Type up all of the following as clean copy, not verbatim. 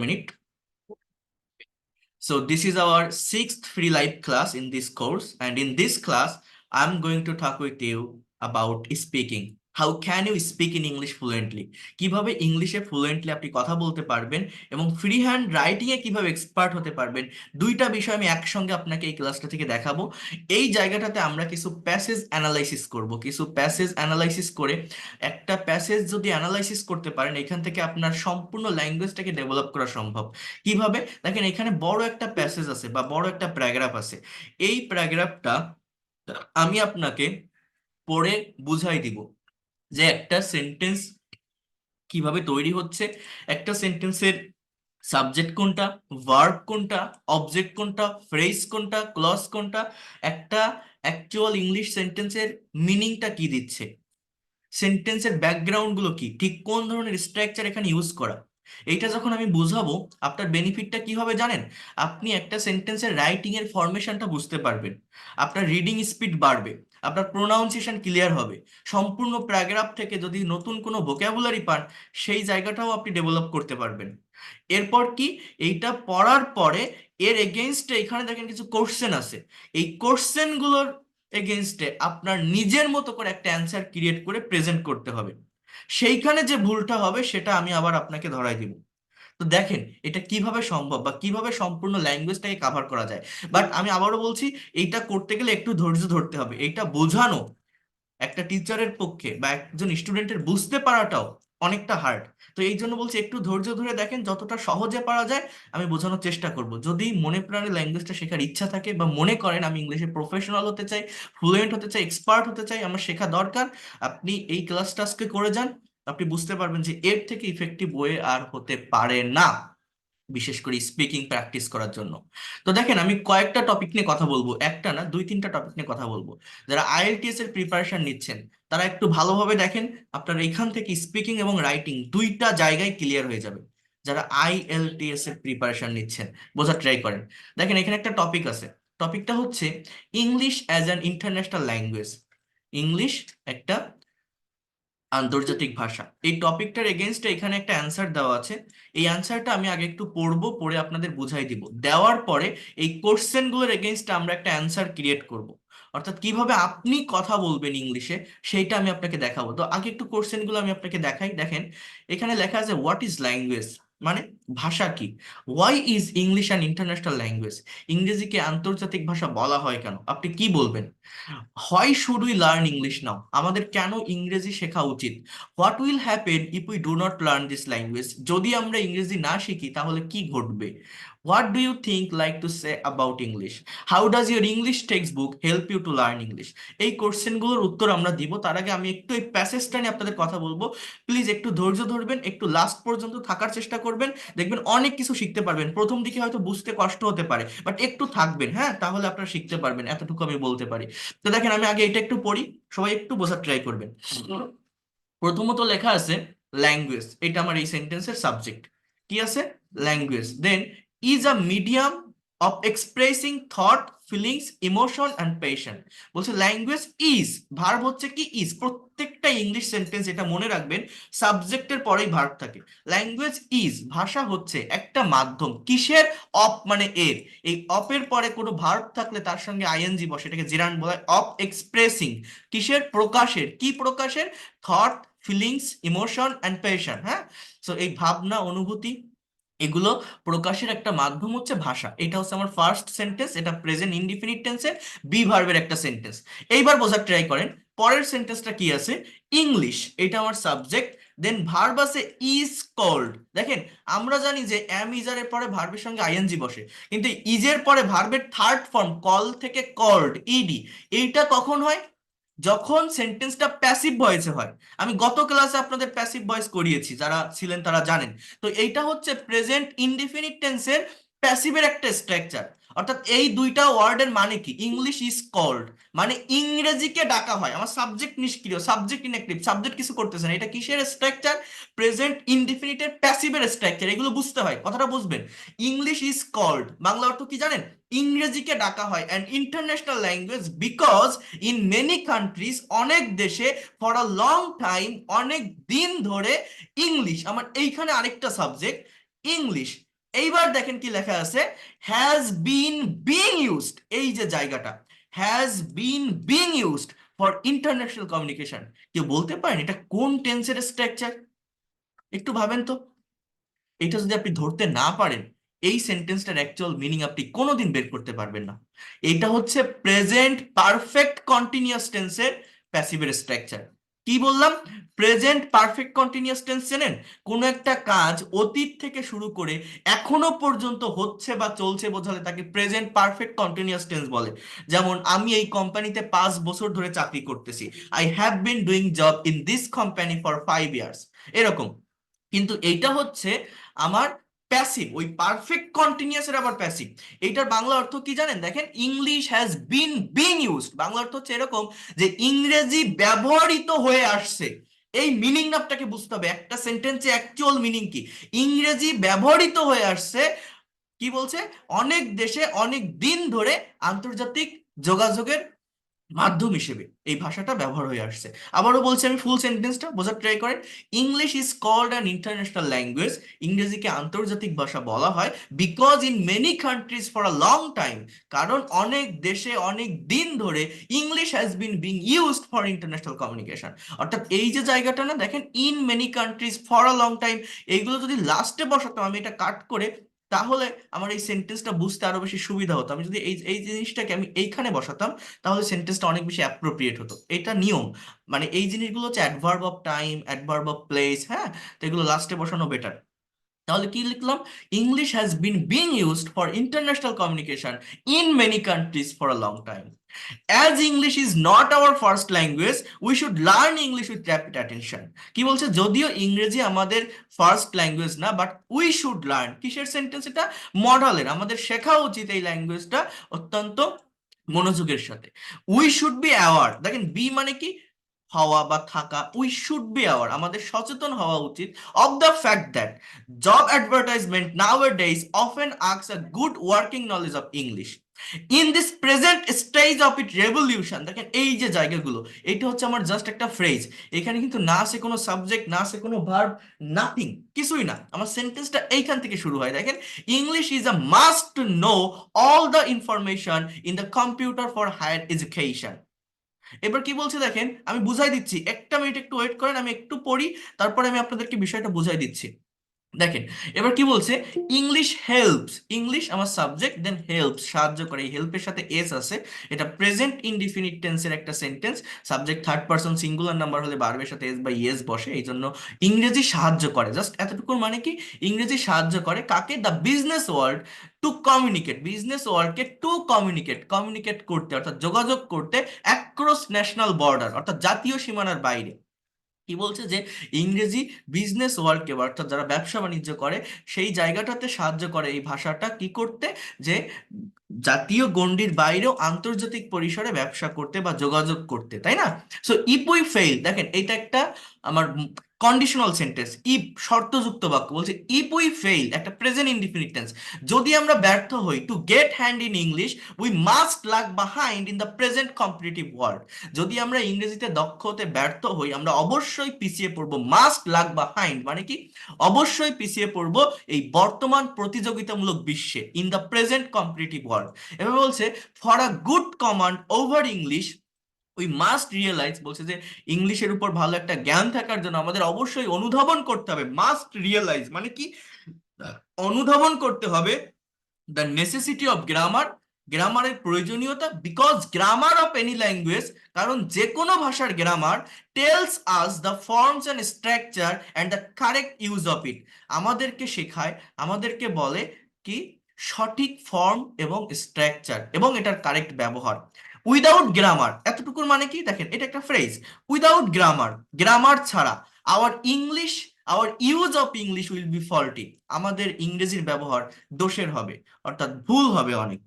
minute. So this is our 6th free live class in this course, and in this class I'm going to talk with you about speaking. How can you speak in English fluently? কিভাবে ইংলিশে fluently আপনি কথা বলতে পারবেন এবং free hand writing এ কিভাবে expert হতে পারবেন, দুইটা বিষয় আমি একসঙ্গে আপনাকে এই ক্লাসটা থেকে দেখাবো। এই জায়গাটাতে আমরা কিছু প্যাসেজ অ্যানালাইসিস করব, কিছু প্যাসেজ অ্যানালাইসিস করে একটা প্যাসেজ যদি অ্যানালাইসিস করতে পারেন, এখান থেকে আপনার সম্পূর্ণ ল্যাঙ্গুয়েজটাকে ডেভেলপ করা সম্ভব। কিভাবে? দেখেন, এখানে বড় একটা প্যাসেজ আছে বা বড় একটা প্যারাগ্রাফ আছে। এই প্যারাগ্রাফটা আমি আপনাকে পড়ে বুঝাই দিব যে একটা সেন্টেন্স কিভাবে তৈরি হচ্ছে, একটা সেন্টেন্সের সাবজেক্ট কোনটা, ভার্ব কোনটা, অবজেক্ট কোনটা, ফ্রেজ কোনটা, ক্লজ কোনটা, একটা অ্যাকচুয়াল ইংলিশ সেন্টেন্সের মিনিংটা কি দিচ্ছে, সেন্টেন্সের ব্যাকগ্রাউন্ড গুলো কি, ঠিক কোন ধরনের স্ট্রাকচার এখানে ইউজ করা। এইটা যখন আমি বুঝাবো, আপনার বেনিফিটটা কি হবে জানেন? আপনি একটা সেন্টেন্সের রাইটিং এর ফরমেশনটা বুঝতে পারবেন, আপনার রিডিং স্পিড বাড়বে, আপনার প্রোনাউন্সিয়েশন ক্লিয়ার হবে, সম্পূর্ণ প্যারাগ্রাফ থেকে যদি নতুন কোনো ভোকাবুলারি পান সেই জায়গাটাও আপনি ডেভেলপ করতে পারবেন। এরপর কি, এইটা পড়ার পরে এর এগেইনস্টে এখানে দেখেন কিছু কোশ্চেন আছে, এই কোশ্চেন গুলোর এগেনস্টে আপনার নিজের মতো করে একটা অ্যান্সার ক্রিয়েট করে প্রেজেন্ট করতে হবে। সেইখানে যে ভুলটা হবে সেটা আমি আবার আপনাকে ধরাই দিব। তো দেখেন এটা কিভাবে সম্ভব বা কিভাবে সম্পূর্ণ ল্যাঙ্গুয়েজটাকে কাভার করা যায়। বাট আমি আবারও বলছি, এইটা করতে গেলে একটু ধৈর্য ধরতে হবে। এইটা বোঝানো একটা টিচারের পক্ষে বা একজন স্টুডেন্টের বুঝতে পারাটাও অনেকটা হার্ড। তো এই জন্য বলছি একটু ধৈর্য ধরে দেখেন, যতটা সহজে পারা যায় আমি বোঝানোর চেষ্টা করব। যদি মনে প্রাণে ল্যাঙ্গুয়েজটা শেখার ইচ্ছা থাকে বা মনে করেন আমি ইংলিশে প্রফেশনাল হতে চাই, ফ্লুয়েন্ট হতে চাই, এক্সপার্ট হতে চাই, আমার শেখা দরকার, আপনি এই ক্লাসটা আজকে করে যান। আপনি বুঝতে পারবেন যে এর থেকে ইফেক্টিভ ওয়ে আর হতে পারে না, বিশেষ করে স্পিকিং প্র্যাকটিস করার জন্য। তো দেখেন, আমি কয়েকটা টপিক নিয়ে কথা বলবো, একটা না দুই তিনটা টপিক নিয়ে কথা বলবো। যারা আইএলটিএস এর প্রিপারেশন নিচ্ছেন তারা একটু ভালোভাবে দেখেন, আপনার এখান থেকে স্পিকিং এবং রাইটিং দুইটা জায়গায় ক্লিয়ার হয়ে যাবে। যারা আইএলটিএস এর প্রিপারেশন নিচ্ছেন বোঝার ট্রাই করেন। দেখেন এখানে একটা টপিক আছে, টপিকটা হচ্ছে English as an international language. English একটা আন্তর্জাতিক ভাষা, এই টপিকটার এগেনস্টে এখানে একটা অ্যান্সার দেওয়া আছে। এই অ্যান্সারটা আমি আগে একটু পড়বো, পড়ে আপনাদের বুঝাই দিব, দেওয়ার পরে এই কোশ্চেন গুলোর এগেনস্টে আমরা একটা অ্যান্সার ক্রিয়েট করব। অর্থাৎ কিভাবে আপনি কথা বলবেন ইংলিশে সেইটা আমি আপনাকে দেখাবো। তো আগে একটু কোশ্চেন গুলো আমি আপনাকে দেখাই। দেখেন এখানে লেখা আছে হোয়াট ইজ ল্যাঙ্গুয়েজ, মানে ভাষা কি। Why is English an international language, ইংরেজিকে আন্তর্জাতিক ভাষা বলা হয় কেন, আপনি কি বলবেন। Why should we learn English now, আমাদের কেন ইংরেজি শেখা উচিত। What will happen if we do not learn this language, যদি আমরা ইংরেজি না শিখি তাহলে কি ঘটবে। What do you think like to say about English, how does your English textbook help you to learn English. এই কোশ্চেনগুলোর উত্তর আমরা দিব, তার আগে আমি একটু এই প্যাসেজটা নিয়ে আপনাদের কথা বলবো। প্লিজ একটু ধৈর্য ধরবেন, একটু লাস্ট পর্যন্ত থাকার চেষ্টা করবেন, দেখবেন অনেক কিছু শিখতে পারবেন। প্রথম দিকে হয়তো বুঝতে কষ্ট হতে পারে, বাট একটু থাকবেন, হ্যাঁ, তাহলে আপনারা শিখতে পারবেন, এতটুকু আমি বলতে পারি। তো দেখেন আমি আগে এটা একটু পড়ি, সবাই একটু বোঝার ট্রাই করবেন। প্রথমত লেখা আছে ল্যাঙ্গুয়েজ, এটা আমার এই সেন্টেন্সের সাবজেক্ট। কি আছে? Language. Then is a medium of expressing thought, feelings, emotion and passion. বলছে ল্যাঙ্গুয়েজ ইজ, ভার্ব হচ্ছে কি ইজ, প্রত্যেকটা ইংলিশ সেন্টেন্স এটা মনে রাখবেন সাবজেক্টের পরেই ভার্ব থাকে। ল্যাঙ্গুয়েজ ইজ, ভাষা হচ্ছে একটা মাধ্যম, কিসের? অফ মানে এর, এই অফের পরে কোনো ভার্ব থাকলে তার সঙ্গে আইএনজি বসে, এটাকে জিরান্ড বলা হয়। অফ এক্সপ্রেসিং, কিসের? প্রকাশের। কি প্রকাশের? Thought, feelings, emotion and passion. হ্যাঁ, সো এই ভাবনা, অনুভূতি, এগুলো প্রকাশের একটা মাধ্যম হচ্ছে ভাষা। এটা হচ্ছে আমার ফার্স্ট সেন্টেন্স, এটা প্রেজেন্ট ইনডিফিনিট টেন্সের বি ভার্বের একটা সেন্টেন্স। এইবার বোঝার ট্রাই করেন পরের সেন্টেন্সটা কি আছে। ইংলিশ, এটা আমার সাবজেক্ট। দেন ভার্ব আছে ইজ কল্ড। দেখেন আমরা জানি যে এম ইজার এর পরে ভার্বের সঙ্গে আইএনজি বসে, কিন্তু ইজের পরে ভার্বের থার্ড ফর্ম কল থেকে কল্ড, ইডি, এইটা কখন হয়? যখন সেন্টেন্সটা প্যাসিভ ভয়েসে হয়। আমি গত ক্লাসে আপনাদের প্যাসিভ ভয়েস করিয়েছি, যারা ছিলেন তারা জানেন। তো এইটা হচ্ছে প্রেজেন্ট ইনডিফিনিট টেন্সের প্যাসিভের একটা স্ট্রাকচার। অর্থাৎ এই দুইটা ওয়ার্ডের মানে কি, ইংলিশ ইজ কল্ড মানে ইংরেজিকে ডাকা হয়। আমার সাবজেক্ট নিষ্ক্রিয়, সাবজেক্ট ইনঅ্যাক্টিভ, সাবজেক্ট কিছু করতেছে না, এটা কিসের স্ট্রাকচার? প্রেজেন্ট ইনডিফিনিটের প্যাসিভের স্ট্রাকচার। এগুলো বুঝতে হয়, কথাটা বুঝবেন। ইংলিশ ইজ কল্ড বাংলা অর্থ কি জানেন? ইংরেজিকে ডাকা হয় and international language because in many countries, অনেক দেশে, ফর আ লং টাইম, অনেক দিন ধরে, ইংলিশ, আমার এইখানে আরেকটা সাবজেক্ট ইংলিশ এইবার দেখেন কি লেখা আছে, হ্যাজ বিন বিং ইউজড, এই যে জায়গাটা has been being used for international communication. কেউ বলতে পারেন এটা কোন টেন্সের স্ট্রাকচার? একটু ভাবেন তো। এটা যদি আপনি ধরতে না পারেন, এই সেন্টেন্সটার অ্যাকচুয়াল মিনিং আপনি কোনোদিন বের করতে পারবেন না। এটা হচ্ছে প্রেজেন্ট পারফেক্ট কন্টিনিউয়াস টেন্সের প্যাসিভের স্ট্রাকচার। কি বললাম? প্রেজেন্ট পারফেক্ট কন্টিনিউয়াস টেন্স চেনেন? কোনো একটা কাজ অতীত থেকে শুরু করে এখনো পর্যন্ত হচ্ছে বা চলছে বোঝালে তাকে প্রেজেন্ট পারফেক্ট কন্টিনিউয়াস টেন্স বলে। যেমন আমি এই কোম্পানিতে 5 বছর ধরে চাকরি করতেছি, I have been doing job in this company for 5 years, এরকম। কিন্তু এইটা হচ্ছে আমার প্যাসিভ, ওই পারফেক্ট কন্টিনিউয়াস এর আবার প্যাসিভ। এইটার বাংলা অর্থ কি জানেন? দেখেন, English has been being used, Bangla অর্থ হচ্ছে এরকম যে ইংরেজি ব্যবহৃত হয়ে আসছে। এই মিনিং আপনাকে বুঝতে হবে, একটা সেন্টেন্সে অ্যাকচুয়াল মিনিং কি। ইংরেজি ব্যবহৃত হয়ে আসছে, কি বলছে, অনেক দেশে অনেক দিন ধরে আন্তর্জাতিক যোগাযোগের মাধ্যম হিসেবে এই ভাষাটা ব্যবহার হয়ে আসছে। আবারও বলছি, আমি ফুল সেন্টেন্সটা বোঝার ট্রাই করেন। English is called an international language, ইংরেজিকে আন্তর্জাতিক ভাষা বলা হয়, because in many countries for a long time, কারণ অনেক দেশে অনেক দিন ধরে English has been being used for international communication. অর্থাৎ এই যে জায়গাটা না, দেখেন, in many countries for a long time, এইগুলো যদি লাস্টে বসাতাম, আমি এটা কাট করে, তাহলে আমার এই সেন্টেন্সটা বুঝতে আরো বেশি সুবিধা হতো। আমি যদি এই এই জিনিসটাকে আমি এইখানে বসাতাম, তাহলে সেন্টেন্সটা অনেক বেশি অ্যাপ্রোপ্রিয়েট হতো। এটা নিয়ম। মানে এই জিনিসগুলো হচ্ছে adverb of time, adverb of place, হ্যাঁ, তো এগুলো লাস্টে বসানো বেটার। তাহলে কি লিখলাম? English has been being used for international communication in many countries for a long time. As English is not our first language, we should learn English with rapid attention. কি বলছে? যদিও ইংরেজি আমাদের ফার্স্ট ল্যাঙ্গুয়েজ না, but we should learn, কিসের sentence এটা? মডালের। আমাদের শেখা উচিত এই ল্যাঙ্গুয়েজটা অত্যন্ত মনোযোগের সাথে। উই শুড বি অ্যাওয়ার, দেখেন বি মানে কি? হওয়া বা থাকা। উই শুড বি অ্যাওয়ার, আমাদের সচেতন হওয়া উচিত, of the fact that job advertisement now A days often asks a good working knowledge of English in this present stage of it revolution. দেখেন এই যে জায়গাগুলো, এটা হচ্ছে আমার জাস্ট একটা ফ্রেজ। এখানে কিন্তু না আছে কোনো সাবজেক্ট, না আছে কোনো ভার্ব, নাথিং, কিছুই না। আমার সেন্টেন্সটা এইখান থেকে শুরু হয়। দেখেন, English is a must to know all the information in the computer for higher education. এবার কি বলছে দেখেন, আমি বুঝাই দিচ্ছি, একটা মিনিট একটু ওয়েট করেন, আমি একটু পড়ি, তারপরে আমি আপনাদেরকে বিষয়টা বুঝাই দিচ্ছি। দেখেন, এবার কি বলছে, ইংলিশ হেল্পস, ইংলিশ আমার সাবজেক্ট, দেন হেল্পস সাহায্য করে, এই হেল্পের সাথে এস আছে, এটা প্রেজেন্ট ইনডিফিনিট টেন্সের একটা sentence. Subject third person singular number হলে ভার্বের সাথে এস বা ইয়েস বসে, এই জন্য ইংরেজি সাহায্য করে। জাস্ট এতটুকু মানে কি, ইংরেজি সাহায্য করে কাকে? The business world to communicate, business ওয়ার্ল্ডকে টু কমিউনিকেট, কমিউনিকেট করতে, অর্থাৎ যোগাযোগ করতে, অ্যাক্রস ন্যাশনাল বর্ডার, অর্থাৎ জাতীয় সীমানার বাইরে। কি বলছে যে ইংরেজি বিজনেস ওয়ার্ল্ডকে, অর্থাৎ যারা ব্যবসা বাণিজ্য করে সেই জায়গাটাতে সাহায্য করে এই ভাষাটা কি করতে, যে জাতীয় গণ্ডির বাইরেও আন্তর্জাতিক পরিসরে ব্যবসা করতে বা যোগাযোগ করতে, তাই না? সো ইফ উই ফেইল, দেখেন এটা একটা আমার কন্ডিশনাল সেন্টেন্স, ইফ শর্তযুক্ত বাক্য, বলছে ইফ উই ফেইল, একটা প্রেজেন্ট ইনডিফিনিট টেন্স, যদি আমরা ব্যর্থ হই, to get hand in English we must lag behind in the present competitive world. যদি আমরা ইংরেজিতে দক্ষ হতে ব্যর্থ হই, আমরা অবশ্যই পিছিয়ে পড়বো। মাস্ট lag behind মানে কি? অবশ্যই পিছিয়ে পড়বো এই বর্তমান প্রতিযোগিতামূলক বিশ্বে, in the present competitive world. এবার বলছে, for a good command over English we must realize, বলছে যে ইংলিশের উপর ভালো একটা জ্ঞান থাকার জন্য আমাদের অবশ্যই অনুধাবন করতে হবে। মাস্ট রিয়েলাইজ মানে কি? অনুধাবন করতে হবে দ্য নেসেসিটি অফ গ্রামার, গ্রামারের প্রয়োজনীয়তা, because grammar of any language, কারণ যে কোনো ভাষার grammar tells us the forms and structure and the correct use of it, আমাদেরকে শেখায়, আমাদেরকে বলে কি? সঠিক ফর্ম এবং স্ট্রাকচার এবং এটার কারেক্ট ব্যবহার। উইদাউট গ্রামার, এতটুকুর মানে কি? দেখেন, এটা একটা ফ্রেজ, উইদাউট গ্রামার, গ্রামার ছাড়া, our English, our use of English will be faulty, আমাদের ইংরেজির ব্যবহার দোষের হবে, অর্থাৎ ভুল হবে অনেক।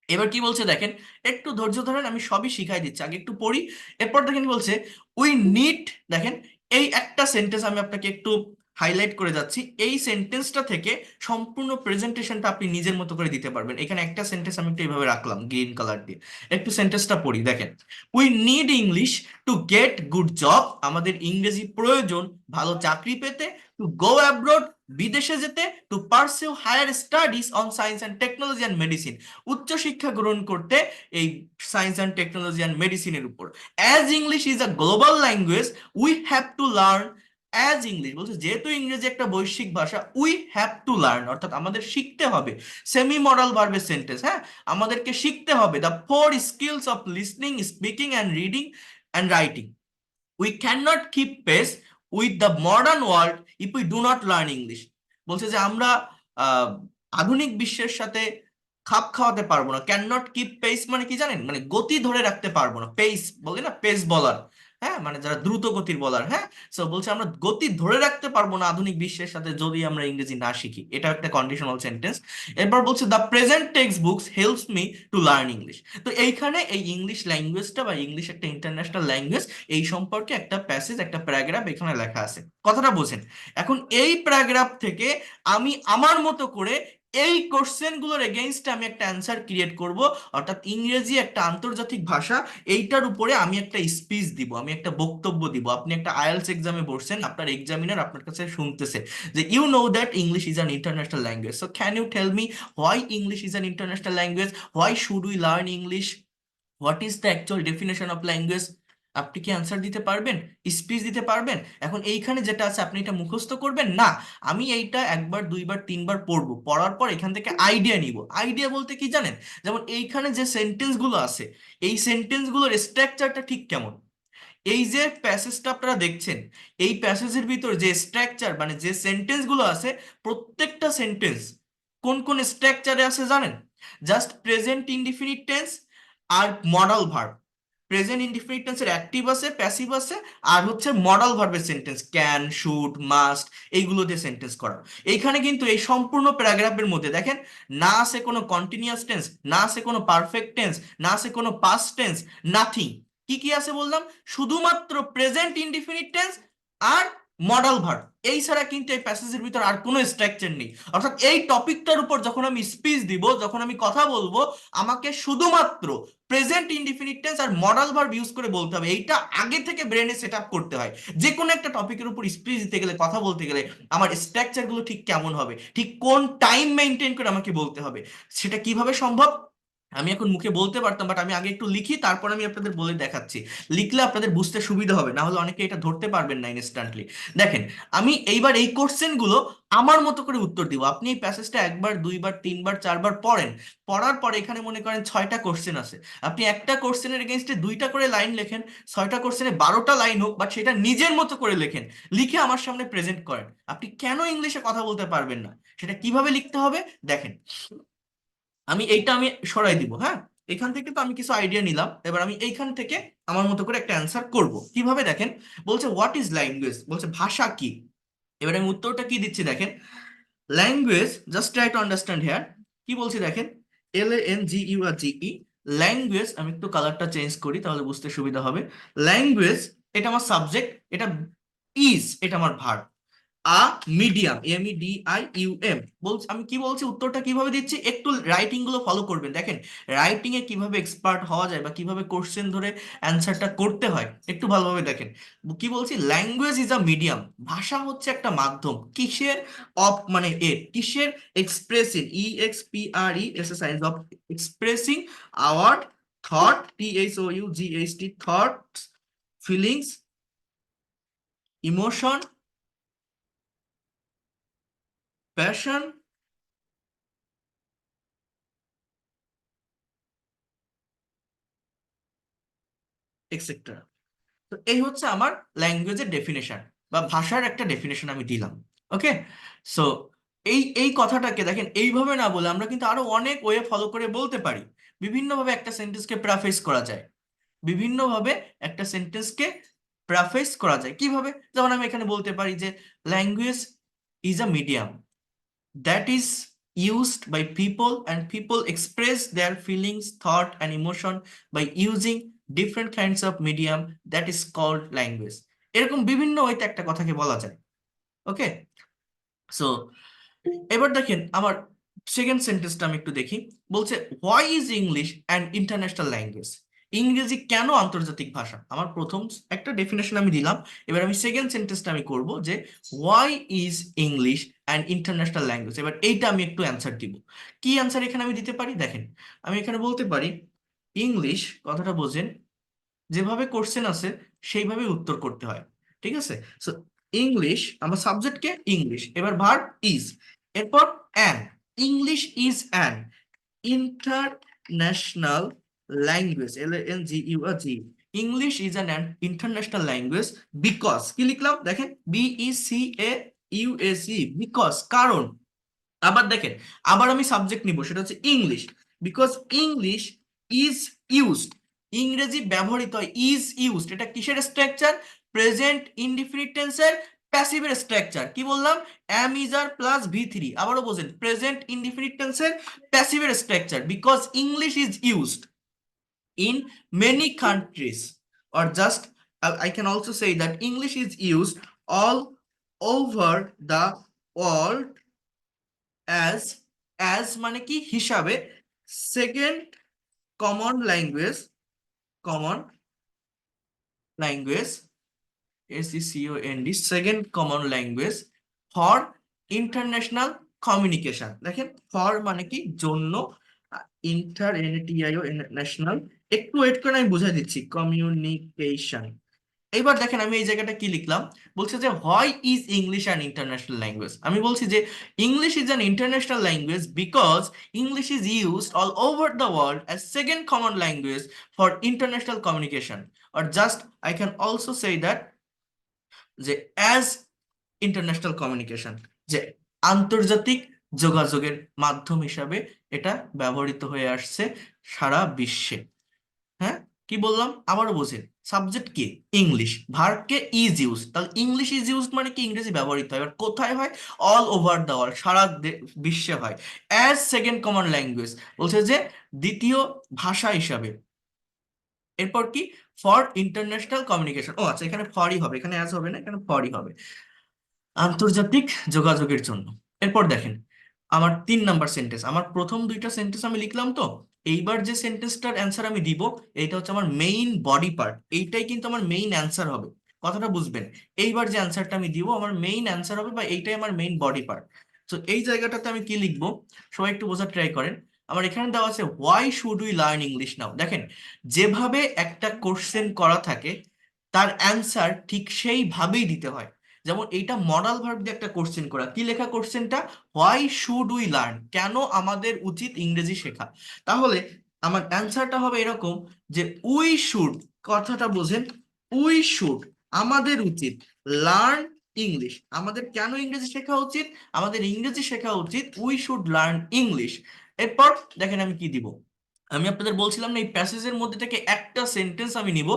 এবার কি বলছে দেখেন, একটু ধৈর্য ধরেন, আমি সবই শিখাই দিচ্ছি, আগে একটু পড়ি। এরপর দেখেন কি বলছে, উই নিড, দেখেন এই একটা সেন্টেন্স আমি আপনাকে একটু হাইলাইট করে যাচ্ছি, এই সেন্টেন্সটা থেকে সম্পূর্ণ প্রেজেন্টেশনটা আপনি নিজের মতো করে দিতে পারবেন। এখানে একটা সেন্টেন্স আমি একটু এইভাবে রাখলাম গ্রিন কালার দিয়ে, একটু সেন্টেন্সটা পড়ি। দেখেন, we need English to get good job, আমাদের ইংরেজি প্রয়োজন ভালো চাকরি পেতে, টু গো অ্যাব্রোড বিদেশে যেতে, to pursue higher studies on science and technology and medicine, উচ্চ শিক্ষা গ্রহণ করতে এই সায়েন্স অ্যান্ড টেকনোলজি অ্যান্ড মেডিসিনের উপর। As English is a global language we have to learn, as English বলছে যেহেতু ইংরেজি একটা বৈশ্বিক ভাষা, উই হ্যাভ টু লার্ন অর্থাৎ আমাদের শিখতে হবে, সেমি মডাল ভার্বের সেন্টেন্স, হ্যাঁ, আমাদেরকে শিখতে হবে the four skills of listening, speaking and reading and writing. We can not keep pace with the modern world if we do not learn English. বলছে যে আমরা আহ, আধুনিক বিশ্বের সাথে খাপ খাওয়াতে পারবো না। ক্যান নট কিপ পেস মানে কি জানেন, মানে গতি ধরে রাখতে পারবো না। পেস বলে না, পেস বলার, হ্যাঁ, মানে যারা দ্রুত গতির বলার, হ্যাঁ। সো বলছে আমরা গতি ধরে রাখতে পারবো না আধুনিক বিশ্বের সাথে যদি আমরা ইংরেজি না শিখি। এটা একটা কন্ডিশনাল সেন্টেন্স। এরপর বলছে the present text books helps me two learn English. তো এইখানে এই ইংলিশ ল্যাঙ্গুয়েজটা বা ইংলিশ একটা ইন্টারন্যাশনাল ল্যাঙ্গুয়েজ, এই সম্পর্কে একটা প্যাসেজ, একটা প্যারাগ্রাফ এখানে লেখা আছে। কথাটা বোঝেন? এখন এই প্যারাগ্রাফ থেকে আমি আমার মতো করে এই কোশ্চেন গুলোর এগেইনস্টে আমি একটা অ্যান্সার ক্রিয়েট করব। অর্থাৎ ইংরেজি একটা আন্তর্জাতিক ভাষা, এইটার উপরে আমি একটা স্পিচ দিব, আমি একটা বক্তব্য দিব। আপনি একটা আইএলটিএস এক্সামে বসছেন, আপনার এক্সামিনার আপনার কাছে শুনতেছে যে you know that English is an international language, so can you tell me why English is an international language, why should we learn English, what is the actual definition of language. আপনি কি answer দিতে পারবেন, speech দিতে পারবেন? এখন এইখানে যেটা আছে আপনি এটা মুখস্থ করবেন না, আমি এইটা একবার দুইবার তিনবার পড়বো, পড়ার পর এখান থেকে আইডিয়া নিব। আইডিয়া বলতে কি জানেন, যেমন এইখানে যে সেন্টেন্স গুলো আছে, এই সেন্টেন্স গুলোর স্ট্রাকচারটা ঠিক কেমন। এই যে প্যাসেজটা আপনারা দেখছেন, এই প্যাসেজের ভিতর যে স্ট্রাকচার মানে যে সেন্টেন্স গুলো আছে, প্রত্যেকটা সেন্টেন্স কোন কোন স্ট্রাকচারে আছে জানেন? জাস্ট প্রেজেন্ট ইনডিফিনিট টেন্স আর মডাল ভার্ব। প্রেজেন্ট ইনডিফিনিট টেন্সের অ্যাক্টিভ আছে, প্যাসিভ আছে, আর হচ্ছে মডাল ভার্বের সেন্টেন্স ক্যান, শুড, মাস্ট, এইগুলো দিয়ে সেন্টেন্স করা। এইখানে কিন্তু এই সম্পূর্ণ প্যারাগ্রাফের মধ্যে দেখেন, না আছে কোনো কন্টিনিউয়াস টেন্স, না আছে কোনো পারফেক্ট টেন্স, না আছে কোনো পাস্ট টেন্স, নাথিং। কি কি আছে বললাম? শুধুমাত্র প্রেজেন্ট ইনডিফিনিট টেন্স আর মডাল ভার্ব। এই ছাড়া কিন্তু এই প্যাসেজের ভিতর আর কোনো স্ট্রাকচার নেই। অর্থাৎ এই টপিকটার উপর যখন আমি স্পিচ দিব, যখন আমি কথা বলবো, আমাকে শুধুমাত্র প্রেজেন্ট ইনডিফিনিট টেন্স আর মডাল ভার্ব ইউজ করে বলতে হবে। এইটা আগে থেকে ব্রেনে সেট আপ করতে হয়। যে কোনো একটা টপিকের উপর স্পিচ দিতে গেলে, কথা বলতে গেলে, আমার স্ট্রাকচার গুলো ঠিক কেমন হবে, ঠিক কোন টাইম মেনটেন করে আমাকে বলতে হবে। সেটা কিভাবে সম্ভব? আমি এখন মুখে বলতে পারতাম, বাট আমি আগে একটু লিখি, তারপর আমি আপনাদের বলে দেখাচ্ছি। লিখলে আপনাদের বুঝতে সুবিধা হবে, না হলে অনেকে এটা ধরতে পারবেন না ইনস্ট্যান্টলি। দেখেন, আমি এইবার এই কোশ্চেন গুলো আমার মতো করে উত্তর দিব। আপনি এই প্যাসেজটা একবার দুইবার তিনবার চারবার পড়েন, পড়ার পরে এখানে মনে করেন 6টা কোশ্চেন আছে, আপনি একটা কোশ্চেনের এগেনস্টে 2টা করে লাইন লেখেন। 6টা কোশ্চেনে 12টা লাইন হোক, বাট সেটা নিজের মতো করে লেখেন, লিখে আমার সামনে প্রেজেন্ট করেন। আপনি কেন ইংলিশে কথা বলতে পারবেন না? সেটা কিভাবে লিখতে হবে দেখেন। আমি সরাই দিব, হ্যাঁ। এখান থেকে তো আমি কিছু আইডিয়া নিলাম, এবার আমি এইখান থেকে আমার মতো করে একটা অ্যান্সার করব। কিভাবে দেখেন, বলছে হোয়াট ইজ ল্যাঙ্গুয়েজ, বলছে ভাষা কি। এবার আমি উত্তরটা কি দিচ্ছি দেখেন, language, just try to understand here. কি বলছি দেখেন, LANGUAGE, ল্যাঙ্গুয়েজ। আমি একটু কালারটা চেঞ্জ করি তাহলে বুঝতে সুবিধা হবে। ল্যাঙ্গুয়েজ, এটা আমার সাবজেক্ট, এটা এটা আমার ভার্ব। আ মিডিয়াম, MEDIUM বলছি। আমি কি বলছি, উত্তরটা কিভাবে দিচ্ছি, একটু রাইটিং গুলো ফলো করবেন। দেখেন রাইটিং এ কিভাবে এক্সপার্ট হওয়া যায় বা কিভাবে কোশ্চেন ধরে অ্যান্সারটা করতে হয়, একটু ভালোভাবে দেখেন। কি বলছি, ল্যাঙ্গুয়েজ ইজ আ মিডিয়াম, ভাষা হচ্ছে একটা মাধ্যম। কিসের? অফ মানে এর, কিসের? Expressing, EXPRESS, of expressing our thought, THOUGHT, thoughts, feelings, emotion, passion, etcetera. তো এই হচ্ছে আমার ল্যাঙ্গুয়েজের ডেফিনেশন বা ভাষার একটা ডেফিনেশন আমি দিলাম। ওকে। সো এই এই কথাটাকে দেখেন, এইভাবে না বলে আমরা কিন্তু আরো অনেক ওয়ে ফলো করে বলতে পারি। বিভিন্নভাবে একটা সেন্টেন্সকে প্যারাফ্রেজ করা যায়, বিভিন্নভাবে একটা সেন্টেন্সকে প্যারাফ্রেজ করা যায়। কিভাবে? যেমন আমি এখানে বলতে পারি যে language is a medium that is used by people, and people express their feelings, thought and emotion by using different kinds of medium that is called language. এরকম বিভিন্ন ওয়েতে একটা কথাকে বলা যায়। ওকে। সো এবার দেখেন আমার সেকেন্ড সেন্টেন্সটা আমি একটু দেখি। বলছে why is English an international language. ইংরেজি কেন আন্তর্জাতিক ভাষা? আমার প্রথম একটা ডেফিনেশন আমি দিলাম, এবার আমি সেকেন্ড সেন্টেন্সটা আমি করব যে why is English an international language. এবার এইটা আমি একটু অ্যান্সার দিব। কি অ্যান্সার এখানে আমি দিতে পারি? দেখেন, আমি এখানে বলতে পারি ইংলিশ কথাটা বোঝেন, যেভাবে কোশ্চেন আছে সেইভাবে উত্তর করতে হয়, ঠিক আছে? সো ইংলিশ, আমার সাবজেক্টকে ইংলিশ, এবার ভার্ব ইজ, এরপর an, English is an international language, LANGUAGE, English is an international language because, কি লিখলাম দেখেন, BECAUSE, বিকজ, কারণ। আবার দেখেন, আবার আমি সাবজেক্ট নিব, সেটা হচ্ছে English, because English is used, ইংরেজি ব্যবহৃত হয়, ইজ ইউজড, এটা কিসের স্ট্রাকচার? প্রেজেন্ট ইনডিফিনিট টেন্সের প্যাসিভের স্ট্রাকচার। কি বললাম? M is R plus V3, আবারও বোঝেন, প্রেজেন্ট ইনডিফিনিট টেন্সের প্যাসিভের structure, because English is used in many countries, or just I can also say that English is used all over the world as মানে কি হিসাবে second common language, common language, SECOND, second common language for international communication. দেখেন, for মানে কি জন্য, INTERNATIO national, একটু wait করে আমি বুঝাই দিচ্ছি, কমিউনিকেশন। এইবার দেখেন আমি এই জায়গাটা কি লিখলাম, বলছে যে why is English an international language. আমি বলছি যে English is an international language because English is used all over the world as second common language for international communication, or just I can also say that যে as international communication, যে আন্তর্জাতিক যোগাযোগের মাধ্যম হিসাবে এটা ব্যবহৃত হয়ে আসছে সারা বিশ্বে। হ্যাঁ, কি বললাম আবারও বোঝেন, সাবজেক্ট কি English, verb K is use, তাহলে ইংলিশ ইজ ইউজ মানে কি ইংরেজি ব্যবহৃত হয়, এবার কোথায় হয়? অল ওভার দ্য ওয়ার্ল্ড, সারা বিশ্বে হয়। অ্যাজ সেকেন্ড কমন ল্যাঙ্গুয়েজ বলছে যে দ্বিতীয় ভাষা হিসাবে। এরপর কি? ফর ইন্টারন্যাশনাল কমিউনিকেশন, ও আচ্ছা, এখানে ফরই হবে, এখানে অ্যাজ হবে না, এখানে ফরই হবে, আন্তর্জাতিক যোগাযোগের জন্য। এরপর দেখেন আমার 3 নাম্বার সেন্টেন্স, আমার প্রথম দুইটা সেন্টেন্স আমি লিখলাম তো, এইবার যে সেন্টেন্সটার অ্যান্সার আমি দিব, এইটা হচ্ছে আমার মেইন বডি পার্ট, এইটাই কিন্তু আমার মেইন অ্যান্সার হবে, কথাটা বুঝবেন। এইবার যে অ্যান্সারটা আমি দিব আমার মেইন অ্যান্সার হবে, বা এইটাই আমার মেইন বডি পার্ট। তো এই জায়গাটাতে আমি কি লিখবো, সবাই একটু বোঝার ট্রাই করেন। আমার এখানে দেওয়া আছে why should we learn English নাও। দেখেন, যেভাবে একটা কোশ্চেন করা থাকে তার অ্যান্সার ঠিক সেইভাবেই দিতে হয়। যেমন এইটা মডাল ভার্ব দিয়ে একটা কোশ্চেন করা, কি লেখা কোশ্চেনটা? হোয়াই শুড উই লার্ন, কেন আমাদের উচিত ইংরেজি শেখা। তাহলে আমার অ্যান্সারটা হবে এরকম যে উই শুড, কথাটা বোঝেন, উই শুড আমাদের উচিত, লার্ন ইংলিশ, আমাদের কেন ইংরেজি শেখা উচিত? আমাদের ইংরেজি শেখা উচিত, উই শুড লার্ন ইংলিশ। এরপর দেখেন আমি কি দিব, আমি আপনাদের বলছিলাম না এই প্যাসেজের মধ্যে থেকে একটা সেন্টেন্স আমি নিব,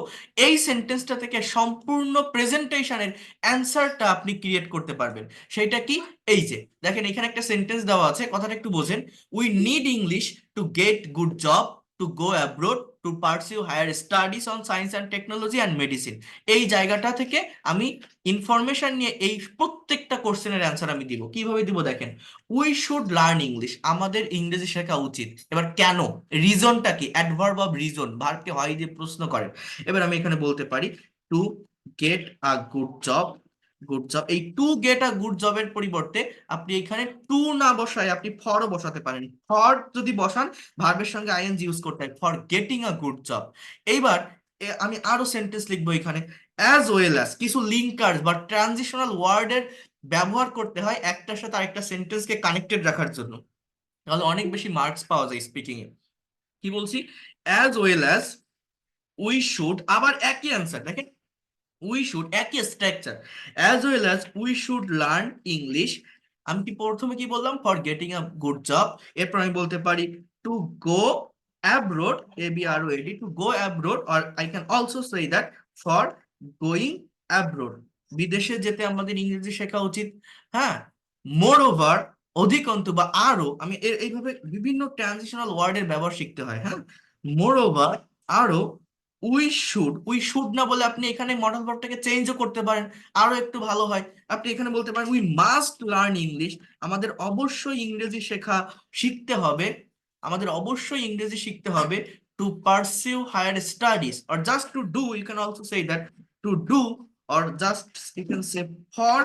এই সেন্টেন্সটা থেকে সম্পূর্ণ প্রেজেন্টেশনের অ্যান্সারটা আপনি ক্রিয়েট করতে পারবেন। সেটা কি? এই যে দেখেন এখানে একটা সেন্টেন্স দেওয়া আছে, কথাটা একটু বোঝেন, we need English to get good job, to go abroad, to pursue higher studies on science and technology and medicine. এই জায়গাটা থেকে আমি ইনফরমেশন নিয়ে এই প্রত্যেকটা কোশ্চেনের অ্যান্সার আমি দিব। কিভাবে দিব দেখেন, উই শুড লার্ন ইংলিশ, আমাদের ইংরেজি শেখা উচিত, এবার কেন, রিজনটা কি, অ্যাডভার্ব অফ রিজন, ভার্বকে হয় দিয়ে প্রশ্ন করেন। এবার আমি এখানে বলতে পারি two get a good job, good job, এই টু গেট আ গুড জবের পরিবর্তে আপনি এখানে টু না বসায় আপনি ফরও বসাতে পারেন। ফর যদি বসান ভার্বের সঙ্গে আইএনজি ইউজ করতে হয়, for getting a good job. এইবার আমি আরো সেন্টেন্স লিখবো এখানে, অ্যাজ ওয়েল অ্যাজ, কিছু লিঙ্কার্স বা ট্রানজিশনাল ওয়ার্ডের ব্যবহার করতে হয় একটার সাথে আরেকটা সেন্টেন্সকে কানেক্টেড রাখার জন্য, তাহলে অনেক বেশি মার্কস পাওয়া যায় স্পিকিং এ। কি বলছি? As well as we should, আবার একই অ্যান্সার দেখেন, উই শুড একই structure, as well as we should learn English. আমি কি প্রথমে কি বললাম? For getting a good job. এরপর আমি বলতে পারি two go abroad, ABROAD, two go abroad, or I can also say that for going abroad, বিদেশে যেতে আমাদের ইংরেজি শেখা উচিত। হ্যাঁ, মোর ওভার, অধিকন্তু বা আরো, আমি এইভাবে বিভিন্ন ট্রানজিশনাল ওয়ার্ডের ব্যবহার শিখতে হয়। হ্যাঁ, মোর ওভার, আরো, উই শুড, উই শুড না বলে আপনি এখানে মডাল ভার্বটাকে চেঞ্জও করতে পারেন, আরো একটু ভালো হয়। আপনি এখানে বলতে পারেন উই মাস্ট লার্ন ইংলিশ, আমাদের অবশ্যই ইংরেজি শেখা শিখতে হবে, আমাদের অবশ্যই ইংরেজি শিখতে হবে to pursue higher studies, or just to do, you can also say that to do, or just you can say for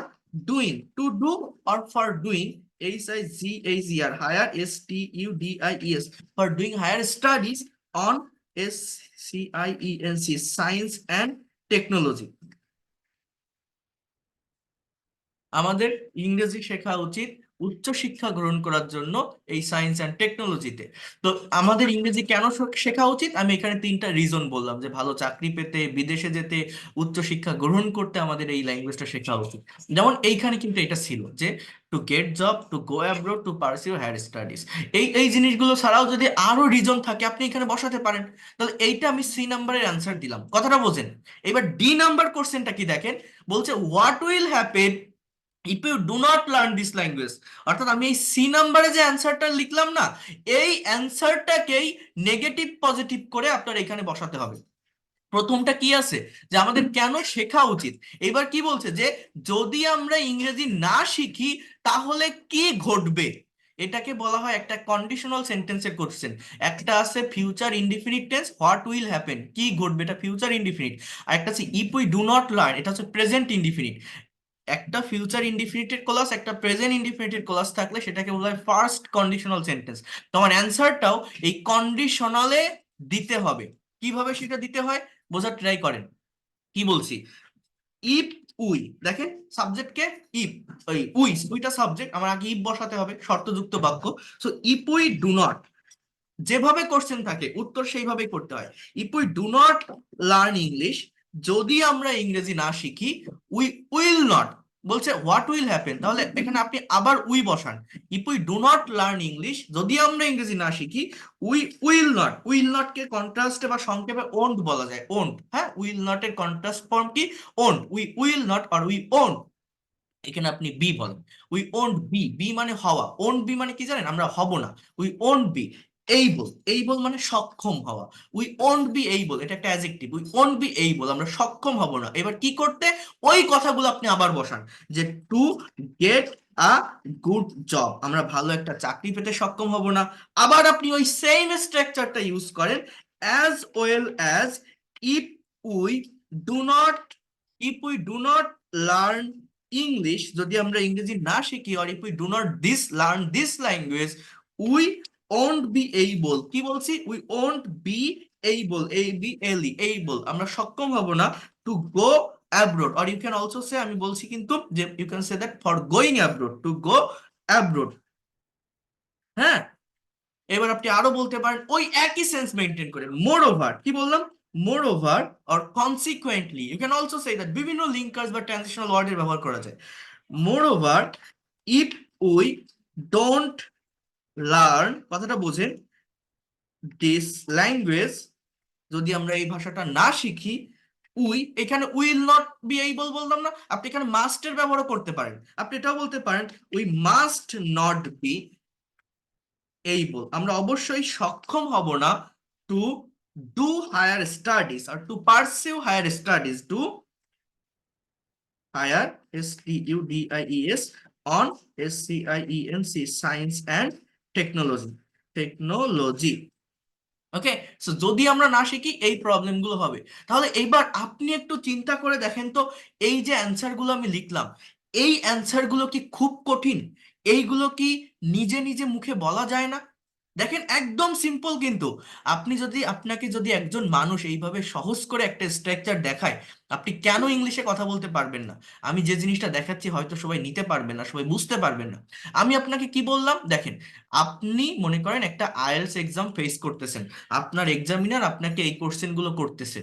doing, to do or for doing, HIGHER, higher, STUDIES, for doing higher studies on SCIENC, science and technology। আমাদের ইংরেজি শেখা উচিত উচ্চ শিক্ষা গ্রহণ করার জন্য এই সায়েন্স অ্যান্ড টেকনোলজিতে। তো আমাদের ইংরেজি কেন শেখা উচিত, আমি এখানে তিনটা রিজন বললাম, যে ভালো চাকরি পেতে, বিদেশে যেতে, উচ্চ শিক্ষা গ্রহণ করতে আমাদের এই ল্যাঙ্গুয়েজটা শেখা উচিত। যেমন এইখানে কিন্তু এটা ছিল যে to get job, to go abroad, to pursue higher studies. এই জিনিসগুলো ছাড়াও যদি আরো রিজন থাকে আপনি এখানে বসাতে পারেন। তাহলে এইটা আমি সি নাম্বারের অ্যান্সার দিলাম, কথাটা বোঝেন। এবার ডি নাম্বার কোশ্চেনটা কি দেখেন, বলছে what will happen if you do not learn this language. অর্থাৎ আমি এই সি নাম্বারে যে অ্যান্সারটা লিখলাম না, এই অ্যান্সারটাকেই নেগেটিভ পজিটিভ করে আপনার এখানে বসাতে হবে। প্রথমটা কি আছে, যে আমাদের কেন শেখা উচিত। এবার কি বলছে, যে যদি আমরা ইংরেজি না শিখি তাহলে কি ঘটবে। এটাকে বলা হয় একটা কন্ডিশনাল সেন্টেন্সের কোশ্চেন। একটা আছে future indefinite tense, what will happen, কি ঘটবে, এটা ফিউচার ইনডিফিনিট। আর একটা আছে if we do not learn, এটা হচ্ছে প্রেজেন্ট ইনডিফিনিট। একটা ফিউচার ইনডিফিনিটেড ক্লজ, একটা প্রেজেন্ট ইনডিফিনিটেড ক্লজ থাকলে সেটাকে বলা হয় ফার্স্ট কন্ডিশনাল সেন্টেন্স। তোমার অ্যান্সারটাও এই কন্ডিশনালে দিতে হবে। কিভাবে সেটা দিতে হয় বোঝার ট্রাই করেন। কি বলছি, ইফ উই, দেখেন সাবজেক্টকে ইফ, ওই উইটা সাবজেক্ট, আমার আগে ইফ বসাতে হবে, শর্তযুক্ত বাক্য। So if we do not, যেভাবে কোশ্চেন থাকে উত্তর সেইভাবেই করতে হয়। If we do not learn English, যদি আমরা ইংরেজি না শিখি, উই উইল নট, বলছে হোয়াট উইল হ্যাপেন, তাহলে এখানে আপনি আবার উই বসান। If we do not learn English, যদি আমরা ইংরেজি না শিখি, উইল নট কে কন্ট্রাস্টে বা সংক্ষেপে ওন্ট বলা যায়, ওন্ট। হ্যাঁ, উইল নট এর কন্ট্রাস্ট ফর্ম কি, ওন্ট। উই উইল নট আর উই ওন্ট, এখানে আপনি বি বলেন। উই ওন্ট বি, বি মানে হওয়া, ওন্ট বি মানে কি জানেন, আমরা হব না। We won't be able, able মানে সক্ষম হওয়া। উই ওন্ট বি এইবল, এটা একটা adjective. We won't be able, আমরা সক্ষম হব না। এবার কি করতে, ওই কথাগুলো আপনি আবার বসান, যে to get a good job, আমরা ভালো একটা চাকরি পেতে সক্ষম হব না। আবার আপনি ওই সেম স্ট্রাকচারটা ইউজ করেন, as well as if we do not, learn English, যদি আমরা ইংরেজি না শিখি, or if we do not learn this language, we won't be able, কি বলছি, we won't be able, able, আমরা সক্ষম হব না, to go abroad, or you can also say, আমি বলছি কিন্তু যে you can say that for going abroad, to go abroad. হ্যাঁ, এবার আপনি আরো বলতে পারেন ওই একই সেন্স মেনটেন করে, মোর ওভার, কি বললাম, moreover or consequently, you can also say that, বিভিন্ন লিঙ্কার্স বা ট্রানজিশনাল ওয়ার্ডের ব্যবহার করা যায়। Moreover, if we don't learn, কথাটা বোঝেন, দিস ল্যাঙ্গুয়েজ, যদি আমরা এই ভাষাটা না শিখি, উই, এখানে উইল নট বি এইবল বললাম না, আপনি এখানে মাস্টের ব্যবহার করতে পারেন। আপনি এটাও বলতে পারেন we must not be able, আমরা অবশ্যই সক্ষম হব না, টু ডু হায়ার স্টাডিজ আর to pursue higher studies, to higher, STUDIES, on SCIENC, science and technology। Okay, so যদি আমরা না শিখি এই প্রবলেম গুলো হবে। তাহলে এইবার আপনি একটু চিন্তা করে দেখেন তো, এই যে অ্যান্সার গুলো আমি লিখলাম, এই অ্যান্সার গুলো কি খুব কঠিন? এইগুলো কি নিজে নিজে মুখে বলা যায় না? দেখেন একদম সিম্পল কিন্তু। আপনাকে যদি একজন মানুষ এইভাবে সহজ করে একটা স্ট্রাকচার দেখায়, আপনি কেন ইংলিশে কথা বলতে পারবেন না? আমি যে জিনিসটা দেখাচ্ছি হয়তো সবাই নিতে পারবেন না, সবাই বুঝতে পারবেন না। আমি আপনাকে কি বললাম দেখেন, আপনি মনে করেন একটা আইএলটিএস এক্সাম ফেস করতেছেন, আপনার এক্সামিনার আপনাকে এই কোশ্চেন গুলো করতেছে,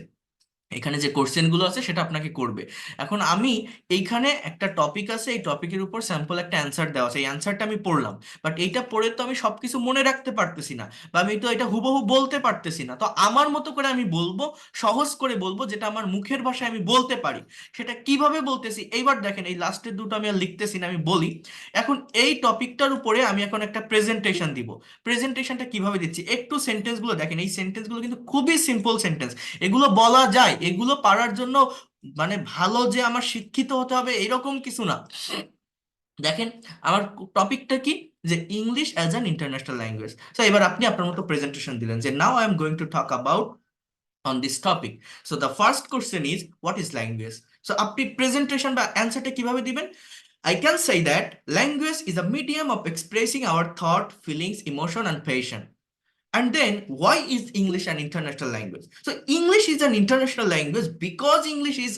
এখানে যে কোশ্চেন গুলো আছে সেটা আপনাকে করবে। এখন আমি এইখানে একটা টপিক আছে, এই টপিকের উপর স্যাম্পল একটা অ্যান্সার দেওয়া আছে, এই অ্যান্সারটা আমি পড়লাম, বাট এইটা পড়ে তো আমি সবকিছু মনে রাখতে পারতেছি না, বা আমি তো এটা হুবহু বলতে পারতেছি না। তো আমার মতো করে আমি বলবো, সহজ করে বলবো, যেটা আমার মুখের ভাষায় আমি বলতে পারি। সেটা কিভাবে বলতেছি, এইবার দেখেন এই লাস্টের দুটো আমি আর লিখতেছি না, আমি বলি। এখন এই টপিকটার উপরে আমি এখন একটা প্রেজেন্টেশন দিব। প্রেজেন্টেশনটা কিভাবে দিচ্ছি, একটু সেন্টেন্স গুলো দেখেন, এই সেন্টেন্স গুলো কিন্তু খুবই সিম্পল সেন্টেন্স, এগুলো বলা যায়। এগুলো পারার জন্য মানে ভালো যে আমার শিক্ষিত হতে হবে এরকম কিছু না। দেখেন আমার টপিকটা কি, যে English as an international language. So এবার আপনি আপনার মতো প্রেজেন্টেশন দিলেন যে now I am going to talk about on this topic. So the first question is what is language? So আপনি প্রেজেন্টেশন বা অ্যান্সারটা কিভাবে দিবেন? I can say that language is a medium of expressing our thought, feelings, emotion and passion. And then why is English an international language? So English is an international language because English is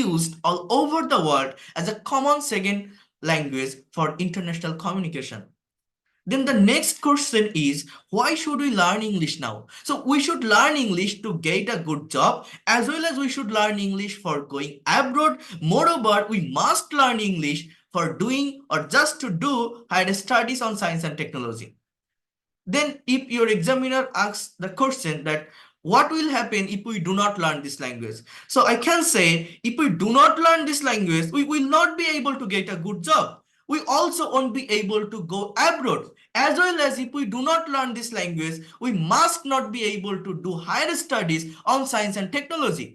used all over the world as a common second language for international communication. Then the next question is why should we learn English now? So we should learn English to get a good job as well as we should learn English for going abroad. Moreover, we must learn English for doing or just to do higher studies on science and technology. Then if your examiner asks the question that what will happen if we do not learn this language? So I can say if we do not learn this language, we will not be able to get a good job. We also won't be able to go abroad. As well as if we do not learn this language, we must not be able to do higher studies on science and technology.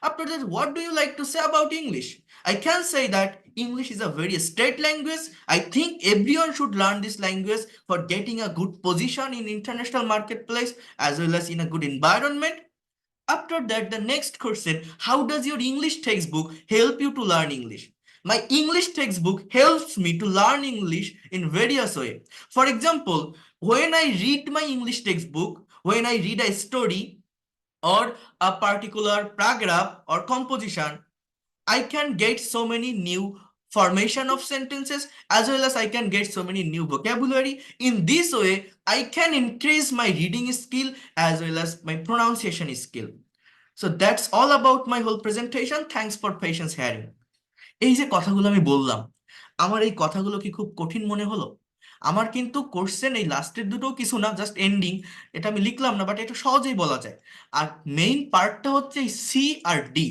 After that, what do you like to say about English? I can say that English is a very straight language. I think everyone should learn this language for getting a good position in international marketplace as well as in a good environment. After that, the next question, how does your English textbook help you to learn English? My English textbook helps me to learn English in various ways. For example, when I read my English textbook, when I read a story or a particular paragraph or composition, I can get so many new formation of sentences as well as I can get so many new vocabulary. In this way, I can increase my reading skill as well as my pronunciation skill. So that's all about my whole presentation. Thanks for patience hearing. এই যে কথাগুলো আমি বললাম, আমার এই কথাগুলো কি খুব কঠিন মনে হলো? আমার কিন্তু কোশ্চেন এই লাস্টের দুটো কিছু না, জাস্ট এন্ডিং, এটা আমি লিখলাম না, বাট এটা সহজেই বলা যায়। আর মেইন পার্টটা হচ্ছে সি আর ডি,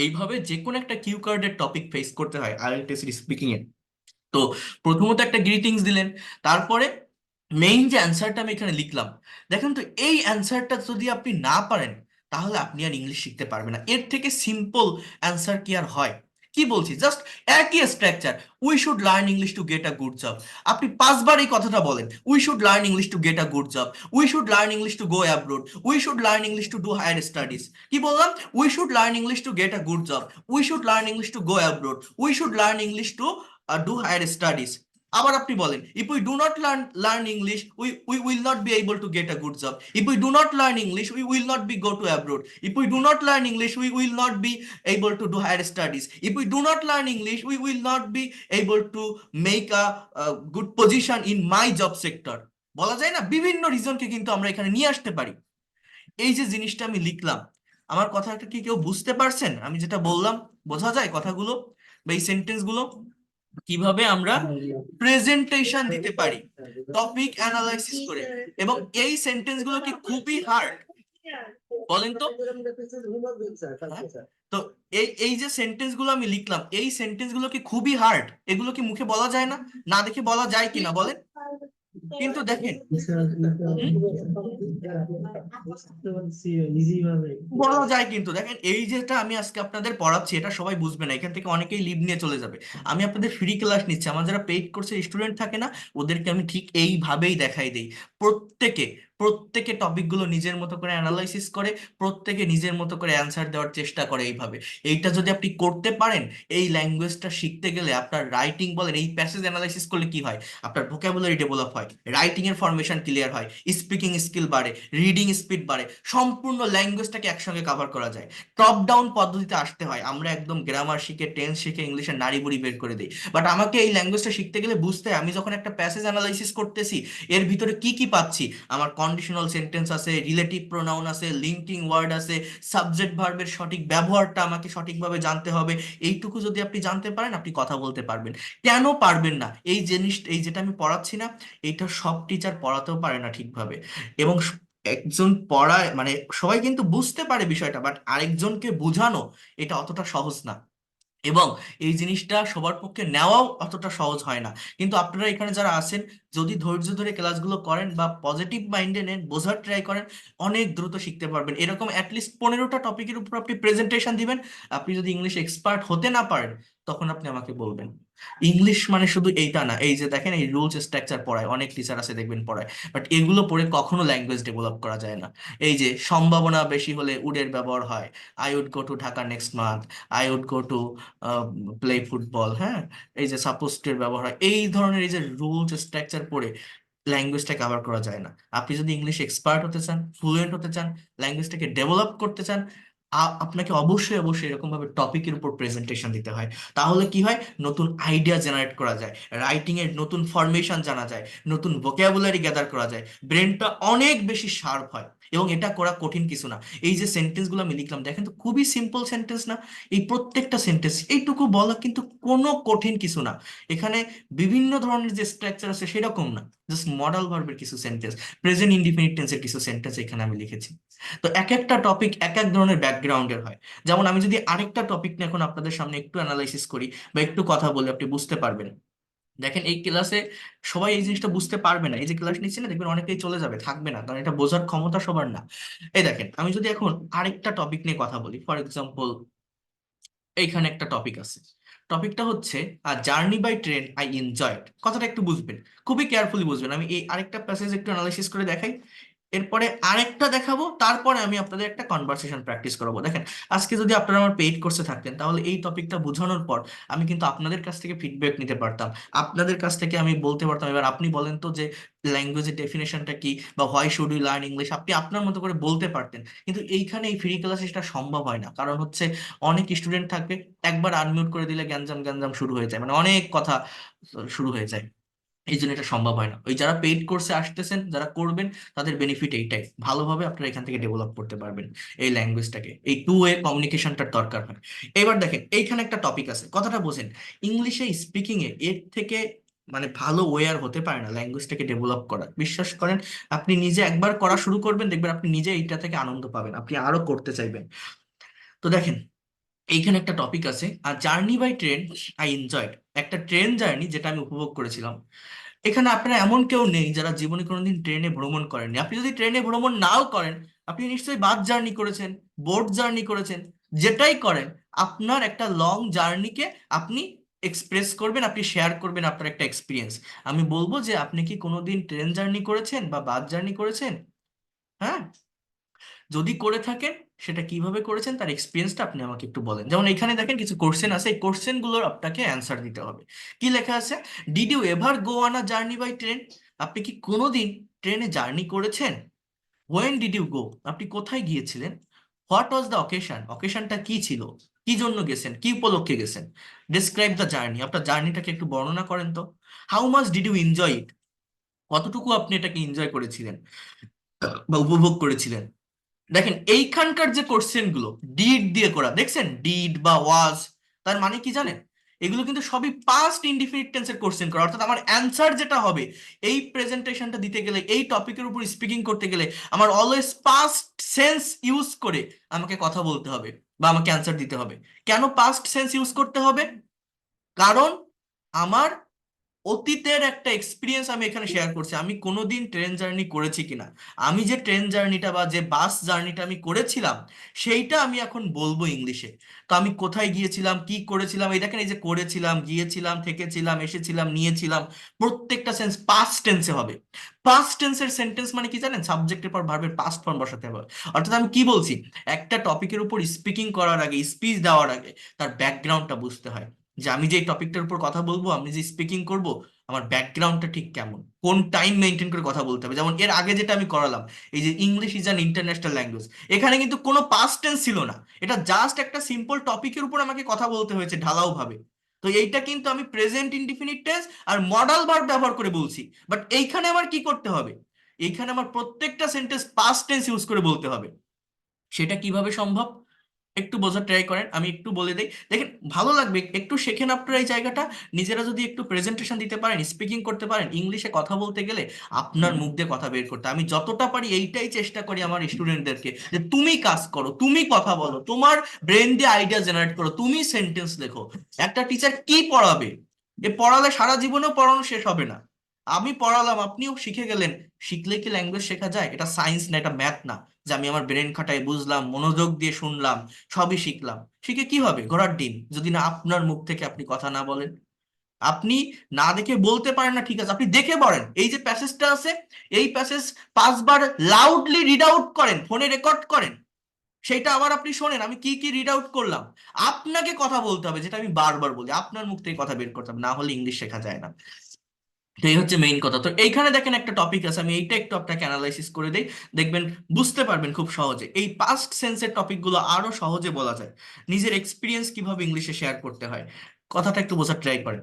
এইভাবে যে কোনো একটা কিউ কার্ডের টপিক ফেস করতে হয় আইএলটিএস স্পিকিং এ। তো প্রথমত একটা গ্রিটিংস দিলেন, তারপরে মেইন যে অ্যান্সারটা আমি এখানে লিখলাম, দেখেন তো এই অ্যান্সারটা যদি আপনি না পারেন তাহলে আপনি আর ইংলিশ শিখতে পারবেন না। এর থেকে সিম্পল অ্যান্সার কি আর হয়? কি বলছি, জাস্ট একই structure, we should learn English to get a good job. আপনি 5বার এই কথাটা বলেন, we should learn English to get a good job, we should learn English to go abroad, we should learn English to do higher studies. কি বললাম? We should learn English to get a good job, we should learn English to go abroad, we should learn English to do higher studies. আবার আপনি বলেন if we do not learn English, we will not be able to get a good job. If we do not learn English, we will not be go to abroad. If we do not learn English, we will not be able to do higher studies. If we do not learn English, we will not be able to make a good position in my job sector. বলা যায় না, বিভিন্ন রিজনকে কিন্তু আমরা এখানে নিয়ে আসতে পারি। এই যে জিনিসটা আমি লিখলাম, আমার কথাটা কি কেউ বুঝতে পারছেন? আমি যেটা বললাম বোঝা যায় কথাগুলো বা এই সেন্টেন্স গুলো কিভাবে আমরা প্রেজেন্টেশন দিতে পারি টপিক অ্যানালাইসিস করে? এবং এই সেন্টেন্স গুলো কি খুবই হার্ড বলেন তো? তো এই এই যে সেন্টেন্স গুলো আমি লিখলাম, এই সেন্টেন্স গুলো কি খুবই হার্ড? এগুলো কি মুখে বলা যায় না? না দেখে বলা যায় কিনা বলেন? কিন্তু দেখেন, বলা যায় কিন্তু দেখেন, এই যেটা আমি আজকে আপনাদের পড়াচ্ছি এটা সবাই বুঝবে না, এখান থেকে অনেকেই লিভ নিয়ে চলে যাবে। আমি আপনাদের ফ্রি ক্লাস নিচ্ছি, আমার যারা পেইড কোর্সের স্টুডেন্ট থাকে না, ওদেরকে আমি ঠিক এইভাবেই দেখাই দেই। প্রত্যেকে প্রত্যেকে টপিকগুলো নিজের মতো করে অ্যানালাইসিস করে, প্রত্যেকে নিজের মতো করে অ্যান্সার দেওয়ার চেষ্টা করে এইভাবে। এইটা যদি আপনি করতে পারেন, এই ল্যাঙ্গুয়েজটা শিখতে গেলে আপনার রাইটিং বলেন, এই প্যাসেজ অ্যানালাইসিস করলে কি হয়, আপনার ভোকাবুলারি ডেভেলপ হয়, রাইটিং এর ফরমেশন ক্লিয়ার হয়, স্পিকিং স্কিল বাড়ে, রিডিং স্পিড বাড়ে, সম্পূর্ণ ল্যাঙ্গুয়েজটাকে একসঙ্গে কভার করা যায়। টপ ডাউন পদ্ধতিতে আসতে হয়, আমরা একদম গ্রামার শিখে টেন্স শিখে ইংলিশের নাড়ি বুড়ি বের করে দিই। বাট আমাকে এই ল্যাঙ্গুয়েজটা শিখতে গেলে বুঝতে হয় আমি যখন একটা প্যাসেজ অ্যানালাইসিস করতেছি এর ভিতরে কি কি পাচ্ছি। আমার কন্ডিশনাল সেন্টেন্স আছে, রিলেটিভ প্রোনাউন আছে, লিঙ্কিং ওয়ার্ড আছে, সাবজেক্ট ভার্বের সঠিক ব্যবহারটা আমাকে সঠিকভাবে জানতে হবে। এইটুকু যদি আপনি জানতে পারেন আপনি কথা বলতে পারবেন। কেন পারবেন না? এই জিনিস, এই যেটা আমি পড়াচ্ছি না, এইটা সব টিচার পড়াতেও পারে না ঠিকভাবে। এবং একজন পড়ায় মানে সবাই কিন্তু বুঝতে পারে বিষয়টা, বাট আরেকজনকে বোঝানো এটা অতটা সহজ না। এবং এই জিনিসটা সবার পক্ষে নেওয়াও অতটা সহজ হয় না। কিন্তু আপনারা এখানে যারা আছেন, যদি ধৈর্য ধরে ক্লাসগুলো করেন বা পজিটিভ মাইন্ডে নেন, বোঝার ট্রাই করেন, অনেক দ্রুত শিখতে পারবেন। এরকম অ্যাটলিস্ট 15টা টপিকের উপর আপনি প্রেজেন্টেশন দিবেন। আপনি যদি ইংলিশ এক্সপার্ট হতে না পারেন তখন আপনি আমাকে বলবেন। ইংলিশ মানে শুধু এইটা না, এই যে দেখেন এই রুলস স্ট্রাকচার পড়ায়, অনেক টিচার আছে দেখবেন পড়ায়, বাট এগুলো পড়ে কখনো ল্যাঙ্গুয়েজ ডেভেলপ করা যায় না। এই যে সম্ভাবনা বেশি হলে উডের ব্যবহার হয়, I would go to Dhaka next month, I would go to play football, হ্যাঁ, এই যে সাপোজ টু এর ব্যবহার হয়, এই ধরনের এই যে রুলস স্ট্রাকচার পড়ে ল্যাঙ্গুয়েজটা কভার করা যায় না। আপনি যদি ইংলিশ এক্সপার্ট হতে চান, ফ্লুয়েন্ট হতে চান, ল্যাঙ্গুয়েজটাকে ডেভেলপ করতে চান, আপনাকে অবশ্যই অবশ্যই এরকম ভাবে টপিকের উপর প্রেজেন্টেশন দিতে হয়। তাহলে কি হয়, নতুন আইডিয়া জেনারেট করা যায়, রাইটিং এর নতুন ফরমেশন জানা যায়, নতুন ভোকাবুলারি গ্যাদার করা যায়, ব্রেনটা অনেক বেশি শার্প হয়। এবং এটা করা কঠিন কিছু না। এই যে সেন্টেন্স গুলো আমি লিখলাম দেখেন তো, খুবই সিম্পল সেন্টেন্স না? এই প্রত্যেকটা সেন্টেন্স এইটুকু বলা কিন্তু কোনো কঠিন কিছু না। এখানে বিভিন্ন ধরনের যে স্ট্রাকচার আছে সেরকম না, জাস্ট মডাল ভার্বের কিছু সেন্টেন্স, প্রেজেন্ট ইনডিফিনিট টেন্সের কিছু সেন্টেন্স এখানে আমি লিখেছি। তো এক একটা টপিক এক এক ধরনের ব্যাকগ্রাউন্ডের হয়। যেমন আমি যদি আরেকটা টপিক নিয়ে এখন আপনাদের সামনে একটু অ্যানালাইসিস করি বা একটু কথা বলি, আপনি বুঝতে পারবেন। দেখেন এই ক্লাসে সবাই এই জিনিসটা বুঝতে পারবে না, এই যে ক্লাস নিচ্ছে না দেখবেন অনেকেই চলে যাবে, থাকবে না, কারণ এটা বোঝার ক্ষমতা সবার না। এই দেখেন আমি যদি এখন আরেকটা টপিক নিয়ে কথা বলি, ফর এক্সাম্পল এইখানে একটা টপিক আছে, টপিকটা হচ্ছে journey by train I enjoyed. কথাটা একটু বুঝবেন, খুবই কেয়ারফুলি বুঝবেন। আমি এই আরেকটা প্যাসেজ একটু অ্যানালাইসিস করে দেখাই, এরপরে আরেকটা দেখাবো, তারপরে আমি আপনাদের একটা কনভারসেশন প্র্যাকটিস করাবো। দেখেন আজকে যদি আপনারা আমার পেইড কোর্সে থাকতেন, তাহলে এই টপিকটা বোঝানোর পর আমি কিন্তু আপনাদের কাছ থেকে ফিডব্যাক নিতে পারতাম, আপনাদের কাছ থেকে আমি বলতে পারতাম এবার আপনি বলেন তো যে ল্যাঙ্গুয়েজের ডেফিনেশনটা কি, বা why should you learn English, আপনি আপনার মতো করে বলতে পারতেন। কিন্তু এইখানে এই ফ্রি ক্লাসে সেটা সম্ভব হয় না, কারণ হচ্ছে অনেক স্টুডেন্ট থাকবে, একবার আনমিউট করে দিলে গ্যাঞ্জাম গ্যাঞ্জাম শুরু হয়ে যায়, মানে অনেক কথা শুরু হয়ে যায়। এই জন্য এটা সম্ভব হয় না। ওই যারা পেইড কোর্সে আসতেছেন, যারা করবেন, তাদের বেনিফিট এইটাই, ভালোভাবে আপনারা এখান থেকে ডেভেলপ করতে পারবেন এই ল্যাঙ্গুয়েজটাকে, এই টু ওয়ে কমিউনিকেশনটার দরকার হয়। এবার দেখেন এইখানে একটা টপিক আছে, কথাটা বোঝেন, ইংলিশে স্পিকিং এ এর থেকে মানে ভালো ওয়ে আর হতে পারে না ল্যাঙ্গুয়েজটাকে ডেভেলপ করা, বিশ্বাস করেন। আপনি নিজে একবার করা শুরু করবেন, দেখবেন আপনি নিজে এইটা থেকে আনন্দ পাবেন, আপনি আরো করতে চাইবেন। তো দেখেন এইখানে একটা টপিক আছে, আর journey by train I enjoyed, একটা ট্রেন জার্নি যেটা আমি উপভোগ করেছিলাম। এখানে আপনারা এমন কেউ নেই যারা জীবনে কোনোদিন ট্রেনে ভ্রমণ করেননি। আপনি যদি ট্রেনে ভ্রমণ নাও করেন, আপনি নিশ্চয়ই বাস জার্নি করেছেন, বোট জার্নি করেছেন, যেটাই করেন, আপনার একটা লং জার্নিকে আপনি এক্সপ্রেস করবেন, আপনি শেয়ার করবেন আপনার একটা এক্সপিরিয়েন্স। আমি বলবো যে আপনি কি কোনোদিন ট্রেন জার্নি করেছেন বা বাস জার্নি করেছেন? হ্যাঁ, যদি করে থাকেন সেটা কিভাবে করেছেন তার এক্সপিরিয়েন্সটা আপনি আমাকে একটু বলেন। যেমন এখানে দেখেন কিছু কোশ্চেন আছে, এই কোশ্চেন গুলোর আপনাকে অ্যান্সার দিতে হবে। কি লেখা আছে, did you ever go on a journey by train, আপনি কি কোনোদিন ট্রেনে জার্নি করেছেন? হোয়েন ডিড ইউ গো, আপনি কোথায় গিয়েছিলেন? হোয়াট ওয়াজ দ্য অকেশন, অকেশনটা কি ছিল, কি জন্য গেছেন, কি উপলক্ষে গেছেন? ডিসক্রাইব দ্য জার্নি, আপনার জার্নিটাকে একটু বর্ণনা করেন তো। How much did you enjoy it, কতটুকু আপনি এটাকে এনজয় করেছিলেন বা উপভোগ করেছিলেন? দেখেন এইখানকার যে কোশ্চেন গুলো ডিড দিয়ে করা, দেখছেন, ডিড বা ওয়াজ, তার মানে কি জানেন, এগুলো কিন্তু সবই পাস্ট ইনডিফিনিট টেন্সের কোশ্চেন করা, অর্থাৎ আমার অ্যান্সার যেটা হবে এই প্রেজেন্টেশনটা দিতে গেলে, এই টপিকের উপর স্পিকিং করতে গেলে, আমার অলওয়েজ পাস্ট সেন্স ইউজ করে আমাকে কথা বলতে হবে বা আমাকে অ্যান্সার দিতে হবে। কেন পাস্ট সেন্স ইউজ করতে হবে? কারণ আমার অতীতের একটা এক্সপিরিয়েন্স আমি এখানে শেয়ার করছি, আমি কোনোদিন ট্রেন জার্নি করেছি কিনা, আমি যে ট্রেন জার্নিটা বা যে বাস জার্নিটা আমি করেছিলাম, সেইটা আমি এখন বলবো ইংলিশে। তো আমি কোথায় গিয়েছিলাম, কি করেছিলাম, এই দেখেন এই যে করেছিলাম, গিয়েছিলাম, থেকেছিলাম, এসেছিলাম, নিয়েছিলাম, প্রত্যেকটা সেন্স পাস্ট টেন্সে হবে। পাস্ট টেন্সের সেন্টেন্স মানে কি জানেন, সাবজেক্টের পর ভার্বের পাস্ট ফর্ম বসাতে হবে। অর্থাৎ আমি কি বলছি, একটা টপিকের উপর স্পিকিং করার আগে, স্পিচ দেওয়ার আগে তার ব্যাকগ্রাউন্ডটা বুঝতে হয়, যে আমি যে টপিকটার উপর কথা বলবো, আমি যে স্পিকিং করব, আমার ব্যাকগ্রাউন্ডটা ঠিক কেমন, কোন টাইম মেনটেন করে কথা বলতে হবে। যেমন এর আগে যেটা আমি করালাম, এই যে English is an international language, এখানে কিন্তু কোনো পাস্ট টেন্স ছিল না, এটা জাস্ট একটা সিম্পল টপিকের উপর আমাকে কথা বলতে হয়েছে ঢালাও ভাবে। তো এইটা কিন্তু আমি প্রেজেন্ট ইনডিফিনিট টেন্স আর মডাল ভার্ব ব্যবহার করে বলছি, বাট এইখানে আমার কি করতে হবে, এইখানে আমার প্রত্যেকটা সেন্টেন্স পাস্ট টেন্স ইউজ করে বলতে হবে। সেটা কিভাবে সম্ভব, একটু বোঝার ট্রাই করেন, আমি একটু বলে দিই। দেখেন ভালো লাগবে, একটু শেখেন আপনারা এই জায়গাটা। নিজেরা যদি একটু প্রেজেন্টেশন দিতে পারেন, স্পিকিং করতে পারেন, ইংলিশে কথা বলতে গেলে আপনার মুখ দিয়ে কথা বের করতে, আমি যতটা পারি এইটাই চেষ্টা করি আমার স্টুডেন্টদেরকে, যে তুমি কাজ করো, তুমি কথা বলো, তোমার ব্রেন দিয়ে আইডিয়া জেনারেট করো, তুমি সেন্টেন্স লেখো। একটা টিচার কি পড়াবে, এ পড়ালে সারা জীবনেও পড়ানো শেষ হবে না। আমি পড়ালাম, আপনিও শিখে গেলেন, শিখলে কি ল্যাঙ্গুয়েজ শেখা যায়? এটা সায়েন্স না, এটা ম্যাথ না, যে আমি আমার ব্রেন খাটাই বুঝলাম, মনোযোগ দিয়ে শুনলাম, সবই শিখলাম, শিখে কি হবে, ঘোড়ার ডিম, যদি না আপনার মুখ থেকে আপনি কথা না বলেন। আপনি না দেখে বলতে পারেন না, ঠিক আছে, আপনি দেখে পড়েন। এই যে প্যাসেজটা আছে, এই প্যাসেজ 5 বার লাউডলি রিড আউট করেন, ফোনে রেকর্ড করেন, সেইটা আবার আপনি শোনেন আমি কি কি রিড আউট করলাম। আপনাকে কথা বলতে হবে, যেটা আমি বারবার বলি, আপনার মুখ থেকে কথা বের করতে হবে, না হলে ইংলিশ শেখা যায় না। তো এই হচ্ছে মেইন কথা। তো এইখানে দেখেন একটা টপিক আছে, আমি এইটা একটু আপনাকে অ্যানালাইসিস করে দেই, দেখবেন বুঝতে পারবেন খুব সহজে। এই পাস্ট সেন্সের টপিকগুলো আরো সহজে বলা যায়, নিজের এক্সপিরিয়েন্স কিভাবে ইংলিশে শেয়ার করতে হয়, কথাটা একটু বোঝার ট্রাই করেন।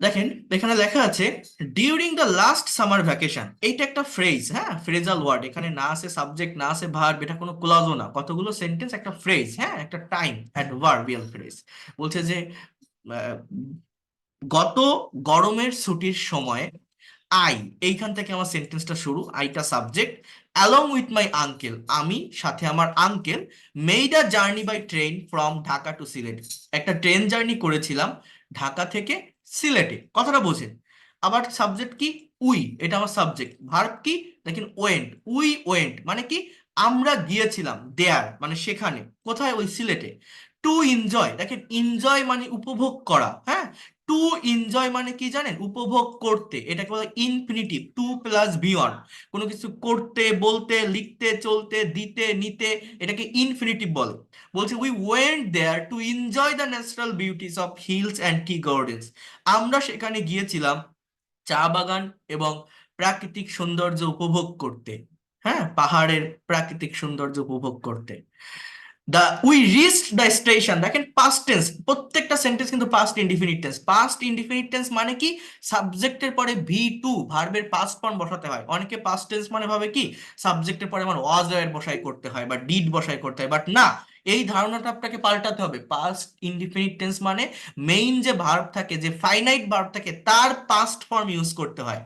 দেখেন এখানে লেখা আছে during the last summer vacation, এইটা একটা ফ্রেজ, হ্যাঁ, ফ্রেজাল ওয়ার্ড, এখানে না আছে সাবজেক্ট না আছে ভার্ব, এটা কোনো ক্লজও না, কতগুলো সেন্টেন্স, একটা ফ্রেজ, হ্যাঁ, একটা টাইম অ্যাডভার্বিয়াল ফ্রেজ। বলছে যে আহ, গত গরমের ছুটির সময় আই, এইখান থেকে আমার সেন্টেন্সটা শুরু, আইটা subject, along with my uncle, আমি সাথে আমার uncle, made a journey by train from Dhaka to Sylhet, একটা ট্রেন জার্নি করেছিলাম ঢাকা থেকে সিলেটে, কথাটা বোঝেন। আবার সাবজেক্ট কি, উই, এটা আমার সাবজেক্ট। ভার্ব কি, দেখেন ওয়েন্ট, উই ওয়েন্ট মানে কি, আমরা গিয়েছিলাম, দেয়ার মানে সেখানে, কোথায়, ওই সিলেটে। টু এনজয়, দেখেন এনজয় মানে উপভোগ করা, হ্যাঁ, টু এনজয় মানে কি জানেন, উপভোগ করতে, এটাকে বলে infinitive, to plus V one, কোনো কিছু করতে, বলতে, লিখতে, চলতে, দিতে, নিতে, এটাকে ইনফিনিটিভ বলে। বলছে we went there to enjoy the natural beauties of hills and tea gardens, আমরা সেখানে গিয়েছিলাম চা বাগান এবং প্রাকৃতিক সৌন্দর্য উপভোগ করতে, হ্যাঁ, পাহাড়ের প্রাকৃতিক সৌন্দর্য উপভোগ করতে। দা উই রিচড দ্য স্টেশন, দেখেন পাস্ট টেন্স, প্রত্যেকটা সেন্টেন্স কিন্তু past indefinite tense. Past indefinite tense মানে কি, সাবজেক্টের পরে ভি টু ভার্বের পাস্ট ফর্ম বসাতে হয়। অনেকে পাস্ট টেন্স মানে ভাবে কি সাবজেক্টের পরে আমার ওয়াজ এর বসাই করতে হয় বা ডিড বসাই করতে হয়, বাট না, এই ধারণাটা আপনাকে পাল্টাতে হবে। পাস্ট ইনডিফিনিট টেন্স মানে মেইন যে ভার্ব থাকে, যে ফাইনাইট ভার্ব থাকে, তার পাস্ট ফর্ম ইউজ করতে হয়।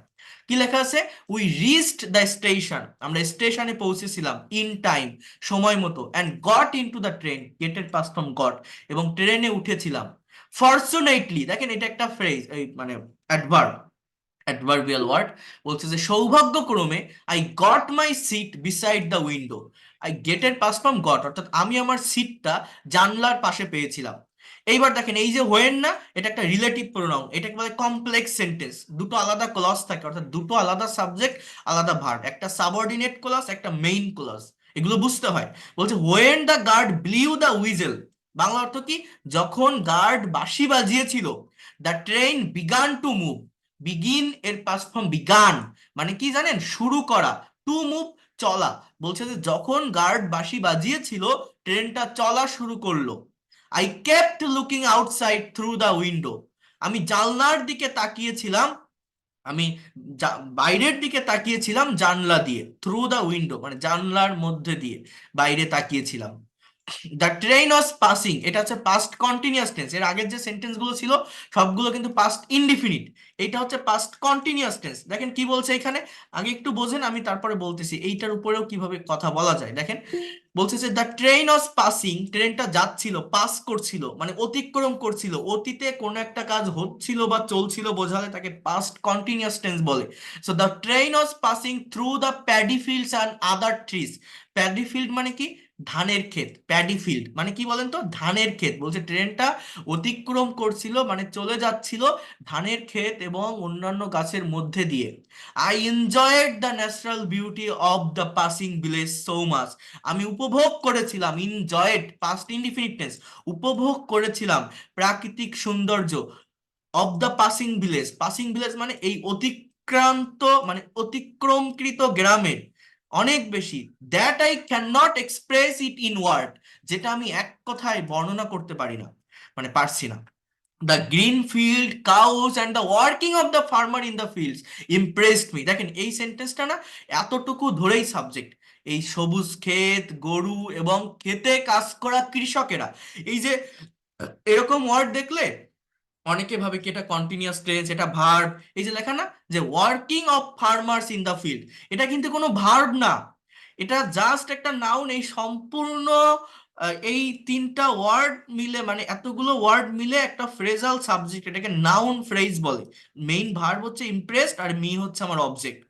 কি লেখা আছে, উই রিচড দ্য স্টেশন, আমরা স্টেশনে পৌঁছেছিলাম, ইন টাইম, সময় মতো, and got in to the train, গেটের পাস্ট ফর্ম গট, এবং ট্রেনে উঠেছিলাম। ফরচুনেটলি, দেখেন এটা একটা ফ্রেজ, এই মানে অ্যাডভার্ব, অ্যাডভার্বিয়াল ওয়ার্ড। বলছে যে সৌভাগ্যক্রমে I got my seat beside the window, I গেটের পাস্ট ফর্ম গট, অর্থাৎ আমি আমার সিটটা জানলার পাশে পেয়েছিলাম। এইবার দেখেন এই যে হোয়েন না, এটা একটা রিলেটিভ প্রোনাউন, এটাকে বলে কমপ্লেক্স সেন্টেন্স, দুটো আলাদা ক্লজ থাকে, অর্থাৎ দুটো আলাদা সাবজেক্ট, আলাদা ভার্ব, একটা সাবঅর্ডিনেট ক্লজ, একটা মেইন ক্লজ, এগুলো বুঝতে হয়। বলছে when the guard blew the whistle, Bangla অর্থ কি, যখন গার্ড বাঁশি বাজিয়েছিল, the train began to move, begin এর পাস্ট ফর্ম বিগান, মানে কি জানেন, শুরু করা, টু মুভ চলা। বলছে যে যখন গার্ড বাঁশি বাজিয়েছিল, ট্রেনটা চলা শুরু করলো। I kept looking outside through the window, আমি জানলার দিকে তাকিয়েছিলাম, আমি বাইরের দিকে তাকিয়েছিলাম জানলা দিয়ে, থ্রু দ্য উইন্ডো মানে জানলার মধ্যে দিয়ে বাইরে তাকিয়েছিলাম। দ্য ট্রেন ওয়াজ পাসিং, এটা হচ্ছে পাস্ট কন্টিনিউয়াস টেন্স, এর আগের যে সেন্টেন্স গুলো ছিল সবগুলো কিন্তু পাস্ট ইনডিফিনিট, এটা হচ্ছে পাস্ট কন্টিনিউয়াস টেন্স। দেখেন কি বলছে এখানে, আগে একটু বোঝেন, আমি তারপরে বলতেছি এইটার উপরেও কিভাবে কথা বলা যায়। দেখেন বলছে যে দ্য ট্রেন ওয়াজ পাসিং, ট্রেনটা যাচ্ছিল, পাস করছিল মানে অতিক্রম করছিল, অতীতে কোনো একটা কাজ হচ্ছিল বা চলছিল বোঝালে তাকে পাস্ট কন্টিনিউয়াস টেন্স বলে। So the train was passing through the paddy fields and other trees, paddy field মানে কি, ধানের ক্ষেত, প্যাডি ফিল্ড মানে কি বলেন তো, ধানের ক্ষেত। বলছে ট্রেনটা অতিক্রম করছিল মানে চলে যাচ্ছিল ধানের ক্ষেত এবং অন্যান্য গাছের মধ্যে দিয়ে। I enjoyed the natural beauty of the passing village so much, আমি উপভোগ করেছিলাম, এনজয়েড পাস্ট ইনডিফিনিট টেন্স, উপভোগ করেছিলাম প্রাকৃতিক সৌন্দর্য, of the passing village, passing village মানে এই অতিক্রান্ত মানে অতিক্রমকৃত গ্রামের, অনেক বেশি, that I can not express it in word, যেটা আমি এক কথায় বর্ণনা করতে পারি না, মানে পারছি না। The green field cows and the working of the farmer in the fields impressed me, দেখেন এই সেন্টেন্সটা না এতটুকু ধরেই সাবজেক্ট, এই সবুজ ক্ষেত, গরু এবং ক্ষেতে কাজ করা কৃষকেরা, এই যে এরকম ওয়ার্ড দেখলে অনেকে ভাবে কি এটা কন্টিনিউয়াস টেন্স, এটা ভার্ব। এই যে লেখা না যে working of farmers in the field, এটা কিন্তু কোনো ভার্ব না, এটা জাস্ট একটা নাউন। এই সম্পূর্ণ এই তিনটা ওয়ার্ড মিলে মানে এতগুলো ওয়ার্ড মিলে একটা ফ্রেজাল সাবজেক্ট, এটাকে নাউন ফ্রেজ বলে। মেইন ভার্ব হচ্ছে ইমপ্রেসড আর মি হচ্ছে আমার অবজেক্ট।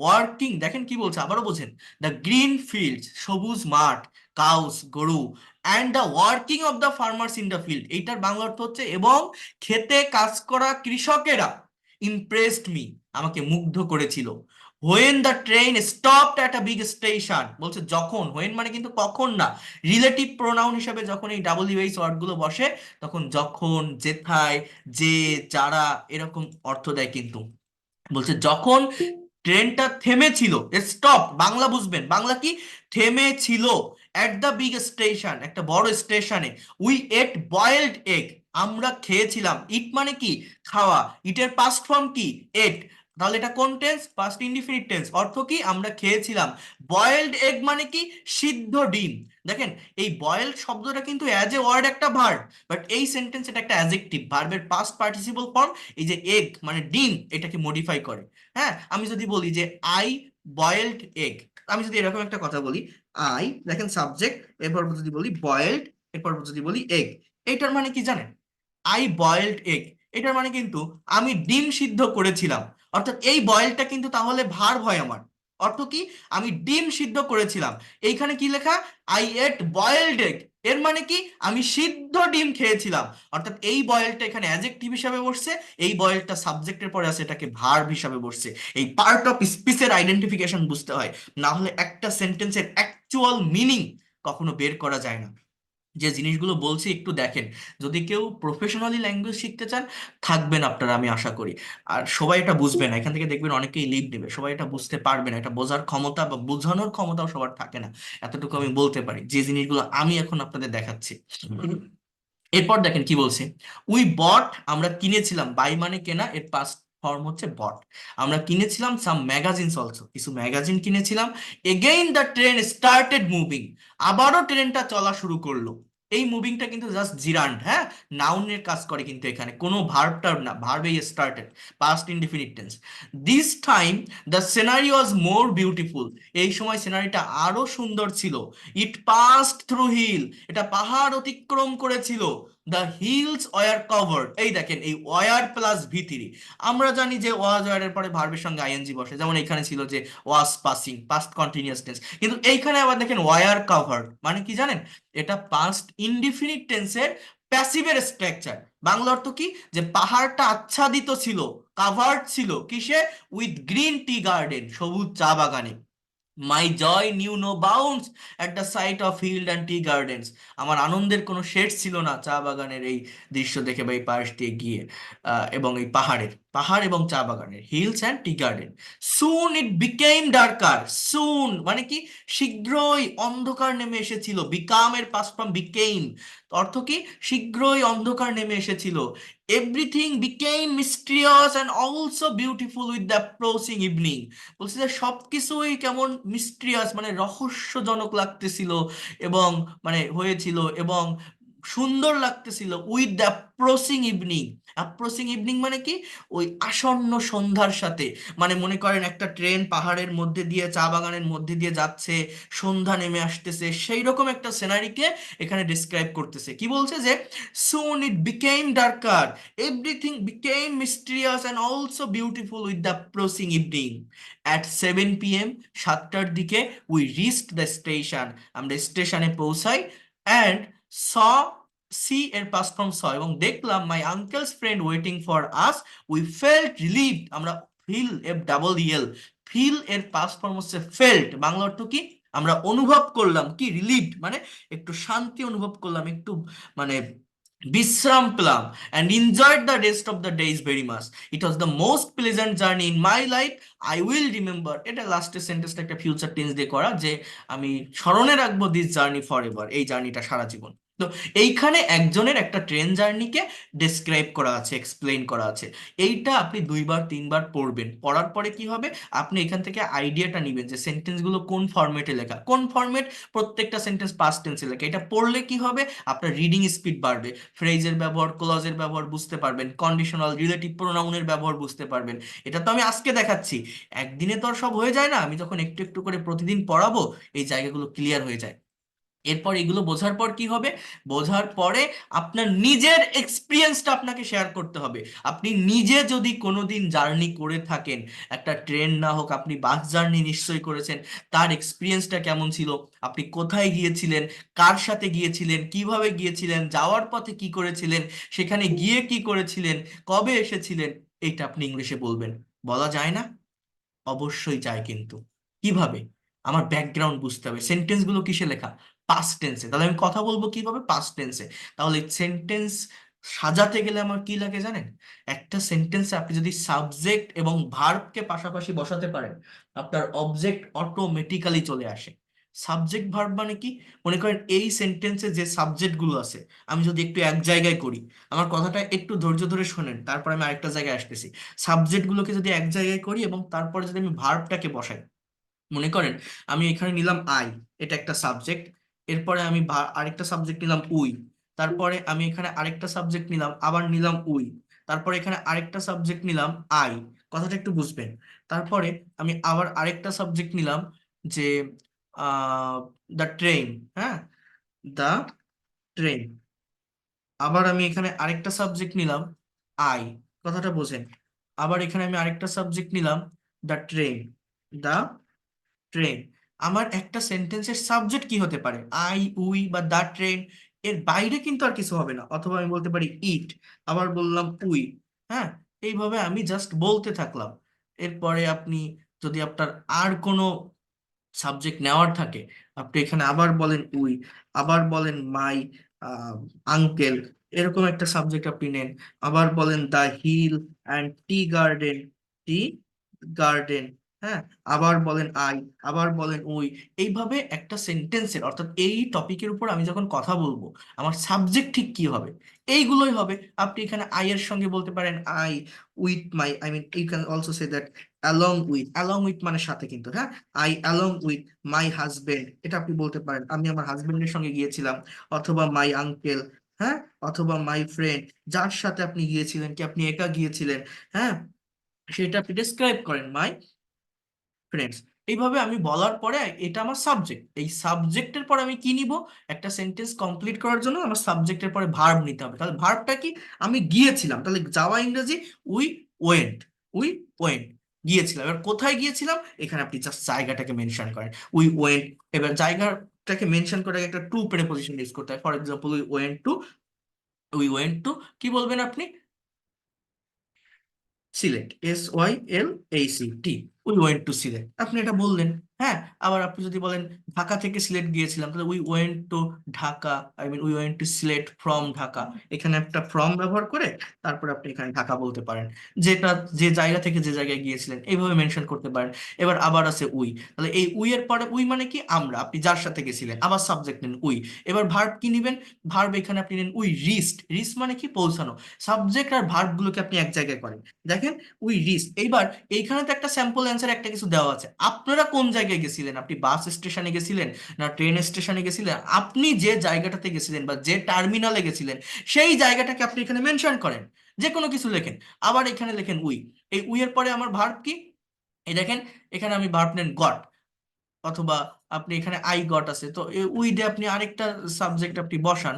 ওয়ার্কিং, দেখেন কি বলছে আবারও বোঝেন, দ্য গ্রিন ফিল্ডস সবুজ মাঠ, কাউস গরু, and the working of the farmers in the field, এইটার বাংলা অর্থ হচ্ছে এবং খেতে কাজ করা কৃষকেরা, ইমপ্রেসড মি, আমাকে মুগ্ধ করেছিল। When the train stopped at a big station, বলছে যখন, হোয়েন মানে কিন্তু কখন না, রিলেটিভ প্রোনাউন হিসেবে যখন এই ডাব্লিউএইচ ওয়ার্ডগুলো বসে তখন যখন, যেথায়, যে, যারা, এরকম অর্থ দেয় কিন্তু। বলছে যখন ট্রেনটা থেমেছিল, স্টপ বাংলা বুঝবেন, বাংলা কি, থেমেছিল, এট দ্য বিগ স্টেশন, একটা বড় স্টেশনে, উই এট বয়েলড এগ, আমরা খেয়েছিলাম, ইট মানে কি, খাওয়া, ইটের পাস্ট ফর্ম কি, এট, তাহলে এটা কোন টেন্স, পাস্ট ইনডিফিনিট টেন্স, অর্থ কি, আমরা খেয়েছিলাম। বয়েলড এগ মানে কি, সিদ্ধ ডিম। দেখেন এই বয়েলড শব্দটা কিন্তু অ্যাজ এ ওয়ার্ড একটা ভার্ব, বাট এই সেন্টেন্স এটা একটা অ্যাডজেক্টিভ, ভার্বের পাস্ট পার্টিসিপল ফর্ম এই যে এগ মানে ডিম এটাকে মডিফাই করে। হ্যাঁ, আমি যদি বলি যে আই বয়েলড এগ, আমি যদি এরকম একটা কথা বলি, আই, দেখেন সাবজেক্ট, এরপর যদি বলি বয়েলড, এরপর যদি বলি এগ, এটার মানে কি জানেন, আই বয়েলড এগ, এটার মানে কিন্তু আমি ডিম সিদ্ধ করেছিলাম। অর্থাৎ এই বয়েলটা কিন্তু তাহলে ভার্ব হয় আমার, অর্থ কি, আমি ডিম সিদ্ধ করেছিলাম। এইখানে কি লেখা, আই এট বয়েলড এগ, এর মানে কি, আমি সিদ্ধ ডিম খেয়েছিলাম। অর্থাৎ এই বয়েলটা এখানে অ্যাডজেক্টিভ হিসাবে বসছে, এই বয়েলটা সাবজেক্টের পরে আছে, এটাকে ভার্ব হিসাবে বসছে। এই পার্ট অফ স্পিচের আইডেন্টিফিকেশন বুঝতে হয়, না হলে একটা সেন্টেন্সের অ্যাকচুয়াল মিনিং কখনো বের করা যায় না। যে জিনিসগুলো বলছি একটু দেখেন, যদি কেউ প্রফেশনালি ল্যাঙ্গুয়েজ শিখতে চান থাকবেন আপনারা, আমি আশা করি। আর সবাই এটা বুঝবে না, এখান থেকে দেখবেন অনেকেই লিভ নেবে, সবাই এটা বুঝতে পারবে না, এটা বোঝার ক্ষমতা বা বোঝানোর ক্ষমতাও সবার থাকে না, এতটুকু আমি বলতে পারি, যে জিনিসগুলো আমি এখন আপনাদের দেখাচ্ছি। এরপর দেখেন কি বলছে, উই বট, আমরা কিনেছিলাম, বাই মানে কেনা, এর পাস্ট ফর্ম হচ্ছে বট, আমরা কিনেছিলাম সাম ম্যাগাজিনস অলসো, কিছু ম্যাগাজিন কিনেছিলাম। Again the train started moving, আবারও ট্রেনটা চলা শুরু করলো। এই মুভিংটা কিন্তু জাস্ট জিরান্ড, হ্যাঁ, নাউনের কাজ করে কিন্তু, এখানে কোনো ভার্ব টার্ব না, ভার্বেই started, past indefinite tense. This time the scenery was more beautiful, এই সময় সিনারিটা আরো সুন্দর ছিল। ইট পাসড থ্রু হিল, এটা পাহাড় অতিক্রম করেছিল। দ্য হিলস ওয়ার কভার্ড, এই দেখেন এই ওয়ার প্লাস ভি থ্রি, আমরা জানি যে ওয়াজ ওয়ারের পরে ভার্বের সঙ্গে আইএনজি বসে, যেমন এখানে ছিল যে ওয়াজ পাসিং, পাস্ট কন্টিনিউয়াস টেন্স, কিন্তু এইখানে আবার দেখেন ওয়ার কভার্ড মানে কি জানেন, এটা পাস্ট ইনডিফিনিট টেন্সের প্যাসিভের স্ট্রাকচার। বাংলা অর্থ কি, যে পাহাড়টা আচ্ছাদিত ছিল, কাভার্ড ছিল কিসে, উইথ গ্রিন টি গার্ডেন, সবুজ চা বাগানে। My joy knew no bounds at the sight of hill and tea gardens, আমার আনন্দের কোনো শেষ ছিল না চা বাগানের এই দৃশ্য দেখে বা এই পাশ দিয়ে গিয়ে, এবং এই পাহাড়ের, পাহাড় এবং চা বাগানের, hills and tea garden. Soon it became darker, soon মানে কি, শীঘ্রই অন্ধকার নেমে এসেছিল, বিকাম এর পাস্ট ফর্ম বিকেম, অর্থ কি, শীঘ্রই অন্ধকার নেমে এসেছিল। Everything became mysterious and also beautiful with the approaching evening, বলছে যে সবকিছুই কেমন মিস্ট্রিয়াস মানে রহস্যজনক লাগতেছিল, এবং মানে হয়েছিল, এবং সুন্দর লাগতেছিল, with the approaching evening. Approaching evening মানে কি, ওই আসন্ন সন্ধ্যার সাথে, মানে মনে করেন একটা ট্রেন পাহাড়ের মধ্যে দিয়ে, চা বাগানের মধ্যে দিয়ে যাচ্ছে, সন্ধ্যা নেমে আসতেছে, সেই রকম একটা সিনারিকে এখানে ডিসক্রাইব করতেছে। কি বলছে যে soon it became darker, everything became mysterious and also beautiful with the approaching evening. At 7 p.m, 7টার দিকে, উই রিচড দ্য স্টেশন, আমরা স্টেশনে পৌঁছাই। অ্যান্ড স, সি এর পাস্ট ফর্ম স, এবং দেখলাম my uncle's friend waiting for us, we felt relieved, আমরা feel, F double E L, feel এর পাস্ট ফর্ম হচ্ছে ফেল্ট, বাংলা অর্থ কি, আমরা অনুভব করলাম কি, রিলিভড মানে একটু শান্তি অনুভব করলাম, একটু মানে বিশ্রাম পেলাম। And enjoyed the rest of the days very much, it was the most pleasant journey in my life, I will remember, এটা লাস্টের সেন্টেন্সটা একটা ফিউচার টেন্স দিয়ে করা, যে আমি স্মরণে রাখবো দিস জার্নি ফর এভার, এই জার্নিটা সারা জীবন। তো এইখানে একজনের একটা ট্রেন জার্নিকে ডেসক্রাইব করা আছে, এক্সপ্লেইন করা আছে। এইটা আপনি 2বার 3বার পড়বেন, পড়ার পরে কি হবে, আপনি এখান থেকে আইডিয়াটা নিবেন যে সেন্টেন্সগুলো কোন ফরম্যাটে লেখা, কোন ফরম্যাট, প্রত্যেকটা সেন্টেন্স পাস্ট টেন্সে লেখা। এটা পড়লে কি হবে, আপনার রিডিং স্পিড বাড়বে, ফ্রেজের ব্যবহার, ক্লজের ব্যবহার বুঝতে পারবেন, কন্ডিশনাল রিলেটিভ প্রোনাউনের ব্যবহার বুঝতে পারবেন। এটা তো আমি আজকে দেখাচ্ছি, একদিনে তো আর সব হয়ে যায় না, আমি যখন একটু একটু করে প্রতিদিন পড়াবো এই জায়গাগুলো ক্লিয়ার হয়ে যায়। এরপর এগুলো বোঝার পর কি হবে? বোঝার পরে আপনার নিজের এক্সপিরিয়েন্সটা আপনাকে শেয়ার করতে হবে। আপনি নিজে যদি কোনোদিন জার্নি করে থাকেন, একটা ট্রেন না হোক, আপনি বাস জার্নি নিশ্চয়ই করেছেন, তার এক্সপিরিয়েন্সটা কেমন ছিল, আপনি কোথায় গিয়েছিলেন, কার সাথে গিয়েছিলেন, কিভাবে গিয়েছিলেন, যাওয়ার পথে কি করেছিলেন, সেখানে গিয়ে কি করেছিলেন, কবে এসেছিলেন, এটা আপনি ইংলিশে বলবেন। বলা যায় না? অবশ্যই চাই, কিন্তু কিভাবে? আমার ব্যাকগ্রাউন্ড বুঝতে হবে। সেন্টেন্স গুলো কিসে লেখা? পাস্ট টেন্সে। তাহলে আমি কথা বলবো কিভাবে? পাস্ট টেন্সে। তাহলে সেন্টেন্স সাজাতে গেলে আমার কি লাগে জানেন? একটা সেন্টেন্সে আপনি যদি সাবজেক্ট এবং ভার্বকে পাশাপাশি বসাতে পারেন, আপনার অবজেক্ট অটোমেটিক্যালি চলে আসে। সাবজেক্ট ভার্ব মানে কি? মনে করেন এই সেন্টেন্সে যে সাবজেক্ট গুলো আছে, আমি যদি একটু এক জায়গায় করি, আমার কথাটা একটু ধৈর্য ধরে শোনেন, তারপর আমি আরেকটা জায়গায় আসতেছি। সাবজেক্ট গুলোকে যদি এক জায়গায় করি এবং তারপরে যদি আমি ভার্বটাকে বসাই, মনে করেন আমি এখানে নিলাম আই, এটা একটা সাবজেক্ট। এরপরে আমি আরেকটা সাবজেক্ট নিলাম উই। তারপরে আমি এখানে আরেকটা সাবজেক্ট নিলাম, আবার নিলাম উই। তারপরে এখানে আরেকটা সাবজেক্ট নিলাম আই। কথাটা একটু বুঝবেন। তারপরে আমি আবার আরেকটা সাবজেক্ট নিলাম, যে দ্য ট্রেন। হ্যাঁ, দ্য ট্রেন। আবার আমি এখানে আরেকটা সাবজেক্ট নিলাম আই। কথাটা বোঝেন। আবার এখানে আমি আরেকটা সাবজেক্ট নিলাম দ্য ট্রেন। The train. আমার একটা সেন্টেন্সের সাবজেক্ট কি হতে পারে? আই, উই বা দ্য ট্রেন। এর বাইরে কিন্তু আর কিছু হবে না। অথবা আমি বলতে পারি ইট, আবার বললাম উই। হ্যাঁ, এইভাবে আমি জাস্ট বলতে থাকলাম। এরপরে আপনি যদি আপনার আর কোনো সাবজেক্ট নেওয়ার থাকে, আপনি এখানে আবার বলেন উই, আবার বলেন মাই আঙ্কেল, এরকম একটা সাবজেক্ট আপনি নেন। আবার বলেন the hill and tea garden. Tea garden. হ্যাঁ, আবার বলেন আই, আবার বলেন উই। এইভাবে একটা সেন্টেন্সের, অর্থাৎ এই টপিকের উপর আমি যখন কথা বলবো, আমার সাবজেক্ট ঠিক কি হবে? এইগুলোই হবে। আপনি এখানে আই এর সঙ্গে বলতে পারেন I with my, I mean you can also say that along with. Along with মানে সাথে, কিন্তু হ্যাঁ, I along with my husband, এটা আপনি বলতে পারেন, আমি আমার হাজবেন্ডের সঙ্গে গিয়েছিলাম। অথবা মাই আঙ্কেল। হ্যাঁ, অথবা মাই ফ্রেন্ড, যার সাথে আপনি গিয়েছিলেন, কি আপনি একা গিয়েছিলেন? হ্যাঁ, সেটা আপনি ডেসক্রাইব করেন, মাই ফ্রেন্ডস। এইভাবে আমি বলার পরে এটা আমার সাবজেক্ট। এই সাবজেক্টের পর আমি কি নিব? একটা সেন্টেন্স কমপ্লিট করার জন্য আমার সাবজেক্টের পরে ভার্ব নিতে হবে। তাহলে ভার্বটা কি? আমি গিয়েছিলাম, তাহলে যাওয়া ইংরেজি উই ওয়েন্ট। উই ওয়েন্ট, গিয়েছিলাম। এবার কোথায় গিয়েছিলাম? এখানে আপনি জাস্ট জায়গাটাকে মেনশন করেন, উই ওয়েন্ট। এবার জায়গাটাকে মেনশন করে একটা টু প্রেপোজিশন ইউজ করতে হয়। For example, we went two, কি বলবেন আপনি? Sylhet, SYLACT। We went to Sylhet, আপনি এটা বললেন। হ্যাঁ, আবার আপনি যদি বলেন ঢাকা থেকে সিলেট গিয়েছিলাম, তাহলে we went to Dhaka, I mean we went to Sylhet from Dhaka. এখানে একটা ফ্রম ব্যবহার করে তারপরে আপনি এখানে ঢাকা বলতে পারেন, যেটা যে জায়গা থেকে যে জায়গায় গিয়েছিলেন, এইভাবে মেনশন করতে পারেন। এবার আবার আছে উই। তাহলে এই উই এর পরে, উই মানে কি? আমরা। আপনি যার সাথে গেছিলেন, আবার সাবজেক্ট নেন উই। এবার ভার্ব কি নিবেন? ভার্ব এখানে আপনি নেন উই রিস্ট। রিস্ট মানে কি? পৌঁছানো। সাবজেক্ট আর ভার্ব গুলোকে আপনি এক জায়গায় করেন। দেখেন, উই রিচ। এইবার এইখানে তো একটা স্যাম্পল অ্যান্সার, একটা কিছু দেওয়া আছে। আপনারা কোন জায়গায় গেছিলেন? আপনি বাস স্টেশনে গেছিলেন, না ট্রেন স্টেশনে গেছিলেন? আপনি যে জায়গাটাতে গেছিলেন বা যে টার্মিনালে গেছিলেন, সেই জায়গাটাকে আপনি এখানে মেনশন করেন। যে কোনো কিছু লেখেন, আবার এখানে লেখেন উই। এই উই এর পরে আমার ভার্ব কি? এই দেখেন, এখানে আমি ভার্ব নেন গট। অথবা আপনি এখানে আই গট আছে, তো উই দিয়ে আপনি আরেকটা সাবজেক্ট আপনি বসান,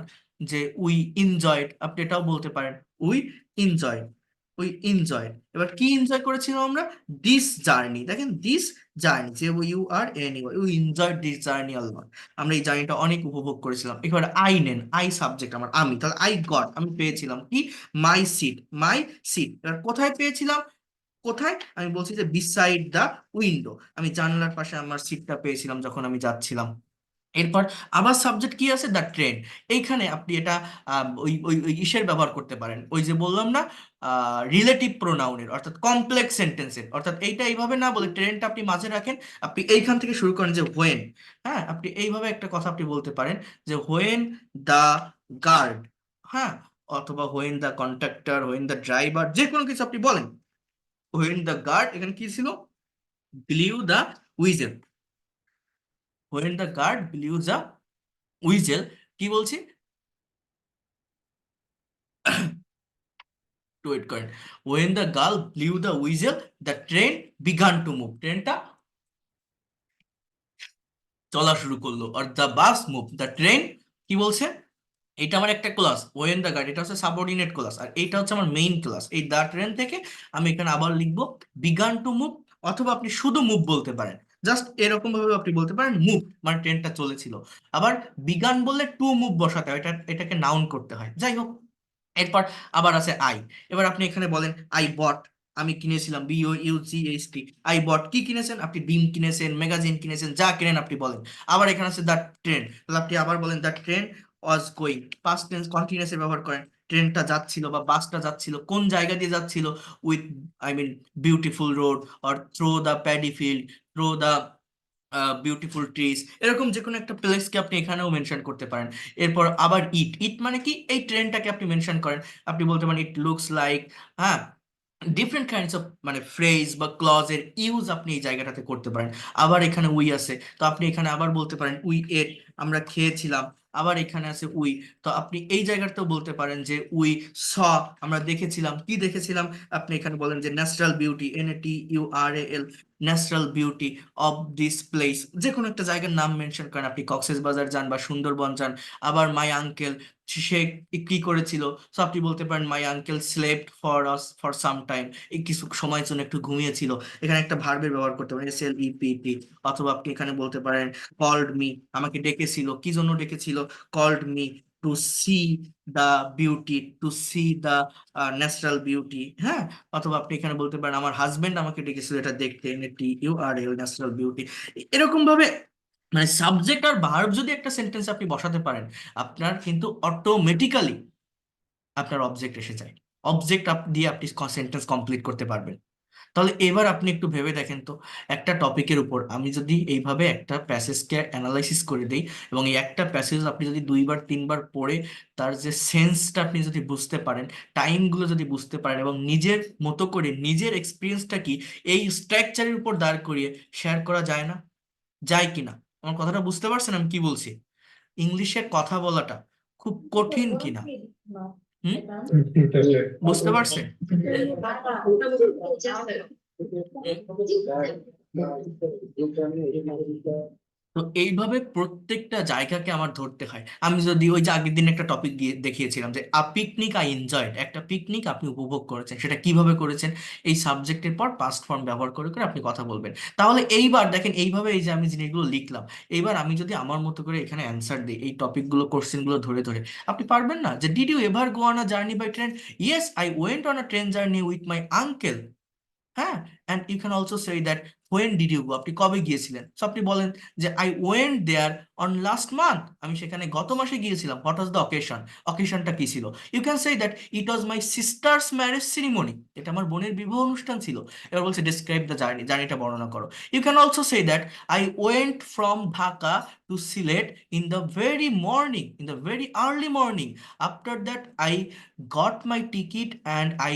যে উই এনজয়েড, আপনি এটাও বলতে পারেন। We enjoy, we enjoy. এবার কি এনজয় করেছিলাম আমরা? This journey. দেখেন, দিস জার্নি, যে U R N U, we enjoyed this journey a lot. আমরা এই জার্নিটা অনেক উপভোগ করেছিলাম। এবার আই নেন, আই সাবজেক্ট আমার, আমি। তাহলে আই গট, আমি পেয়েছিলাম কি? My seat. মাই সিট, এবার কোথায় পেয়েছিলাম? কোথায়? আমি বলছি যে বিসাইড দ্য উইন্ডো, আমি জানলার পাশে আমার সিটটা পেয়েছিলাম যখন আমি যাচ্ছিলাম। এরপর আবার সাবজেক্ট কি আছে? The train. এইখানে আপনি এটা ওই ওই ওই ইসের ব্যবহার করতে পারেন, ওই যে বললাম না, রিলেটিভ প্রোনাউনের, অর্থাৎ কমপ্লেক্স সেন্টেন্সের। অর্থাৎ এইটা এইভাবে না বলে ট্রেনটা আপনি মাঝে রাখেন, আপনি এইখান থেকে শুরু করেন যে হোয়েন। হ্যাঁ, আপনি এইভাবে একটা কথা আপনি বলতে পারেন, যে হোয়েন দ্য গার্ড। হ্যাঁ, অথবা when the contractor, when the driver, যে কোনো কিছু আপনি বলেন। হোয়েন দ্য গার্ড, এখানে কি ছিল? Blew the whistle. When the guard blew the whistle. কি বলছি? টু ওয়েট করেন। When the girl blew the whistle, the train began to move. ট্রেনটা চলা শুরু করলো, আর the bus move, the train কি বলছে, এটা আমার একটা ক্লাস, ওয়েন দ্য গাড়ি, এটা হচ্ছে সাবঅর্ডিনেট ক্লাস, আর এইটা হচ্ছে আমার মেইন ক্লাস। এই দ্য ট্রেন থেকে আমি এখানে আবার লিখবো বিগান টু মুভ, অথবা আপনি শুধু মুভ বলতে পারেন, জাস্ট এরকম ভাবে আপনি বলতে পারেন মুভ মানে ট্রেনটা চলেছিল। আবার বিগান বললে টু মুভ বসাতে হয়, এটাকে নাউন করতে হয়। যাই হোক, এরপর আবার আছে আই। এবার আপনি এখানে বলেন আই বট, আমি কিনেছিলাম, BOUGHT, আই বট, কি কিনেছেন আপনি, ডিম কিনেছেন, ম্যাগাজিন কিনেছেন, যা কিনেন আপনি বলেন। আবার এখানে আছে দ্য ট্রেন, তাহলে আপনি আবার বলেন the train was going, past tense কন্টিনিউয়াসে ব্যবহার করেন। ট্রেনটা যাচ্ছিল বা বাসটা যাচ্ছিল, কোন জায়গা দিয়ে যাচ্ছিল, with I mean beautiful road, or through the paddy field, through the beautiful trees, এরকম যে কোনো একটা প্লেসকে আপনি এখানেও মেনশন করতে পারেন। এরপর আবার ইট, ইট মানে কি, এই ট্রেনটাকে আপনি মেনশন করেন, আপনি বলতে পারেন ইট লুকস লাইক, হ্যাঁ, ডিফারেন্ট কাইন্ডস অফ মানে ফ্রেজ বা ক্লজের ইউজ আপনি এই জায়গাটাতে করতে পারেন। আবার এখানে উই আছে, তো আপনি এখানে আবার বলতে পারেন উই এট, আমরা খেয়েছিলাম। আবার এখানে আছে উই, তো আপনি এই জায়গাটাতেও বলতে পারেন যে উই স, আমরা দেখেছিলাম, কি দেখেছিলাম, আপনি এখানে বলেন যে natural beauty, NATURAL, natural beauty of this place, যে কোনো একটা জায়গার নাম মেনশন করেন, আপনি কক্সেস বাজার যান বা সুন্দরবন যান। আবার মাই আঙ্কেল, সে কি করেছিল, সো আপনি বলতে পারেন my uncle slept for us for some time, এই কিছু সময়ের জন্য একটু ঘুমিয়েছিল। এখানে একটা ভার্বের ব্যবহার করতে পারেন SLEPT। অথবা আপনি এখানে বলতে পারেন কল্ড মি, আমাকে ডেকেছিল, কি জন্য ডেকেছিল, called me to see the beauty, to see the natural beauty, হ্যাঁ। অথবা আপনি এখানে বলতে পারেন আমার হাজবেন্ড আমাকে ডেকেছিল এটা দেখতে, NATURAL, ন্যাচারাল বিউটি। এরকম ভাবে মানে সাবজেক্ট আর ভার্ব যদি একটা সেন্টেন্স আপনি বসাতে পারেন, আপনার কিন্তু অটোমেটিক্যালি আপনার অবজেক্ট এসে যায়, অবজেক্ট দিয়ে আপনি সেন্টেন্স কমপ্লিট করতে পারবেন। তাহলে এবার আপনি একটু ভেবে দেখেন তো, একটা টপিকের উপর আমি যদি এইভাবে একটা প্যাসেজকে অ্যানালাইসিস করে দিই, এবং এই একটা প্যাসেজ আপনি যদি দুইবার তিনবার পড়ে তার যে সেন্সটা আপনি যদি বুঝতে পারেন, টাইমগুলো যদি বুঝতে পারেন, এবং নিজের মতো করে নিজের এক্সপিরিয়েন্সটা কি এই স্ট্রাকচারের উপর দাঁড় করিয়ে শেয়ার করা যায় না, যায় কিনা? আমার কথাটা বুঝতে পারছেন আমি কি বলছি? ইংলিশে কথা বলাটা খুব কঠিন কিনা? হুম, বুঝতে পারছেন? তো এইভাবে প্রত্যেকটা জায়গাকে আমার ধরতে হয়। আমি যদি ওই যে আগের দিন একটা টপিক দিয়ে দেখিয়েছিলাম যে আ পিকনিক আই এনজয়েড, একটা পিকনিক আপনি উপভোগ করেছেন, সেটা কিভাবে করেছেন, এই সাবজেক্টের পর পাস্ট ফর্ম ব্যবহার করে করে আপনি কথা বলবেন। তাহলে এইবার দেখেন, এইভাবে এই যে আমি জিনিসগুলো লিখলাম, এইবার আমি যদি আমার মতো করে এখানে অ্যান্সার দিই এই টপিকগুলো কোশ্চেনগুলো ধরে ধরে, আপনি পারবেন না যে did you ever go on a journey by train? Yes, I went on a train journey with my uncle. হ্যাঁ, and you can also say that when did you go, আপনি কবে গিয়েছিলেন, সো আপনি বলেন যে I went there on last month, আমি সেখানে গত মাসে গিয়েছিলাম। হোয়াট ওয়াজ দ্য অকেশন, অকেশনটা কি ছিল? You can say that it was my sister's marriage ceremony, এটা আমার বোনের বিবাহ অনুষ্ঠান ছিল। এবার বলছে ডিসক্রাইব দ্য জার্নি, জার্নিটা বর্ণনা করো। You can also say that I went from Dhaka to Sylhet in the very morning, in the very early morning, after that I got my ticket and I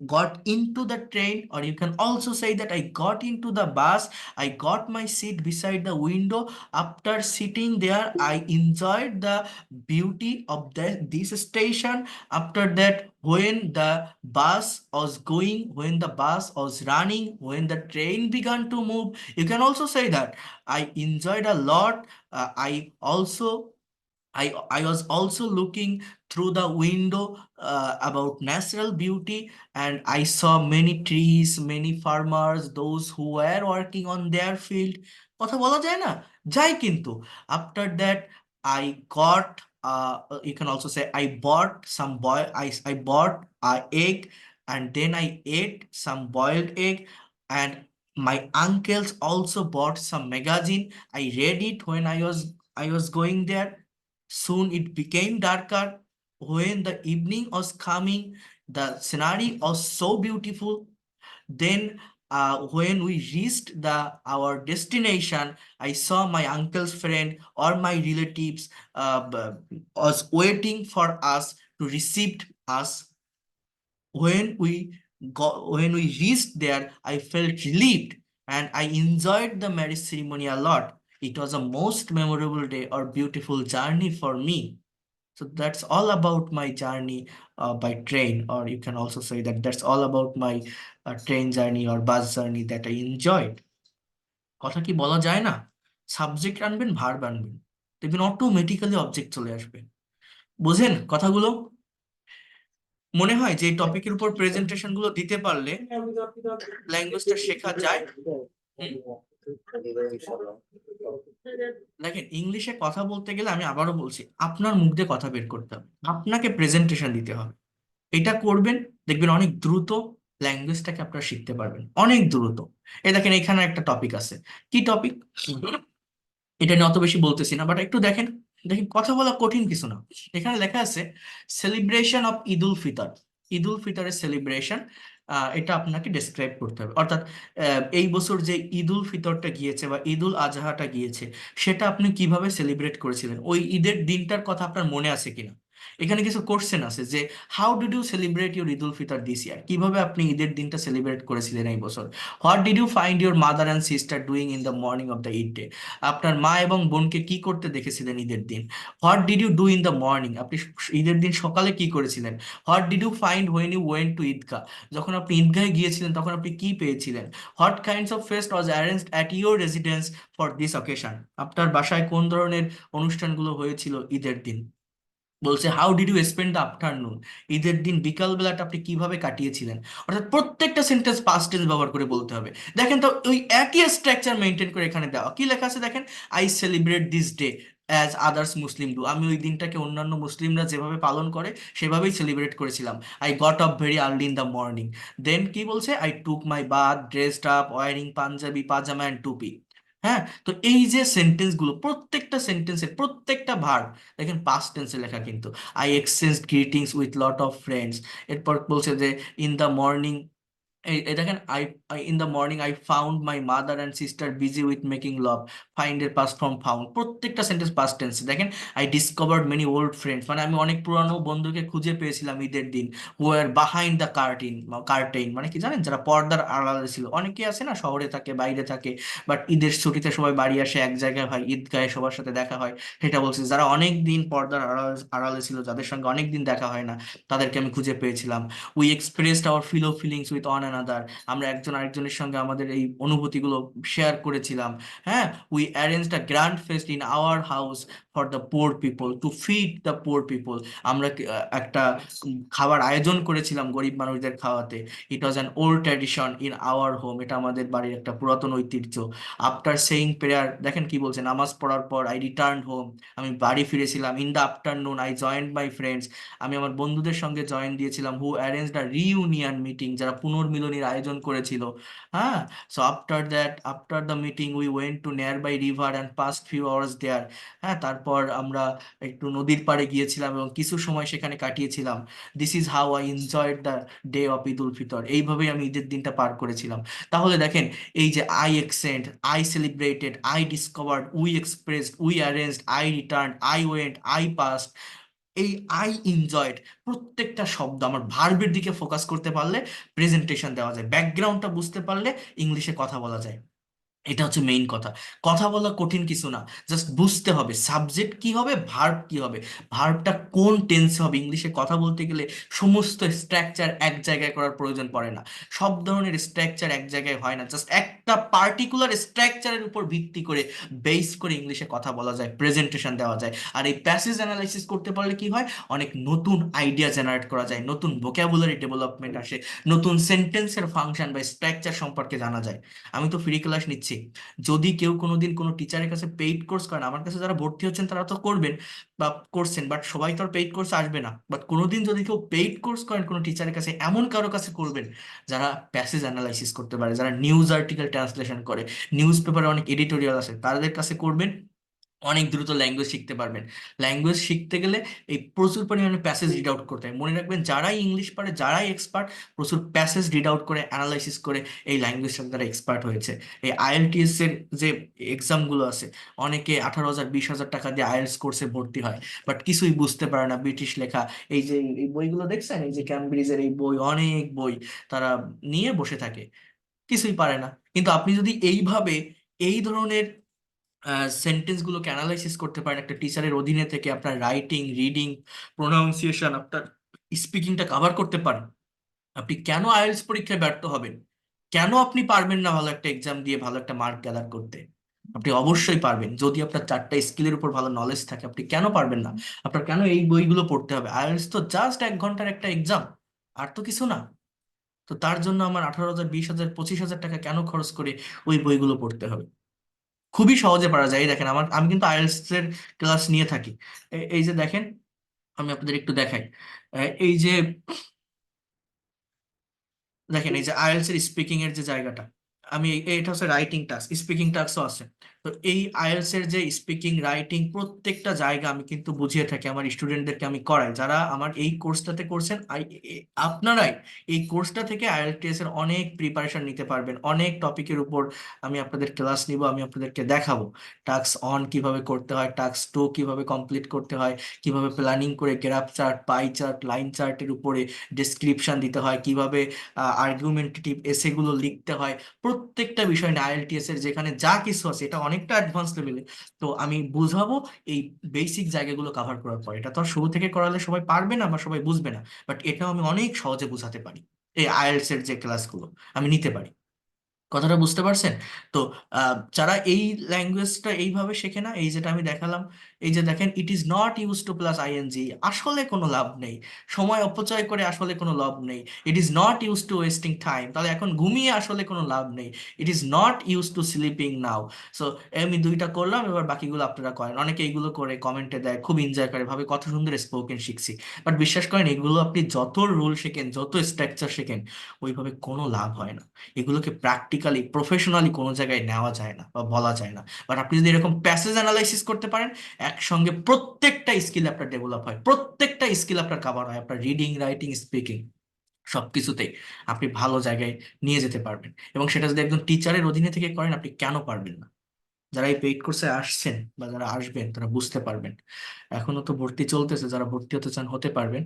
got into the train, or you can also say that I got into the bus, I got my seat beside the window. After sitting there, I enjoyed the beauty of this station. After that, when the bus was going, when the bus was running, when the train began to move, you can also say that I enjoyed a lot. I was also looking through the window about natural beauty, and I saw many trees, many farmers, those who were working on their field. কথা বলা যায় না? যায় কিন্তু। After that, I got, you can also say I bought some I bought a egg, and then I ate some boiled egg, and my uncles also bought some magazine. I read it when I was going there. Soon it became darker. When the evening was coming, the scenery was so beautiful. Then, when we reached our destination, I saw my uncle's friend or my relatives was waiting for us to receive us. When we reached there, I felt relieved, and I enjoyed the marriage ceremony a lot. It was a most memorable day or beautiful journey for me. So that's all about my journey by train, or you can also say that that's all about my train journey or bus journey that I enjoyed. কথা কি বলা যায় না? Subject আনবেন, verb আনবেন, দেখবেন automatically object চলে আসবে। বোঝেন কথাগুলো? মনে হয় যে এই টপিকের উপর প্রেজেন্টেশন গুলো দিতে পারলে ল্যাঙ্গুয়েজটা শেখা যায়। হুম? দেখেন, ইংলিশে কথা বলতে গেলে আমি আবারও বলছি, আপনার মুখ দিয়ে কথা বের করতে হবে, আপনাকে প্রেজেন্টেশন দিতে হবে। এটা করবেন, দেখবেন অনেক দ্রুত ল্যাঙ্গুয়েজটাকে আপনারা শিখতে পারবেন, অনেক দ্রুত। এই দেখেন, এখানে একটা টপিক আছে। কি টপিক? এটা নিয়ে অত বেশি বলতেছি না, বাট একটু দেখেন। দেখেন, কথা বলা কঠিন কিছু না। এখানে লেখা আছে সেলিব্রেশন অফ ঈদ উল ফিতর। ঈদ উল ফিতরের সেলিব্রেশন, এটা আপনাকে ডেসক্রাইব করতে হবে। অর্থাৎ এই বছর যে ঈদ উল ফিতরটা গিয়েছে বা ঈদ উল আজহাটা গিয়েছে, সেটা আপনি কিভাবে সেলিব্রেট করেছিলেন, ওই ঈদের দিনটার কথা আপনার মনে আছে কিনা। এখানে কিছু কোশ্চেন আছে যে how did you celebrate your Eid ul Fitr this year, কিভাবে আপনি ঈদের দিনটা সেলিব্রেট করেছিলেন এই বছর। What did you find your mother and sister doing in the morning of the Eid day, আপনার মা এবং বোনকে কি করতে দেখেছিলেন ঈদের দিন। What did you do in the morning, আপনি ঈদের দিন সকালে কি করেছিলেন। What did you find when you went to Eidgah, যখন আপনি ঈদগাহে গিয়েছিলেন তখন আপনি কি পেয়েছিলেন। What kinds of fest was arranged at your residence for this occasion, আপনার বাসায় কোন ধরনের অনুষ্ঠানগুলো হয়েছিল ঈদের দিন। বলছে how did you spend the afternoon, ঈদের দিন বিকাল বেলাটা আপনি কিভাবে কাটিয়েছিলেন। অর্থাৎ প্রত্যেকটা সেন্টেন্স পাস্ট টেন্স ব্যবহার করে বলতে হবে। দেখেন তো, ওই একই স্ট্রাকচার মেনটেন করে এখানে দেওয়া কি লেখা আছে দেখেন, I celebrate this day as others Muslim do, আমি ওই দিনটাকে অন্যান্য মুসলিমরা যেভাবে পালন করে সেভাবেই সেলিব্রেট করেছিলাম। I got up very early in the morning, then কি বলছে, I took my bath, dressed up, wearing panjabi pyjama and topi. হ্যাঁ, তো এই যে সেন্টেন্স গুলো, প্রত্যেকটা সেন্টেন্সের প্রত্যেকটা ভার্ব দেখেন পাস্ট টেন্সে লেখা কিন্তু। I exchange greetings with lot of friends, এরপর বলছে যে ইন দ্য মর্নিং, এই এই দেখেন, in the morning I found my mother and sister busy with making love, find এর পাস্ট ফর্ম ফাউন্ড, প্রত্যেকটা সেন্টেন্স পাস্ট টেন্স। দেখেন, I discovered many old friends, মানে আমি অনেক পুরানো বন্ধুকে খুঁজে পেয়েছিলাম ঈদের দিন। ওয়ার বাহাইন্ড দ্য কার্টেন মানে কি জানেন, যারা পর্দার আড়ালে ছিল। অনেকে আছে না, শহরে থাকে, বাইরে থাকে, বাট ঈদের ছুটিতে সবাই বাড়ি আসে, এক জায়গায় হয়, ঈদগাহে সবার সাথে দেখা হয়। সেটা বলছে, যারা অনেক দিন পর্দার আড়ালে ছিল, যাদের সঙ্গে অনেক দিন দেখা হয় না, তাদেরকে আমি খুঁজে পেয়েছিলাম। We expressed our feelings with one another, আমরা একজন আরেকজনের সঙ্গে আমাদের এই অনুভূতিগুলো শেয়ার করেছিলাম। হ্যাঁ, we arranged a grand feast in our house for the poor people, to feed the poor people, আমরা একটা খাবার আয়োজন করেছিলাম গরিব মানুষদের খাওয়াতে। It was an old tradition in our home, এটা আমাদের বাড়ির একটা পুরাতন ঐতিহ্য। আফটার সেইং প্রেয়ার, দেখেন কি বলছে, নামাজ পড়ার পর আই রিটার্ন হোম, আমি বাড়ি ফিরেছিলাম। In the afternoon I joined my friends, আমি আমার বন্ধুদের সঙ্গে জয়েন দিয়েছিলাম। Who arranged a reunion meeting, যারা পুনর্মিলনীর আয়োজন করেছিল। হ্যাঁ, so after the meeting we went to near by river and past few hours there, হ্যাঁ, তারপর আমরা একটু নদীর পাড়ে গিয়েছিলাম এবং কিছু সময় সেখানে কাটিয়েছিলাম। This is how I enjoyed the day of Eid ul Fitr, এইভাবেই আমি ঈদের দিনটা পার করেছিলাম। তাহলে দেখেন, এই যে I Xcent, I celebrated, I discovered, we expressed, we arranged, I return, I went, I past, এই আই এনজয়েড, প্রত্যেকটা শব্দ আমার ভার্বের দিকে ফোকাস করতে পারলে প্রেজেন্টেশন দেওয়া যায়, ব্যাকগ্রাউন্ডটা বুঝতে পারলে ইংলিশে কথা বলা যায়। এটা হচ্ছে মেইন কথা। কথা বলা কঠিন কিছু না, জাস্ট বুঝতে হবে সাবজেক্ট কি হবে, ভার্ব কি হবে, ভার্বটা কোন টেন্সে হবে। ইংলিশে কথা বলতে গেলে সমস্ত স্ট্রাকচার এক জায়গায় করার প্রয়োজন পড়ে না, সব ধরনের স্ট্রাকচার এক জায়গায় হয় না, জাস্ট একটা পার্টিকুলার স্ট্রাকচারের উপর ভিত্তি করে বেস করে ইংলিশে কথা বলা যায়, প্রেজেন্টেশন দেওয়া যায়। আর এই প্যাসেজ অ্যানালাইসিস করতে পারলে কি হয়, অনেক নতুন আইডিয়া জেনারেট করা যায়, নতুন ভোকাবুলারি ডেভেলপমেন্ট আসে, নতুন সেন্টেন্সের ফাংশন বা স্ট্রাকচার সম্পর্কে জানা যায়। আমি তো ফ্রি ক্লাস নিচ্ছি, যদি কেউ কোনোদিন কোনো টিচারের কাছে পেইড কোর্স করেন, আমার কাছে যারা ভর্তি হচ্ছেন তারা তো করবেন বা করছেন, বাট সবাই তো আর পেইড কোর্স আসবে না। বাট কোনোদিন যদি কেউ পেইড কোর্স করেন কোনো টিচারের কাছে, এমন কারো কাছে করবেন যারা প্যাসেজ অ্যানালাইসিস করতে পারে, যারা নিউজ আর্টিকেল ট্রান্সলেশন করে, নিউজ পেপারে অনেক এডিটোরিয়াল আছে, তাদের কাছে করবেন। অনেক দ্রুত ল্যাঙ্গুয়েজ শিখতে পারবেন। ল্যাঙ্গুয়েজ শিখতে গেলে এই প্রচুর পরিমাণে প্যাসেজ রিড আউট করতে হয়। মনে রাখবেন, যারাই ইংলিশ পারে, যারাই এক্সপার্ট, প্রচুর প্যাসেজ রিড আউট করে অ্যানালাইসিস করে এই ল্যাঙ্গুয়েজটা তারা এক্সপার্ট হয়েছে। এই আইএলটিএস এর যে এক্সামগুলো আছে, অনেকে 18,000 20,000 টাকা দিয়ে আইএলটিএস কোর্সে ভর্তি হয়, বাট কিছুই বুঝতে পারে না, ব্রিটিশ লেখা। এই যে এই বইগুলো দেখছেন, এই যে ক্যামব্রিজের এই বই, অনেক বই তারা নিয়ে বসে থাকে, কিছুই পারে না। কিন্তু আপনি যদি এইভাবে এই ধরনের সেন্টেন্স গুলোকে অ্যানালাইসিস করতে পারেন একটা টিচারের অধীনে থেকে, আপনার রাইটিং, রিডিং, প্রোনাউন্সিয়েশন, আপনার স্পিকিংটা কভার করতে পারেন, আপনি কেন আইএলটিএস পরীক্ষায় ব্যর্থ হবেন, কেন আপনি পারবেন না ভালো একটা এক্সাম দিয়ে ভালো একটা মার্ক গ্যাদার করতে। আপনি অবশ্যই পারবেন যদি আপনার 4টা স্কিলের উপর ভালো নলেজ থাকে। আপনি কেন পারবেন না? আপনার কেন এই বইগুলো পড়তে হবে? আইএলটিএস তো জাস্ট 1 ঘন্টার একটা এক্সাম, আর তো কিছু না। তো তার জন্য আমার 18,000, 20,000, 25,000 টাকা কেন খরচ করে ওই বইগুলো পড়তে হবে? খুবই সহজে পারা যায়। এই দেখেন, আমি কিন্তু আইএলটিএস এর ক্লাস নিয়ে থাকি। এই যে দেখেন, আমি আপনাদের একটু দেখাই। এই যে দেখেন, এই যে আইএলটিএস এর স্পিকিং এর যে জায়গাটা, এটা হচ্ছে রাইটিং টাস্ক, স্পিকিং টাস্কও আছে। তো এই আইএলটিএস এর যে স্পিকিং রাইটিং প্রত্যেকটা জায়গা আমি কিন্তু বুঝিয়ে থাকি, আমার স্টুডেন্টদেরকে আমি করাই যারা আমার এই কোর্সটাতে করছেন। আপনারাই এই কোর্সটা থেকে আইএলটিএস এর অনেক প্রিপারেশন নিতে পারবেন, অনেক টপিকের উপর আমি আপনাদের ক্লাস নিব, আমি আপনাদেরকে দেখাবো টাস্ক অন কিভাবে করতে হয়, টাস্ক টু কিভাবে কমপ্লিট করতে হয়, কিভাবে প্ল্যানিং করে graph chart, pie chart, line চার্টের উপরে ডেসক্রিপশন দিতে হয়, কিভাবে আর্গুমেন্টেটিভ এসে গুলো লিখতে হয়। প্রত্যেকটা বিষয় নিয়ে আইএলটিএস এর যেখানে যা কিছু আছে, এটা অনেকটা অ্যাডভান্স লেভেলে। তো আমি বুঝাবো এই বেসিক জায়গাগুলো কভার করার পর। এটা তো আর শুরু থেকে করালে সবাই পারবে না বা সবাই বুঝবে না, বাট এটাও আমি অনেক সহজে বোঝাতে পারি। এই আইএলটিএস এর যে ক্লাসগুলো আমি নিতে পারি। কথাটা বুঝতে পারছেন? তো যারা এই ল্যাঙ্গুয়েজটা এইভাবে শেখে না, এই যেটা আমি দেখালাম, এই যে দেখেন, it is not use to plus ING, আসলে কোনো লাভ নেই। সময় অপচয় করে আসলে কোনো লাভ নেই। ইট is not use two wasting time, তাহলে এখন ঘুমিয়ে আসলে কোনো লাভ নেই। ইট is not use two sleeping now. So আমি 2টা করলাম, এবার বাকিগুলো আপনারা করেন। অনেকে এইগুলো করে কমেন্টে দেয়, খুব এনজয় করে, ভাবে কত সুন্দর স্পোকেন শিখছি। বাট বিশ্বাস করেন, এগুলো আপনি যত রুল শেখেন, যত স্ট্রাকচার শেখেন, ওইভাবে কোনো লাভ হয় না। এগুলোকে প্র্যাকটিক্যালি প্রফেশনালি কোনো জায়গায় নেওয়া যায় না বা বলা যায় না। বাট আপনি যদি এরকম প্যাসেজ অ্যানালাইসিস করতে পারেন, একসঙ্গে প্রত্যেকটা স্কিল আপনার ডেভেলপ হয়, প্রত্যেকটা স্কিল আপনার কাভার হয়, আপনার রিডিং, রাইটিং, স্পিকিং সবকিছুতেই আপনি ভালো জায়গায় নিয়ে যেতে পারবেন। এবং সেটা যদি একজন টিচারের অধীনে থেকে করেন, আপনি কেন পারবেন না? যারা এই পেইড কোর্সে আসছেন বা যারা আসবেন, তারা বুঝতে পারবেন। এখনো তো ভর্তি চলতেছে, যারা ভর্তি হতে চান হতে পারবেন।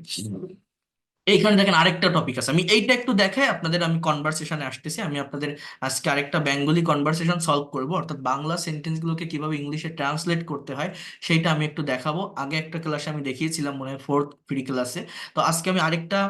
এইখানে দেখেন আরেকটা টপিক আছে, আমি এইটা একটু দেখাই আপনাদের, আমি কনভারসেশনে আসতেছি। আমি আপনাদের আজকে আরেকটা বেঙ্গলি কনভারসেশন সলভ করব, অর্থাৎ বাংলা সেন্টেন্স গুলোকে কিভাবে ইংলিশে ট্রান্সলেট করতে হয় সেইটা আমি একটু দেখাবো। আগে একটা ক্লাসে আমি দেখিয়েছিলাম, মনে হয় ফোর্থ ফ্রি ক্লাসে। তো আজকে আমি আরেকটা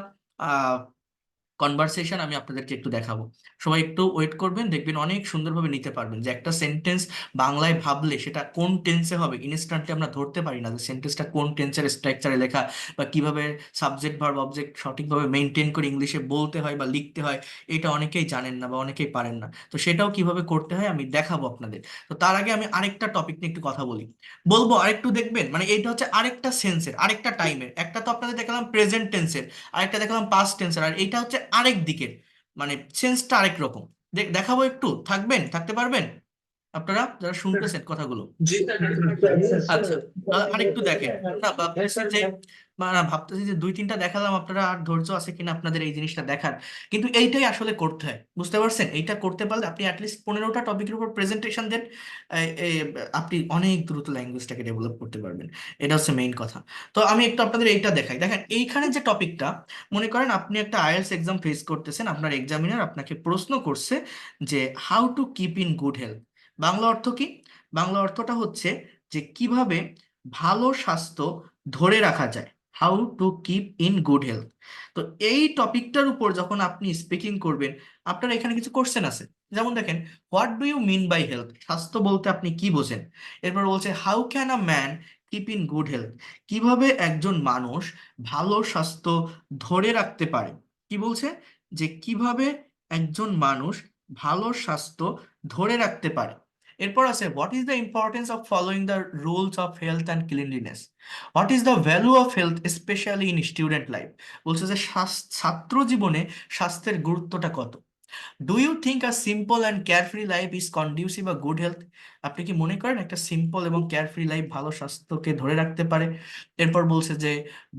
কনভারসেশন আমি আপনাদেরকে একটু দেখাবো। সবাই একটু ওয়েট করবেন, দেখবেন অনেক সুন্দরভাবে নিতে পারবেন যে একটা সেন্টেন্স বাংলায় ভাবলে সেটা কোন টেন্সে হবে ইনস্ট্যান্টলি আমরা ধরতে পারি না, যে সেন্টেন্সটা কোন টেন্সের স্ট্রাকচারে লেখা, বা কিভাবে সাবজেক্ট ভার্ব অবজেক্ট সঠিকভাবে মেনটেন করে ইংলিশে বলতে হয় বা লিখতে হয়। এটা অনেকেই জানেন না বা অনেকেই পারেন না। তো সেটাও কিভাবে করতে হয় আমি দেখাবো আপনাদের। তো তার আগে আমি আরেকটা টপিক নিয়ে একটু কথা বলি, বলবো আরেকটু দেখবেন। মানে এটা হচ্ছে আরেকটা সেন্সের, আরেকটা টাইমের। একটা তো আপনাদের দেখালাম প্রেজেন্ট টেন্সের, আরেকটা দেখালাম পাস্ট টেন্সের, আর এটা হচ্ছে আরেক দিকের, মানে সেন্সটা আরেক রকম। দেখাবো, একটু থাকবেন, থাকতে পারবেন আপনারা যারা শুনতেছেন কথাগুলো? আচ্ছা, তাহলে আরেকটু দেখেন। না ভাবতেছি যে ভাবতেছি যে 2-3টা দেখালাম, আপনারা আর ধৈর্য আছে কিনা আপনাদের এই জিনিসটা দেখার। কিন্তু এইটাই আসলে করতে হয়, বুঝতে পারছেন? এইটা করতে পারলে আপনি অ্যাটলিস্ট 15টা টপিকের উপর প্রেজেন্টেশন দেন, আপনি অনেক দ্রুত ল্যাঙ্গুয়েজটাকে ডেভেলপ করতে পারবেন। এটা হচ্ছে মেইন কথা। তো আমি একটু আপনাদের এইটা দেখাই। দেখেন এইখানে যে টপিকটা, মনে করেন আপনি একটা আইএলটিএস এক্সাম ফেস করতেছেন, আপনার এক্সামিনার আপনাকে প্রশ্ন করছে যে how to keep in good health. Bangla অর্থ কি? বাংলা অর্থটা হচ্ছে যে কিভাবে ভালো স্বাস্থ্য ধরে রাখা যায়, how to keep in good health. তো এই টপিকটার উপর যখন আপনি স্পিকিং করবেন, আপনার এখানে কিছু কোশ্চেন আছে। যেমন দেখেন, what do you mean by health, স্বাস্থ্য বলতে আপনি কি বোঝেন? এরপর বলছে how can a man keep in good health, কিভাবে একজন মানুষ ভালো স্বাস্থ্য ধরে রাখতে পারে। কি বলছে? যে কিভাবে একজন মানুষ ভালো স্বাস্থ্য ধরে রাখতে পারে। এরপর আছে what is the importance of following the rules of health and cleanliness. What is the value of health specially in student life. বলছে যে ছাত্র জীবনে স্বাস্থ্যের গুরুত্বটা কত। Do you think a simple and carefree life is conducive a good health. আপনি কি মনে করেন একটা সিম্পল এবং কেয়ারফ্রি লাইফ ভালো স্বাস্থ্যকে ধরে রাখতে পারে? এরপর বলছে যে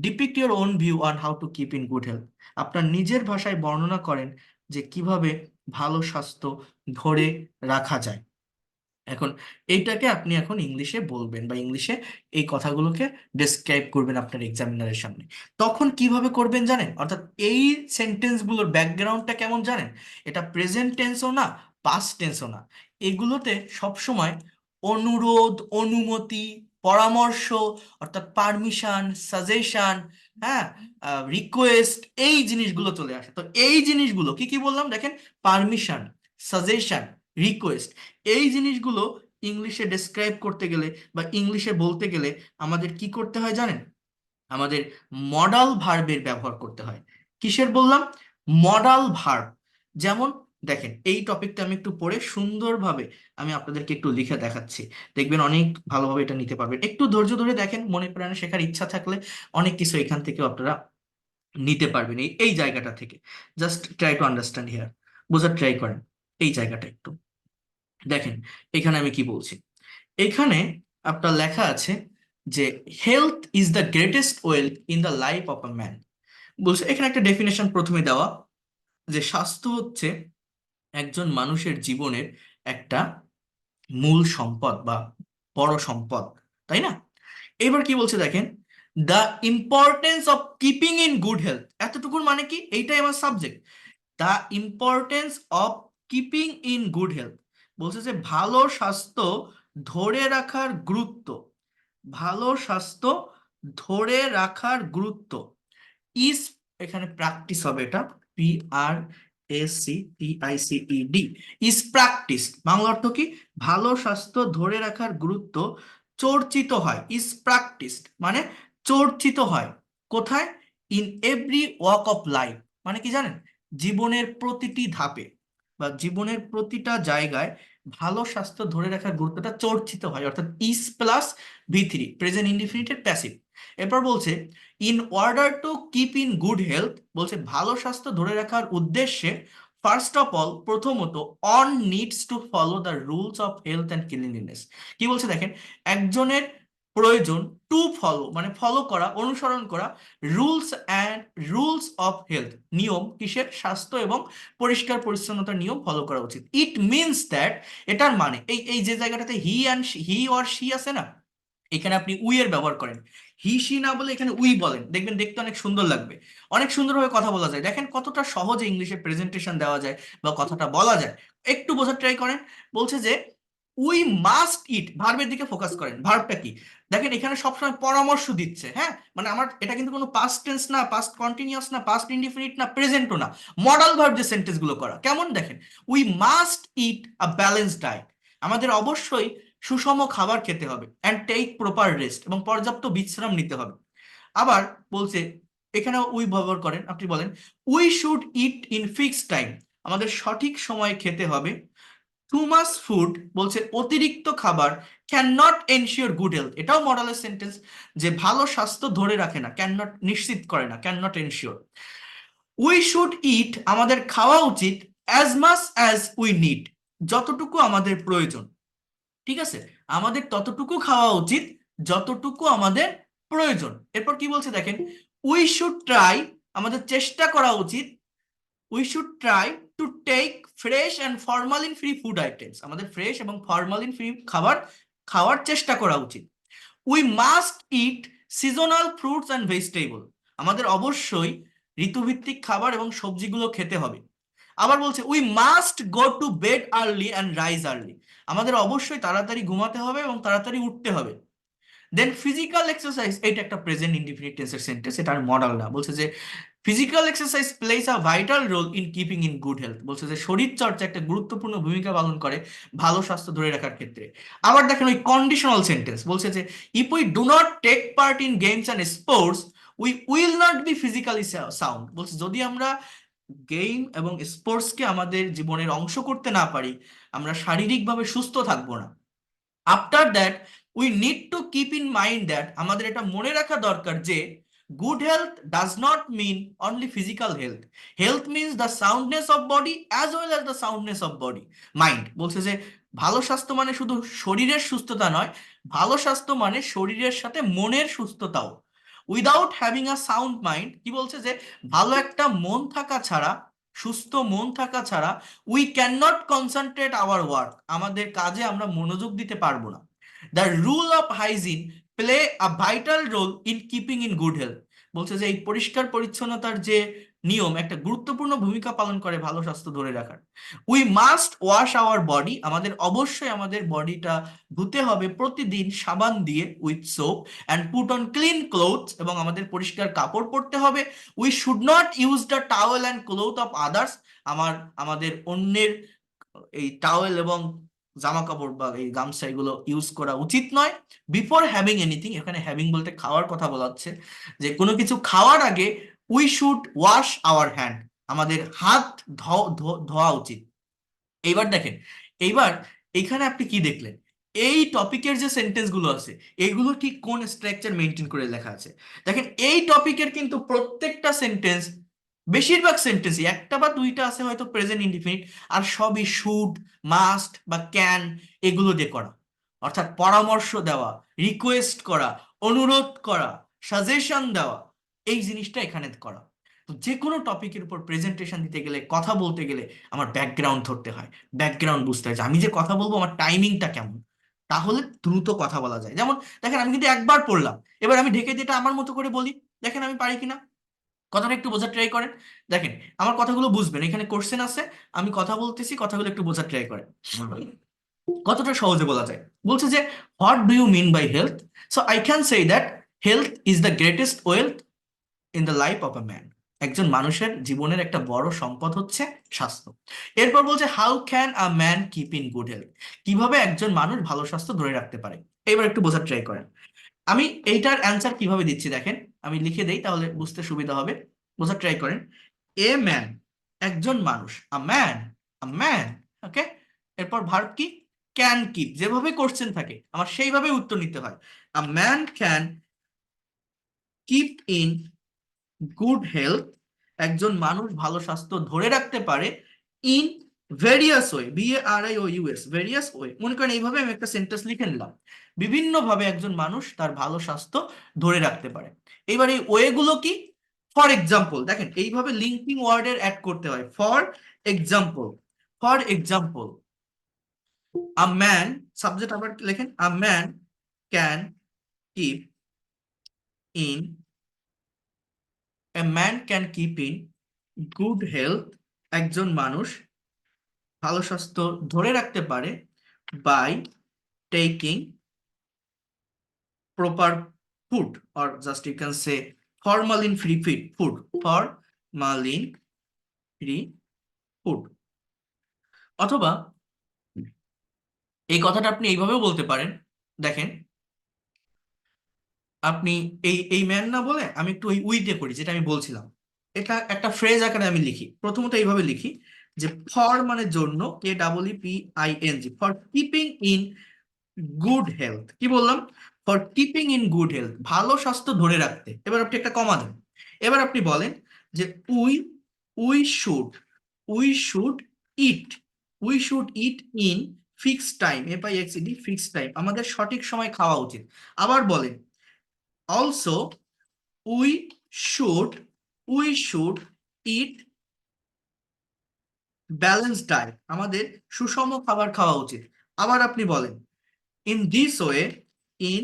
depict your own view on how to keep in good health. আপনার নিজের ভাষায় বর্ণনা করেন যে কিভাবে ভালো স্বাস্থ্য ধরে রাখা যায়। এখন এইটাকে আপনি এখন ইংলিশে বলবেন বা ইংলিশে এই কথাগুলোকে ডেসক্রাইব করবেন আপনার এক্সামিনারের সামনে। তখন কিভাবে করবেন জানেন? অর্থাৎ এই সেন্টেন্সগুলোর ব্যাকগ্রাউন্ডটা কেমন জানেন? এটা প্রেজেন্ট টেন্সও না, পাস্ট টেন্সও না। এগুলোতে সবসময় অনুরোধ, অনুমতি, পরামর্শ, অর্থাৎ পারমিশন, সাজেশন, হ্যাঁ, রিকোয়েস্ট, এই জিনিসগুলো চলে আসে। তো এই জিনিসগুলো কি কি বললাম দেখেন, পারমিশন, সাজেশন, রিকোয়েস্ট, এই জিনিসগুলো ইংলিশে ডেসক্রাইব করতে গেলে বা ইংলিশে বলতে গেলে আমাদের কি করতে হয় জানেন? আমাদের মডাল ভার্বের ব্যবহার করতে হয়। কিসের বললাম? Modal verb. যেমন দেখেন, এই টপিকটা আমি একটু পড়ে সুন্দরভাবে আমি আপনাদেরকে একটু লিখে দেখাচ্ছি, দেখবেন অনেক ভালোভাবে এটা নিতে পারবেন। একটু ধৈর্য ধরে দেখেন, মনে প্রাণে শেখার ইচ্ছা থাকলে অনেক কিছু এখান থেকে আপনারা নিতে পারবেন এই এই জায়গাটা থেকে। Just try to understand here, বোঝার ট্রাই করেন এই জায়গাটা একটু। দেখেন এখানে আমি কি বলছি, এখানে আপনার লেখা আছে যে health is the greatest wealth in the life of a man. বলছে এখানে একটা ডেফিনেশন প্রথমে দেওয়া, যে স্বাস্থ্য হচ্ছে একজন মানুষের জীবনের একটা মূল সম্পদ বা বড় সম্পদ, তাই না? এবার কি বলছে দেখেন, the importance of keeping in good health. এতটুকুর মানে কি, এইটাই আমার subject. The importance of keeping in good health, বলছে যে ভালো স্বাস্থ্য ধরে রাখার গুরুত্ব, ভালো স্বাস্থ্য ধরে রাখার গুরুত্ব ইজ, এখানে প্র্যাকটিস হবে, এটা PRACTICED, ইজ প্র্যাকটিস। বাংলা অর্থ কি? ভালো স্বাস্থ্য ধরে রাখার গুরুত্ব চর্চিত হয়, ইজ প্র্যাকটিস মানে চর্চিত হয়। কোথায়? In every walk of life, মানে কি জানেন? জীবনের প্রতিটি ধাপে বা জীবনের প্রতিটা জায়গায় ভালো স্বাস্থ্য ধরে রাখার গুরুত্বটা চর্চিত হয়, অর্থাৎ ইজ প্লাস V3, প্রেজেন্ট ইনডিফিনিটের প্যাসিভ। এরপর বলছে in order to keep in good health, বলছে ভালো স্বাস্থ্য ধরে রাখার উদ্দেশ্যে ফার্স্ট অফ অল, প্রথমত, one needs to follow the rules of health and cleanliness. কি বলছে দেখেন, একজনের প্রয়োজন টু ফলো মানে ফলো করা, অনুসরণ করা, rules and rules of health, নিয়ম কিসের? স্বাস্থ্য এবং পরিষ্কার পরিচ্ছন্নতার নিয়ম ফলো করা উচিত। ইট মিনস দ্যাট, এটার মানে এই এই যে জায়গাটাতে হি অর শি আছে না, এখানে আপনি উই এর ব্যবহার করেন, হি সি না বলে এখানে উই বলেন, দেখবেন দেখতে অনেক সুন্দর লাগবে, অনেক সুন্দরভাবে কথা বলা যায়। দেখেন কতটা সহজে ইংলিশে প্রেজেন্টেশন দেওয়া যায় বা কথাটা বলা যায়, একটু বোঝার ট্রাই করেন। বলছে যে উই মাস্ট ইট, ভার্বের দিকে ফোকাস করেন। ভার্বটা কি? দেখেন এখানে সবসময় পরামর্শ দিচ্ছে, হ্যাঁ, মানে আমার এটা কিন্তু কোনো পাস্ট টেন্স না, পাস্ট কন্টিনিউয়াস না, পাস্ট ইনডিফিনিট না, প্রেজেন্টও না, মডাল ভার্ব যে সেন্টেন্স গুলো করা কেমন দেখেন, we must it a balanced diet, আমাদের অবশ্যই সুষম খাবার খেতে হবে, অ্যান্ড টেক প্রপার রেস্ট, এবং পর্যাপ্ত বিশ্রাম নিতে হবে। আবার বলছে, এখানে উই ব্যবহার করেন, আপনি বলেন we should it in fixed time, আমাদের সঠিক সময়ে খেতে হবে। টু মাচ ফুড, বলছে অতিরিক্ত খাবার can not ensure good health, এটাও মডালের সেন্টেন্স, যে ভালো স্বাস্থ্য ধরে রাখে না, ক্যান নট নিশ্চিত করে না, can not ensure. We should eat, আমাদের খাওয়া উচিত, as much as we need, যতটুকু আমাদের প্রয়োজন, ঠিক আছে, আমাদের ততটুকু খাওয়া উচিত যতটুকু আমাদের প্রয়োজন। এরপর কি বলছে দেখেন, উই শুড ট্রাই, আমাদের চেষ্টা করা উচিত, we should try to take fresh and formalin free food items, আমাদের ফ্রেশ এবং ফরমালিন ফ্রি খাবার খাওয়ার চেষ্টা করা উচিত। We must eat seasonal fruits and vegetable, আমাদের অবশ্যই ঋতুভিত্তিক খাবার এবং সবজিগুলো খেতে হবে। আবার বলছে we must go to bed early and rise early, আমাদের অবশ্যই তাড়াতাড়ি ঘুমাতে হবে এবং তাড়াতাড়ি উঠতে হবে। দেন ফিজিক্যাল এক্সারসাইজ, এটা একটা প্রেজেন্ট ইনডিফিনিট টেন্সের সেন্টেন্স, এটা মডাল না। বলছে যে physical exercise plays a vital role in keeping in good health, বলছে যে শরীর চর্চা একটা গুরুত্বপূর্ণ ভূমিকা পালন করে ভালো স্বাস্থ্য ধরে রাখার ক্ষেত্রে। আবার দেখেন ওই কন্ডিশনাল সেন্টেন্স, বলছে যে if we do not take part in games and sports we will not be physically sound, বলছে যদি আমরা গেম এবং স্পোর্টসকে আমাদের জীবনের অংশ করতে না পারি, আমরা শারীরিকভাবে সুস্থ থাকবো না। After that we need to keep in mind that, আমাদের এটা মনে রাখা দরকার যে good health does not mean only physical health, health means the soundness of body as well as the soundness of body mind. বলছে যে ভালো স্বাস্থ্য মানে শুধু শরীরের সুস্থতা নয়, ভালো স্বাস্থ্য মানে শরীরের সাথে মনের সুস্থতাও। Without having a sound mind, কি বলছে যে ভালো একটা মন থাকা ছাড়া, সুস্থ মন থাকা ছাড়া we can not concentrate our work, আমাদের কাজে আমরা মনোযোগ দিতে পারবো না। The rule of hygiene play a vital role in keeping in good health, বলছে যে এই পরিষ্কার পরিচ্ছন্নতার যে নিয়ম একটা গুরুত্বপূর্ণ ভূমিকা পালন করে ভালো স্বাস্থ্য ধরে রাখার। We must wash our body, আমাদের অবশ্যই আমাদের বডিটা ধুতে হবে প্রতিদিন সাবান দিয়ে, with soap, and put on clean clothes, এবং আমাদের পরিষ্কার কাপড় পরতে হবে। We should not use the towel and cloth of others, আমাদের অন্যের এই টাওয়েল এবং জামা কাপড় বা এই গামছা এগুলো ইউজ করা উচিত নয়। বিফোর হ্যাভিং এনিথিং, এখানে হ্যাভিং বলতে খাওয়ার কথা বলা হচ্ছে, যে কোনো কিছু খাওয়ার আগে we should wash our hand, আমাদের হাত ধোয়া উচিত। এইবার দেখেন, এইবার এইখানে আপনি কি দেখলেন, এই টপিকের যে সেন্টেন্স গুলো আছে এইগুলো ঠিক কোন স্ট্রাকচার মেনটেন করে লেখা আছে। দেখেন এই টপিকের কিন্তু প্রত্যেকটা সেন্টেন্স, বেশিরভাগ সেন্টেন্সই একটা বা দুইটা আছে হয়তো প্রেজেন্ট ইনডিফিনিট, আর সবই শুড, মাস্ট বা ক্যান এগুলো দিয়ে করা। অর্থাৎ পরামর্শ দেওয়া, রিকোয়েস্ট করা, অনুরোধ করা, সাজেশন দেওয়া, এই জিনিসটা এখানে করা। তো যে কোনো টপিকের উপর প্রেজেন্টেশন দিতে গেলে, কথা বলতে গেলে আমার ব্যাকগ্রাউন্ড ধরতে হয়, ব্যাকগ্রাউন্ড বুঝতে হয় যে আমি যে কথা বলবো আমার টাইমিংটা কেমন, তাহলে দ্রুত কথা বলা যায়। যেমন দেখেন আমি কিন্তু একবার পড়লাম, এবার আমি ঢেকে যেটা আমার মতো করে বলি, দেখেন আমি পারি কিনা। কথাটা একটু বোঝার ট্রাই করেন। দেখেন আমার কথাগুলো বুঝবেন, এখানে কোশ্চেন আছে, আমি কথা বলতেছি, কথাগুলো একটু বোঝার ট্রাই করেন কতটা সহজে বলা যায়। বলছে যে what do you mean by health, so I can say that health is the greatest wealth in the life of a man. একজন মানুষের জীবনের একটা বড় সম্পদ হচ্ছে স্বাস্থ্য। এরপর বলছে how can a man keep in good health, কিভাবে একজন মানুষ ভালো স্বাস্থ্য ধরে রাখতে পারে। এবার একটু বোঝার ট্রাই করেন। আমি এইটার অ্যান্সার কিভাবে দিচ্ছি দেখেন, আমি লিখে দেই তাহলে বুঝতে সুবিধা হবে। বোঝার ট্রাই করেন। এ ম্যান, একজন মানুষ, আ ম্যান, আ ম্যান, ওকে। এরপর ভার্ব কি, ক্যান কিপ, যেভাবে কোশ্চেন থাকে আমার সেইভাবে উত্তর নিতে হয়। আ man can keep in good health, একজন মানুষ ভালো স্বাস্থ্য ধরে রাখতে পারে, in various way, VARIOUS, various way. মনে করেন এইভাবে আমি একটা সেন্টেন্স লিখে নিলাম, বিভিন্ন ভাবে একজন মানুষ তার ভালো স্বাস্থ্য ধরে রাখতে পারে। এবার এই ওয়ে গুলো কি, ফর এক্সাম্পল, দেখেন এইভাবে লিঙ্কিং ওয়ার্ডের অ্যাড করতে হয়। For example, for example, a man, subject আবার লেখেন, a man can keep in, a man can keep in good health, একজন মানুষ ভালো স্বাস্থ্য ধরে রাখতে পারে, by taking proper food, or just you can say formalin free food, formalin free food. অথবা এই কথাটা আপনি এইভাবেও বলতে পারেন, দেখেন আপনি এই এই ম্যান না বলে আমি একটু ওই উইটে করি যেটা আমি বলছিলাম, এটা একটা ফ্রেজ আকারে আমি লিখি। প্রথমত এইভাবে লিখি যে ফর মানে জন্য, KEEPING, for keeping in good health, কি বললাম, for keeping in good health, ভালো স্বাস্থ্য ধরে রাখতে। এবার আপনি একটা কমা দেন। এবার আপনি বলেন যে we we should we should it we should it in fixed time, FIXED, fixed time, আমাদের সঠিক সময় খাওয়া উচিত। আবার বলেন also we should we should it balance diet, আমাদের সুষম খাবার খাওয়া উচিত। আবার আপনি বলেন in this way, in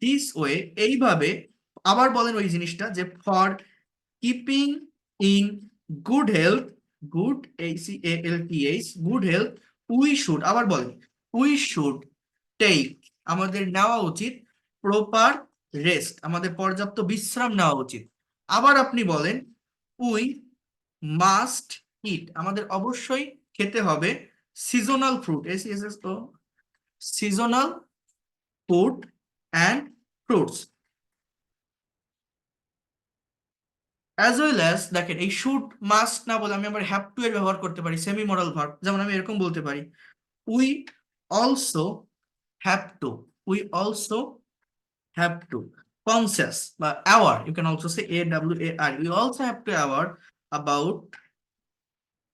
this way, এইভাবে। আবার বলেন ওই জিনিসটা যে for keeping in good health, good, HEALTH, good health, we should, আবার বলেন উই শুড টেক, আমাদের নেওয়া উচিত প্রপার রেস্ট, আমাদের পর্যাপ্ত বিশ্রাম নেওয়া উচিত। আবার আপনি বলেন উই মাস্ট ইট, আমাদের অবশ্যই খেতে হবে seasonal fruit, SESSO, seasonal food and fruits, as well as. দেখেন এই শুড মাস্ট না বলে আমি আবার হ্যাভ টু এর ব্যবহার করতে পারি, সেমি মডাল ভার্ব। যেমন আমি এরকম বলতে পারি we also have to, we also have to conscious বা aware, you can also say AWAR, we also have to aware about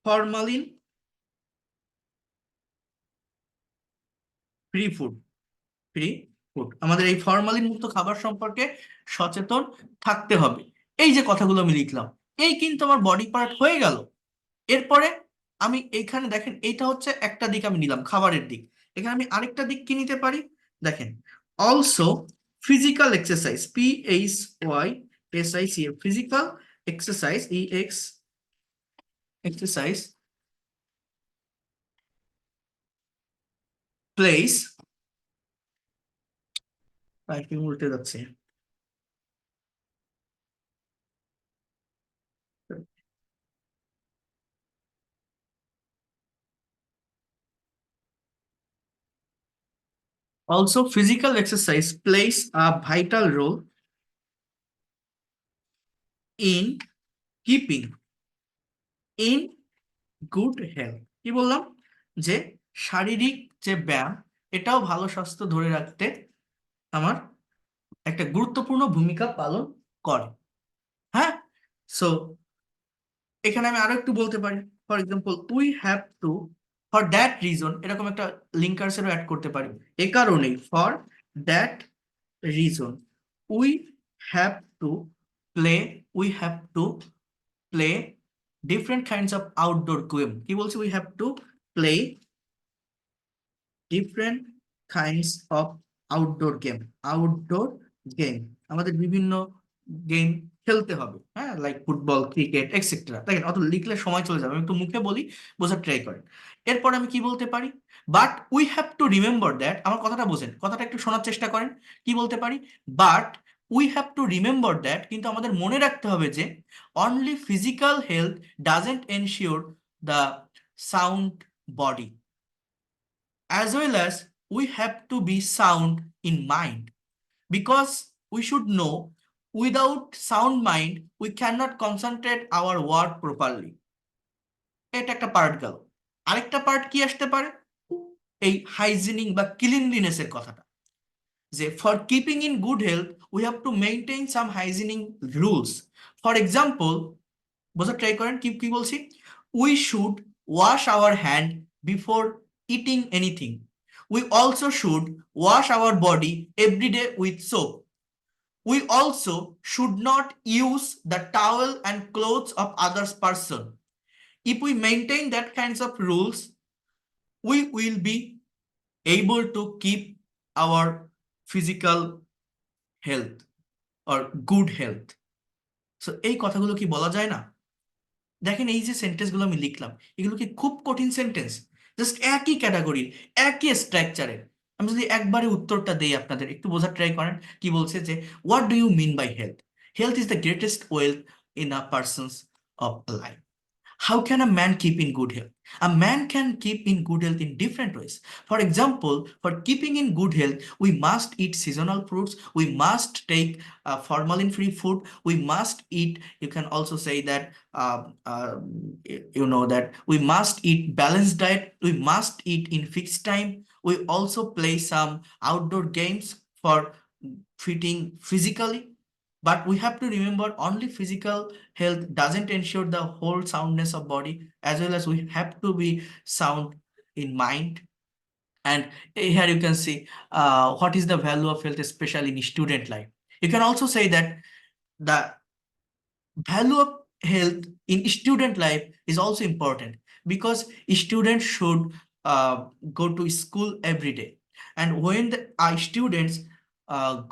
formalin free food, free food, আমাদের এই ফরমালিন মুক্ত খাবার সম্পর্কে সচেতন থাকতে হবে। এই যে কথাগুলো আমি লিখলাম, এই কিন্তু আমার বডি পার্ট হয়ে গেল। এরপরে আমি এইখানে দেখেন এইটা হচ্ছে একটা দিক আমি নিলাম, খাবারের দিক। এখানে আমি আরেকটা দিক কি নিতে পারি, দেখেন also physical exercise, PHYSICA, physical exercise, exercise place, typing উল্টে যাচ্ছে, Also, physical exercise plays a vital role in keeping in good health. কি বললাম? যে শারীরিক যে ব্যায়াম, এটাও ভালো স্বাস্থ্য ধরে রাখতে আমার একটা গুরুত্বপূর্ণ ভূমিকা পালন করে। হ্যাঁ, সো এখানে আমি আরো একটু বলতে পারি। For example, we have two, for that reason, এরকম একটা লিঙ্কার্সেরও অ্যাড করতে পারি। এ কারণেই, for that reason we have to play, we have to play different kinds of outdoor game. কি বলছি? We have to play different kinds of outdoor game. Outdoor game, আমাদের বিভিন্ন game খেলতে হবে। হ্যাঁ, লাইক ফুটবল, ক্রিকেট, এক্সেট্রা। দেখেন, অত লিখলে সময় চলে যাবে, আমি একটু মুখে বলি, বোঝার ট্রাই করেন। এরপর আমি কি বলতে পারি? But we have to remember that, আমার কথাটা বোঝেন, কথাটা একটু শোনার চেষ্টা করেন। কি বলতে পারি? But we have to remember that, কিন্তু আমাদের মনে রাখতে হবে যে only physical health doesn't ensure the sound body, as well as we have to be sound in mind, because we should know without sound mind we cannot concentrate our work properly. এটা একটা part গেল। আরেকটা part কি আসতে পারে? এই হাইজিনিং বা ক্লিনলিনেসের কথাটা, যে for keeping in good health we have to maintain some hygiening rules. For example, বোঝার ট্রাই করেন কি কি বলছি। We should wash our hand before eating anything. We also should wash our body every day with soap. We also should not use the towel and clothes of others person. If we maintain that kinds of rules, we will be able to keep our physical health or good health. So এই কথাগুলো কি বলা যায় না? দেখেন, এই যে সেন্টেন্সগুলো আমি লিখলাম, এগুলো কি খুব কঠিন সেন্টেন্স? জাস্ট একই ক্যাটাগরির, একই স্ট্রাকচারের। আমি যদি একবারে উত্তরটা দেই আপনাদের, একটু বোঝার ট্রাই করেন। কি বলছে? যে what do you mean by health? Health is the greatest wealth in a person's of life. How can a man keep in good health? A man can keep in good health in different ways. For example, for keeping in good health, we must eat seasonal fruits, we must take formalin-free food, we must eat, you can also say that, you know, that we must eat balanced diet, we must eat in fixed time, we also play some outdoor games for fitting physically. But we have to remember only physical health doesn't ensure the whole soundness of body, as well as we have to be sound in mind. And here you can see what is the value of health, especially in student life. You can also say that the value of health in student life is also important, because students should go to school every day, and when the students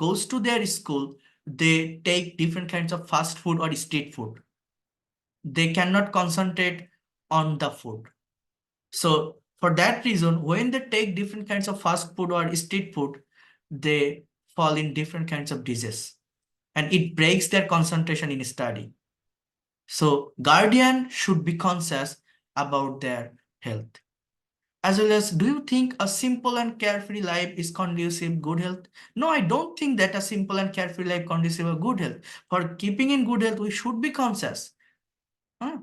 goes to their school, they take different kinds of fast food or street food. They cannot concentrate on the food. So for that reason, when they take different kinds of fast food or street food, they fall in different kinds of diseases, and it breaks their concentration in study. So guardian should be conscious about their health. As well as, do you think a simple and carefree life is conducive good health? No, I don't think that a simple and carefree life conducive of good health. For keeping in good health, we should be conscious. Huh?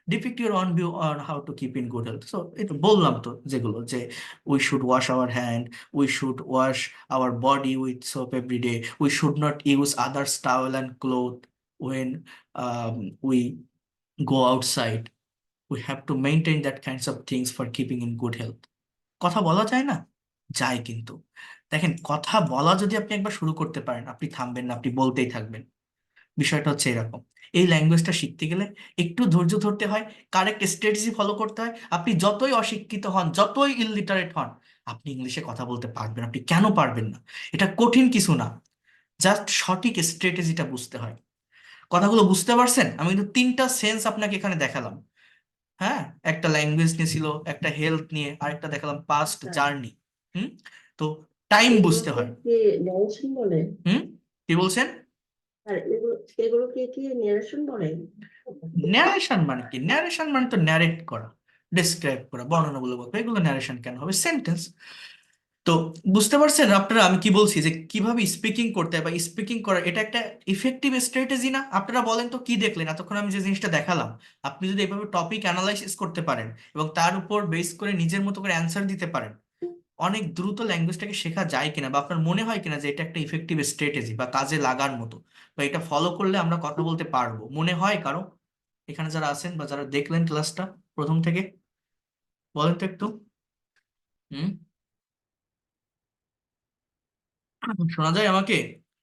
Depict your own view on how to keep in good health. So it বললাম তো যেগুলো, যে we should wash our hand, we should wash our body with soap every day, we should not use others towel and cloth when we go outside. We have to maintain that kinds of things for keeping in good health. কথা বলা যায় না? যায় কিন্তু। দেখেন, কথা বলা যদি আপনি একবার শুরু করতে পারেন, আপনি থামবেন না, আপনি বলতেই থাকবেন। বিষয়টা হচ্ছে এরকম। এই ল্যাঙ্গুয়েজটা শিখতে গেলে একটু ধৈর্য ধরতে হয়, কারেক্ট স্ট্র্যাটেজি ফলো করতে হয়। আপনি যতই অশিক্ষিত হন, যতই ইললিটারেট হন, আপনি ইংলিশে কথা বলতে পারবেন। আপনি কেন পারবেন না? এটা কঠিন কিছু না, জাস্ট সঠিক স্ট্র্যাটেজিটা বুঝতে হয়। কথাগুলো বুঝতে পারছেন? আমি কিন্তু তিনটা সেন্স আপনাকে এখানে দেখালাম। হ্যাঁ, একটা ল্যাঙ্গুয়েজ নিয়ে ছিল, একটা হেলথ নিয়ে, আরেকটা দেখালাম পাস্ট স্যার, জার্নি। হুম, তো টাইম বুঝতে এগুলোকে হয়। কি ন্যারেশন বলে? হুম, কি বলছেন? আর এগুলোকে কি ন্যারেশন বলে? ন্যারেশন মানে কি? ন্যারেশন মানে তো ন্যারেট করা, ডিসক্রাইব করা, বর্ণনামূলক, এগুলো ন্যারেশন কেন হবে? সেন্টেন্স। তো বুঝতে পারছেন আপনারা আমি কি বলছি, যে কিভাবে স্পিকিং করতে হয় বা স্পিকিং করা এটা একটা ইফেক্টিভ স্ট্র্যাটেজি না? আপনারা বলেন তো কি দেখলেন এতক্ষণ আমি যে জিনিসটা দেখালাম? আপনি যদি এভাবে টপিক অ্যানালাইসিস করতে পারেন এবং তার উপর বেস করে নিজের মতো করে অ্যান্সার দিতে পারেন, অনেক দ্রুত ল্যাঙ্গুয়েজটাকে শেখা যায় কিনা, বা আপনার মনে হয় কিনা যে এটা একটা ইফেক্টিভ স্ট্র্যাটেজি বা কাজে লাগার মতো, বা এটা ফলো করলে আমরা কথা বলতে পারবো, মনে হয় কারো এখানে যারা আছেন বা যারা দেখলেন ক্লাসটা প্রথম থেকে? বলেন তো একটু। হুম, শোনা যায় আমাকে?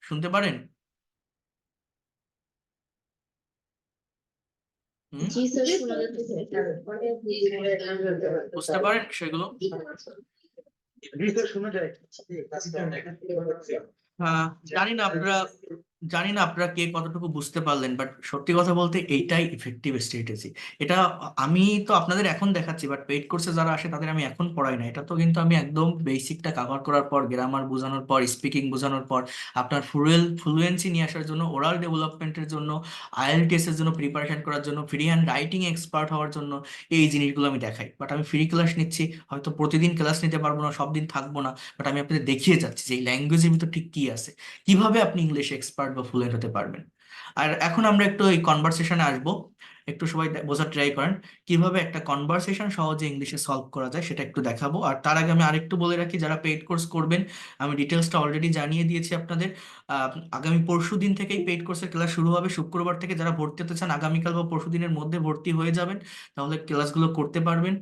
শুনতে পারেন? হুম, জি স্যার, শোনা যাচ্ছে। অনেক বেশি করে বুঝতে পারেন সেগুলো? হ্যাঁ, জানি না আপনারা জানি না আপনারা কে কতটুকু বুঝতে পারলেন, বাট সত্যি কথা বলতে এইটাই ইফেক্টিভ স্ট্র্যাটেজি। এটা আমি তো আপনাদের এখন দেখাচ্ছি, বাট পেইড কোর্সে যারা আসে তাদের আমি এখন পড়াই না। এটা তো কিন্তু আমি একদম বেসিকটা কভার করার পর, গ্রামার বোঝানোর পর, স্পিকিং বোঝানোর পর, আপনার ফ্লুয়েন্সি নিয়ে আসার জন্য, ওরাল ডেভেলপমেন্টের জন্য, আইএলটিএস এর জন্য প্রিপারেশন করার জন্য, ফ্রি হ্যান্ড রাইটিং এক্সপার্ট হওয়ার জন্য এই জিনিসগুলো আমি দেখাই। বাট আমি ফ্রি ক্লাস নিচ্ছি, হয়তো প্রতিদিন ক্লাস নিতে পারবো না, সব দিন থাকবো না, বাট আমি আপনাদের দেখিয়ে যাচ্ছি যে এই ল্যাঙ্গুয়েজের ভিতর ঠিক কি আছে, কিভাবে আপনি ইংলিশে এক্সপার্ট বা ফ্লুয়েন্ট হতে পারবেন। আর এখন আমরা একটু এই কনভারসেশনে আসবো। একটু সবাই বোঝার ট্রাই করেন কিভাবে একটা কনভারসেশন সহজে ইংলিশে সলভ করা যায়, সেটা একটু দেখাবো। আর তার আগে আমি আরেকটু বলে রাখি, যারা পেইড কোর্স করবেন আমি ডিটেলসটা অলরেডি জানিয়ে দিয়েছি আপনাদের। আগামী পরশু দিন থেকেই পেইড কোর্সের ক্লাস শুরু হবে, শুক্রবার থেকে। যারা ভর্তি হতে চান আগামীকাল বা পরশু দিনের মধ্যে ভর্তি হয়ে যাবেন, তাহলে ক্লাসগুলো করতে পারবেন।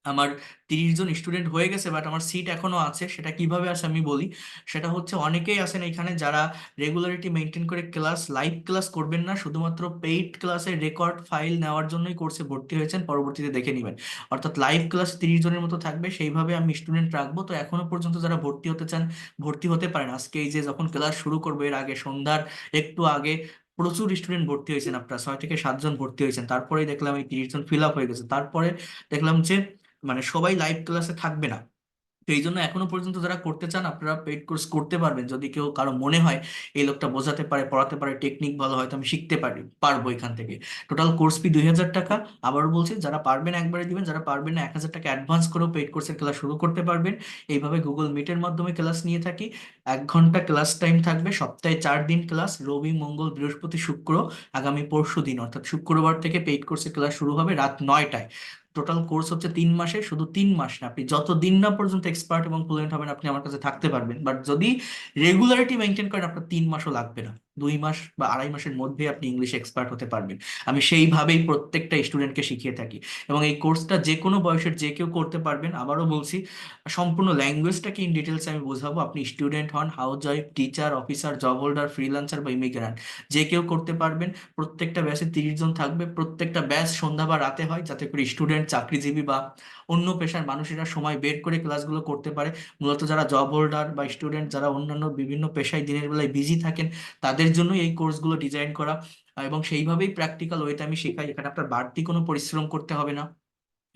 আমার 30 জন স্টুডেন্ট হয়ে গেছে, বাট আমার সিট এখনো আছে। সেটা কিভাবে আছে আমি বলি। সেটা হচ্ছে, অনেকেই আছেন এখানে যারা রেগুলারিটি মেনটেন করে ক্লাস, লাইভ ক্লাস করবেন না, শুধুমাত্র পেইড ক্লাসের রেকর্ড ফাইল নেওয়ার জন্যই কোর্সে ভর্তি হয়েছেন, পরবর্তীতে দেখে নেবেন। অর্থাৎ লাইভ ক্লাস 30 জনের মতো থাকবে, সেইভাবে আমি স্টুডেন্ট রাখবো। তো এখনো পর্যন্ত যারা ভর্তি হতে চান ভর্তি হতে পারেন। আজকে এই যে যখন ক্লাস শুরু করবো এর আগে, সন্ধ্যার একটু আগে প্রচুর স্টুডেন্ট ভর্তি হয়েছেন, আপনার 6 থেকে 7 জন ভর্তি হয়েছেন। তারপরেই দেখলাম এই 30 জন ফিল আপ হয়ে গেছে। তারপরে দেখলাম যে মানে সবাই লাইভ ক্লাসে থাকবে না। তো এই জন্য এখনো পর্যন্ত যারা করতে চান আপনারা পেইড কোর্স করতে পারবেন, যদি কেউ কারো মনে হয় এই লোকটা বোঝাতে পারে, পড়াতে পারে, টেকনিক ভালো, হয়তো আমি শিখতে পারবো এখান থেকে। টোটাল কোর্স ফি 2000 টাকা। আবারও বলছি, যারা পারবেন একবারে দিবেন, যারা পারবেন না 1000 টাকা অ্যাডভান্স করেও পেইড কোর্সের ক্লাস শুরু করতে পারবেন। এইভাবে গুগল মিটের মাধ্যমে ক্লাস নিয়ে থাকি। 1 ঘন্টা ক্লাস টাইম থাকবে, সপ্তাহে 4 দিন ক্লাস, রবি মঙ্গল বৃহস্পতি শুক্র। আগামী পরশু দিন অর্থাৎ শুক্রবার থেকে পেইড কোর্সের ক্লাস শুরু হবে রাত 9টায়। টোটাল কোর্স হচ্ছে 3 মাসে, শুধু 3 মাস না, আপনি যত দিন না পর্যন্ত এক্সপার্ট এবং ফ্লুয়েন্ট হবেন আপনি আমার কাছে থাকতে পারবেন। বাট যদি রেগুলারিটি মেনটেন করেন, আপনার 3 মাসও লাগবে না, 2 মাস বা আড়াই মাসের মধ্যে আপনি ইংলিশ এক্সপার্ট হতে পারবেন। আমি সেইভাবেই প্রত্যেকটা স্টুডেন্টকে শিখিয়ে থাকি। এবং এই কোর্সটা যে কোনো বয়সের যে কেউ করতে পারবেন। আবারও বলছি, সম্পূর্ণ ল্যাঙ্গুয়েজটাকে ইন ডিটেলস আমি বোঝাবো। আপনি স্টুডেন্ট হন, house wife, teacher, officer, job holder, freelancer বা ইমিগ্রান্ট, যে কেউ করতে পারবেন। প্রত্যেকটা ব্যাচে 30 জন থাকবে। প্রত্যেকটা ব্যাচ সন্ধ্যা বা রাতে হয়, যাতে করে স্টুডেন্ট, চাকরিজীবী বা অন্য পেশার মানুষেরা সময় বের করে ক্লাসগুলো করতে পারে। মূলত যারা জব হোল্ডার বা স্টুডেন্ট, যারা অন্যান্য বিভিন্ন পেশায় দিনের বেলায় বিজি থাকেন, তাদের জন্য এই কোর্সগুলো ডিজাইন করা। এবং সেইভাবেই প্র্যাকটিক্যাল ওয়েতে আমি শেখাই। এখানে আপনার বাড়তি কোনো পরিশ্রম করতে হবে না।